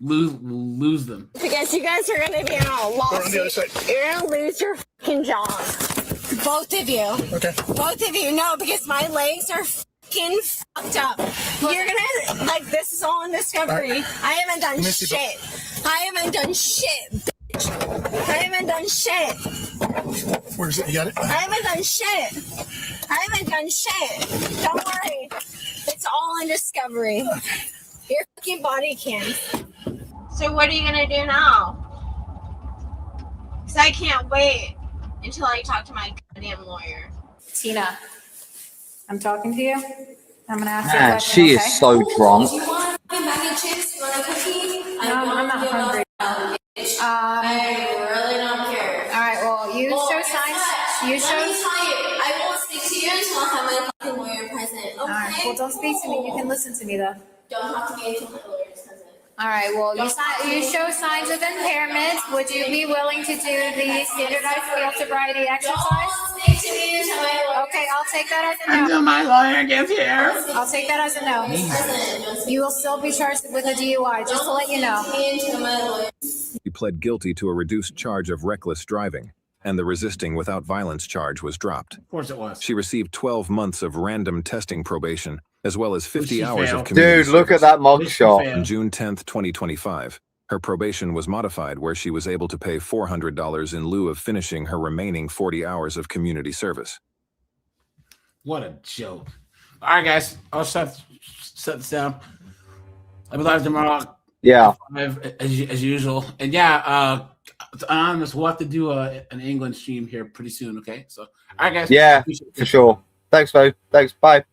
Speaker 1: lose them.
Speaker 14: Because you guys are gonna be in a
Speaker 6: on the other
Speaker 14: lawsuit.
Speaker 6: side.
Speaker 14: You're gonna lose your fucking job. Both of you.
Speaker 6: Okay.
Speaker 14: Both of you. No, because my legs are fucking fucked up. You're gonna like this is all on Discovery. I haven't done
Speaker 6: Let me see,
Speaker 14: shit. I haven't done shit, bitch. I haven't done shit.
Speaker 6: Where's it? You got it?
Speaker 14: I haven't done shit. I haven't done shit. Don't worry. It's all on Discovery. Your fucking body cams. So what are you gonna do now? Because I can't wait until I talk to my goddamn lawyer.
Speaker 20: Tina, I'm talking to you. I'm going to ask you a
Speaker 15: Man,
Speaker 20: question,
Speaker 15: she
Speaker 20: okay?
Speaker 15: is so drunk.
Speaker 14: Do you want a bag of chips? You want a cookie?
Speaker 20: No, I'm not hungry.
Speaker 14: I really don't care.
Speaker 20: All right, well, you show signs. You
Speaker 14: Let me
Speaker 20: show.
Speaker 14: tell you, I won't speak to you until I have my fucking lawyer present. Okay?
Speaker 20: All right, well, don't speak to me. You can listen to me, though.
Speaker 14: Don't talk to me until my lawyer just comes in.
Speaker 20: All right, well, you show signs of impairment. Would you be willing to do the standardized field sobriety exercise?
Speaker 14: Don't speak to me until my lawyer.
Speaker 20: Okay, I'll take that as a no.
Speaker 1: Until my lawyer gets here.
Speaker 20: I'll take that as a no. You will still be charged with a DUI, just to let you know.
Speaker 11: He pled guilty to a reduced charge of reckless driving, and the resisting without violence charge was dropped.
Speaker 1: Of course it was.
Speaker 11: She received 12 months of random testing probation, as well as 50
Speaker 1: she
Speaker 11: hours
Speaker 1: failed.
Speaker 11: of community
Speaker 15: Dude, look at
Speaker 11: service.
Speaker 15: that mugshot.
Speaker 11: On June 10th, 2025, her probation was modified where she was able to pay $400 in lieu of finishing her remaining 40 hours of community service.
Speaker 1: What a joke. All right, guys. I'll shut this down. I'll be live tomorrow.
Speaker 15: Yeah.
Speaker 1: As usual. And yeah, Anonymous, we'll have to do an England stream here pretty soon, okay? So, all right, guys.
Speaker 15: Yeah, for sure. Thanks, Mo. Thanks. Bye.